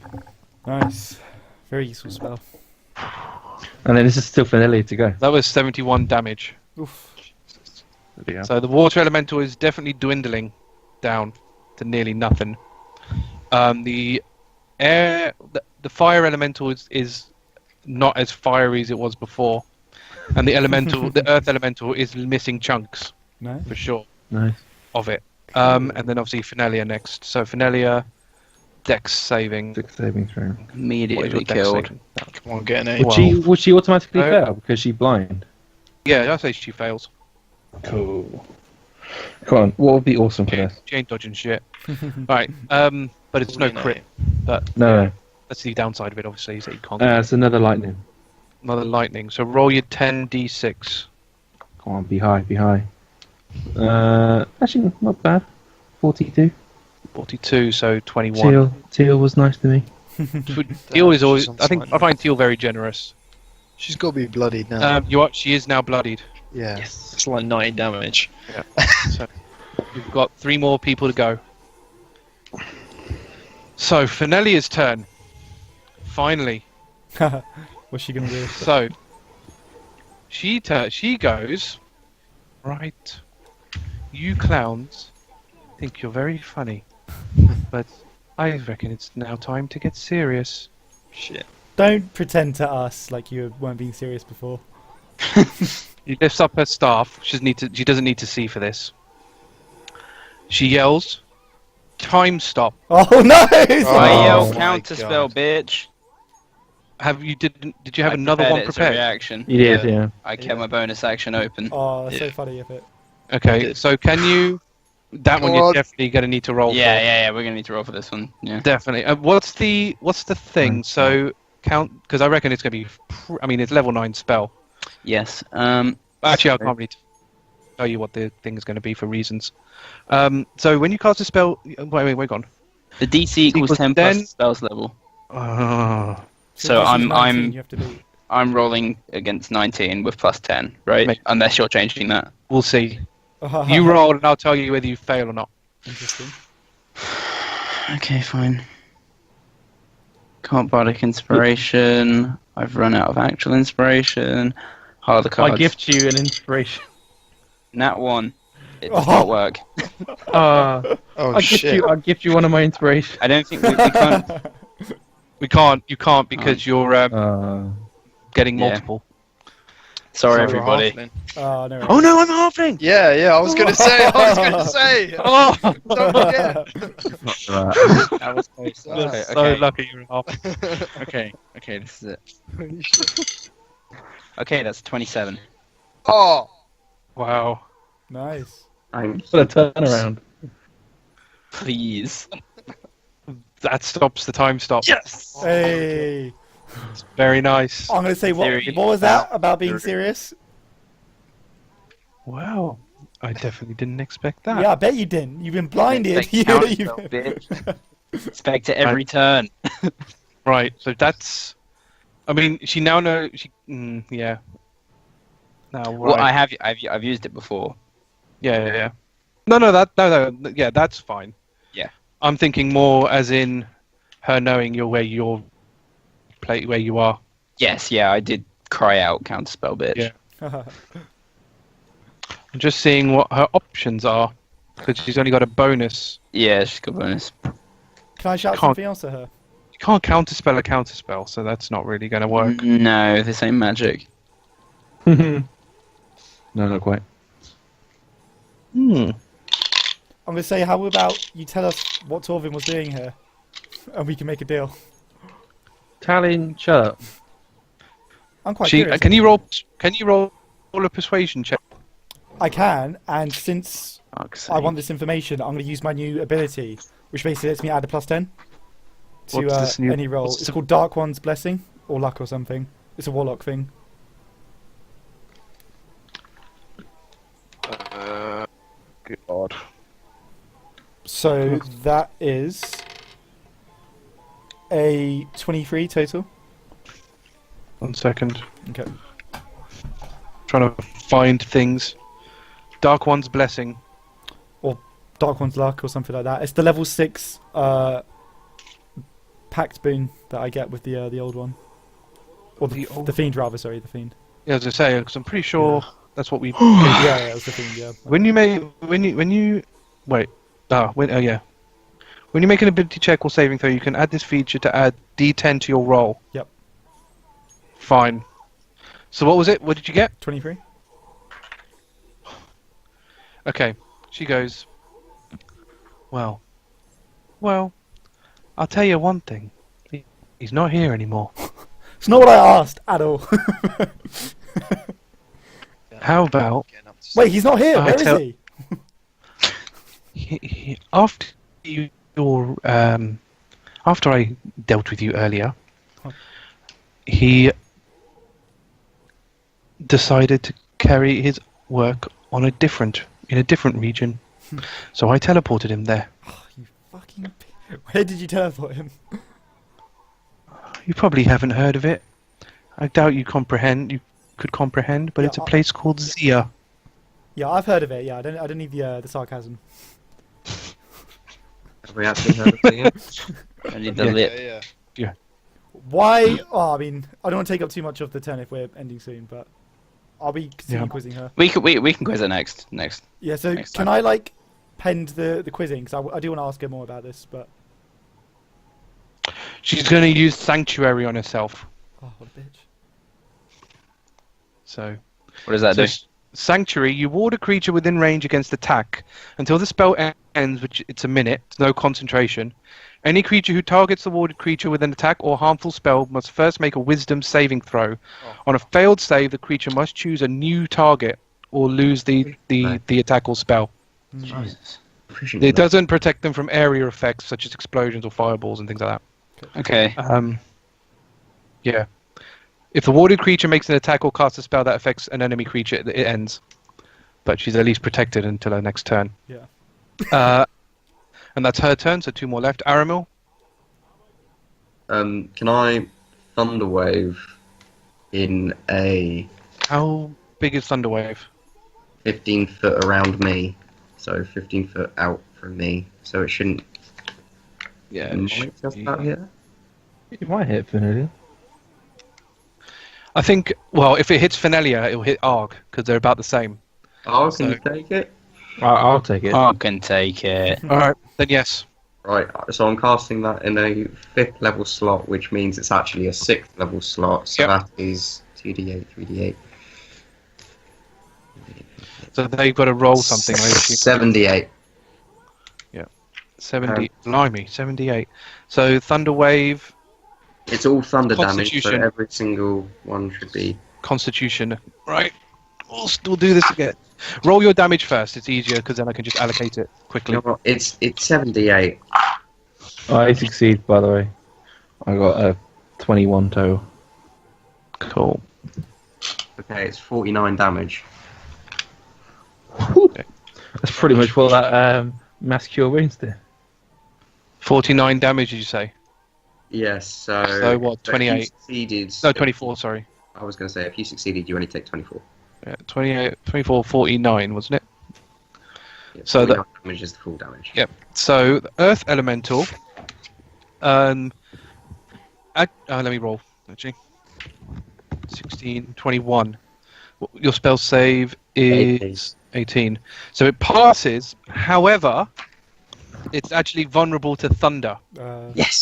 Nice. Very useful spell. And then this is still Finelli to go. That was 71 damage. Oof. Yeah. So the water elemental is definitely dwindling down to nearly nothing. The fire elemental is not as fiery as it was before, and the earth elemental is missing chunks No. for sure Nice. of it. And then obviously Finalia next. So Finalia, Dex saving. 6 saving throw. What is your Immediately Dex killed. saving? come on, get an 8. Well- Would she automatically No. fail because she's blind? Yeah, I say she fails. Cool. Come on, what would be awesome for this? She ain't dodging shit. Right. But it's no crit. But No, that's the downside of it, obviously, is that you can't. it's another lightning. Another lightning. So roll your 10d6. Come on, be high, be high. Actually, not bad. 42. 42, so 21. Teal was nice to me. Teal is always. She's on I think slightly- I find Teal very generous. She's got to be bloodied now. She is now bloodied. yeah. Yes. It's like 90 damage. So we've got 3 more people to go. So Finelia's turn. Finally. What's she gonna do? So she goes. Right. You clowns think you're very funny, but I reckon it's now time to get serious. Shit. Don't pretend to us like you weren't being serious before. She lifts up her staff. She doesn't need to see for this. She yells, "Time stop!" Oh no! I Oh yell my counter spell, God. bitch. Did you have I another one it as a prepared? reaction. You did, yeah. I kept my bonus action open. Oh, that's so Yeah. funny of it. Okay, did. so can you? That one Come you're on. definitely going to need to roll for. Yeah. We're gonna need to roll for this one. Yeah. Definitely. What's the thing? So count because I reckon it's going to be. I mean, it's level 9 spell. Yes. Actually, I can't really tell you what the thing is going to be for reasons. So when you cast a spell, wait, on. The DC equals 10 plus the spell's level. So this is 19 I'm You have to beat. I'm rolling against 19 with plus 10, right? Mate. Unless you're changing that. We'll see. You roll, and I'll tell you whether you fail or not. Interesting. Okay, fine. Can't bardic inspiration. I've run out of actual inspiration. Harder cards. I gift you an inspiration. Nat 1. It does not work. Oh I shit! gift you one of my inspirations. I don't think we can't. You can't because you're getting Yeah. multiple. Sorry, Sorry, everybody. Halfling. Oh, no. Oh no, I'm halfling. Yeah, I was gonna say. Oh, Don't forget. That was close. Okay, so lucky you're a halfling. Okay, this is it. Okay, that's 27. Oh, Wow. Nice. What a turnaround. Please. That stops the time stop. Yes! Hey. Very nice. I'm going to say, what Theory. was that about being serious? Wow. I definitely didn't expect that. Yeah, I bet you didn't. You've been blinded. Expect counterspell, bitch. Expect it every turn. Right. So that's. I mean, she now knows. Yeah. Now, right. Well, I've used it before. Yeah. No. Yeah, that's fine. Yeah. I'm thinking more as in her knowing where you are. Yes, yeah, I did cry out counterspell, bitch. Yeah. I'm just seeing what her options are because she's only got a bonus. Yeah, she's got bonus. Can I shout Can't- something else at her? You can't counterspell a counterspell, so that's not really going to work. No, this ain't magic. No, not quite. Hmm. I'm going to say, how about you tell us what Torvin was doing here, and we can make a deal. Talion, shut up. I'm quite curious. Can you roll a persuasion check? I can, and since Fuck's I want sake. this information, I'm going to use my new ability, which basically lets me add a plus 10 What's to this new- any roll. what's It's the- called Dark One's Blessing, or Luck or something. It's a Warlock thing. God. So that is a 23 total. 1 second. Okay. Trying to find things. Dark One's Blessing. Dark One's Luck or something like that. It's the level 6 pact boon that I get with the old one. Or the Fiend, rather, sorry, the Fiend. Yeah, as I say, because I'm pretty sure that's what we. Yeah, it was the Fiend, yeah. When you make when you wait when you make an ability check or saving throw, you can add this feature to add D10 to your roll. Yep. Fine. So what was it? What did you get? 23? Okay. She goes. Well, I'll tell you one thing. He's not here anymore. It's not what I asked at all. How about Wait, he's not here. I Where is tell- he? after after I dealt with you earlier, he decided to carry his work in a different region. So I teleported him there. You fucking... Where did you teleport him? You probably haven't heard of it. I doubt you could comprehend, but Yeah, it's a place called Zia. Yeah, I've heard of it. Yeah, I don't need the sarcasm. Have we actually heard of it? I need the Yeah. lip. Yeah. Why? Oh, I mean, I don't want to take up too much of the turn if we're ending soon, but I'll be quizzing her. We can quiz her next. Yeah, so Next can time. I like pend the quizzing? Because I do want to ask her more about this, but She's going to use Sanctuary on herself. oh, what a bitch. So, What does that do? Sanctuary, you ward a creature within range against attack until the spell ends, which it's a minute, no concentration. Any creature who targets the warded creature with an attack or harmful spell must first make a wisdom saving throw. On a failed save, the creature must choose a new target or lose the attack or spell. Jesus. It doesn't protect them from area effects such as explosions or fireballs and things like that. Okay. Yeah. If the warded creature makes an attack or casts a spell that affects an enemy creature, it ends. But she's at least protected until her next turn. Yeah. And that's her turn, so 2 more left. Aramil? Can I Thunderwave in a How big is Thunderwave? 15 foot around me? So 15 foot out from me. So it shouldn't. Yeah, Might just about hit. It might hit Vanilla. I think, well, if it hits Fenelia, it'll hit Argh, because they're about the same. Oh, can you take it? I'll take it. I can take it. Alright, then yes. Right, so I'm casting that in a 5th level slot, which means it's actually a 6th level slot. So Yep. that is 2d8, 3d8. So they've got to roll something, I assume. 78. 70, blimey, 78. So Thunderwave, It's all thunder damage, so Constitution. every single one should be. Constitution. Right. We'll do this again. Roll your damage first, it's easier, because then I can just allocate it quickly. You know what, it's 78. I succeed, by the way. I got a 21 total. Cool. Okay, it's 49 damage. That's pretty much what that mass cure wounds do. 49 damage, did you say? Yes, so. So what, but if you 28? succeeded, No, 24, sorry. I was going to say, if you succeeded, you only take 24. Yeah, 28, 24, 49, wasn't it? Yeah, So 49 damage is the full damage. Yep. So the Earth Elemental. Let me roll. Actually, 16, 21. Your spell save is 18. So it passes. However, it's actually vulnerable to thunder. Yes.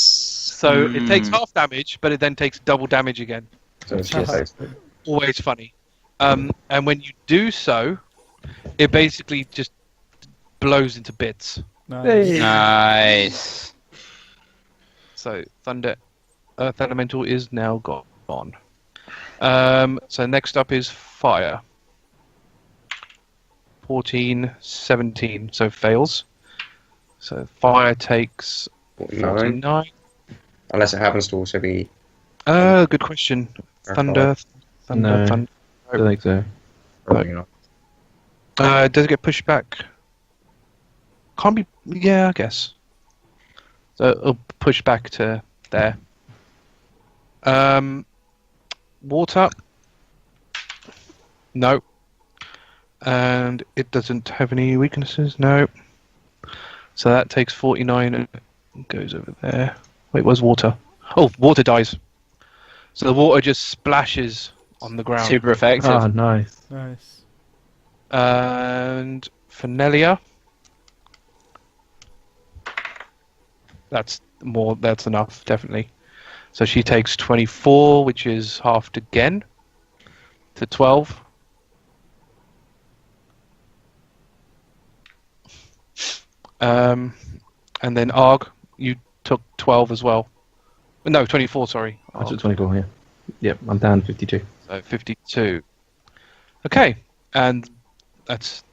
So it takes half damage, but it then takes double damage again. So it's just Always funny. And when you do so, it basically just blows into bits. Nice. Nice. So Earth Elemental is now gone. So next up is Fire. 14, 17, so fails. So Fire takes 49. 49. Unless it happens to also be. Good question. Thunder. No. Thunder. I don't think so. Probably not. Does it get pushed back? Can't be. Yeah, I guess. So it'll push back to there. Water. No. And it doesn't have any weaknesses. No. So that takes 49 and goes over there. Wait, where's water? Oh, water dies. So the water just splashes on the ground. Super effective. Ah, nice. Nice. And Fenelia. That's enough, definitely. So she takes 24, which is halved again to 12. And then Argh, you took 12 as well. No, 24, sorry. I took 24, yeah. Yep, I'm down 52. So 52. Okay, and is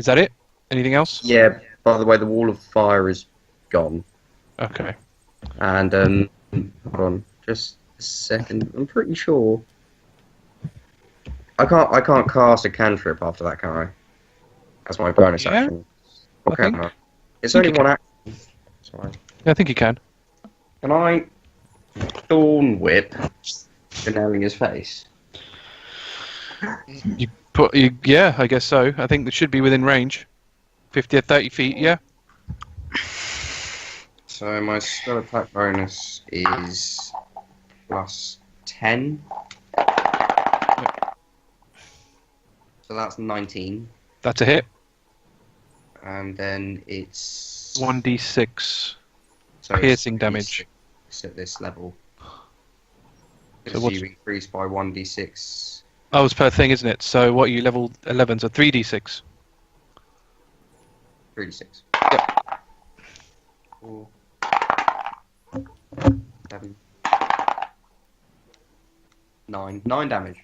that it? Anything else? Yeah, by the way, the wall of fire is gone. Okay. And, hold on, just a second. I'm pretty sure. I can't cast a cantrip after that, can I? That's my bonus Yeah, action. Or I can think- I? It's only you one action. Sorry. Yeah, I think you can. Can I thorn whip Benelia's face? Yeah, I guess so. I think it should be within range. 50 or 30 feet, yeah. So my spell attack bonus is plus 10. So that's 19. That's a hit. And then it's 1d6 so it's piercing damage. 3d6 at this level. So So what's- you increase by 1d6. Oh, it's per thing, isn't it? So what are you, level 11? So 3d6. 3d6. 4, 7, 9. 9 damage.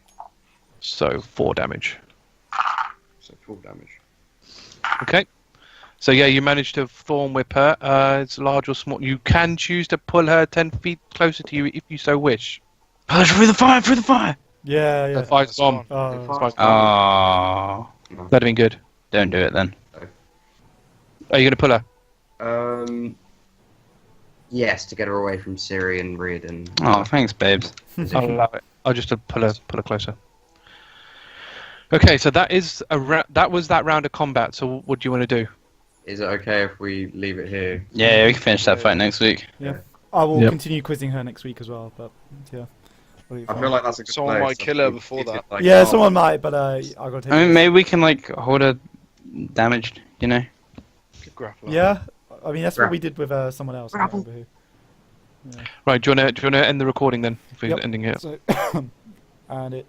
So 4 damage. So full damage. Okay. So yeah, you managed to thorn whip her. It's large or small. You can choose to pull her 10 feet closer to you if you so wish. Push through the fire! Through the fire! Yeah, The yeah. fire's gone. Oh, Fire's gone. Oh, No. That'd have been good. don't do it then. Are you going to pull her? Yes, to get her away from Ciri and Riardon. Oh, thanks, babes. I'll allow it. I'll just pull her closer. Okay, so that was that round of combat. So what do you want to do? Is it okay if we leave it here? Yeah, we can finish that fight next week. I will Yep. continue quizzing her next week as well, but yeah. I feel like that's a good Someone place. might kill her before that. Like, Yeah, oh, someone might, but I gotta take I mean, it. maybe we can like hold her damaged, you know? Good grappler. Yeah, I mean that's what we did with someone else. I can't remember who. Right, do you want to end the recording then? If we're Yep. ending it. So, and it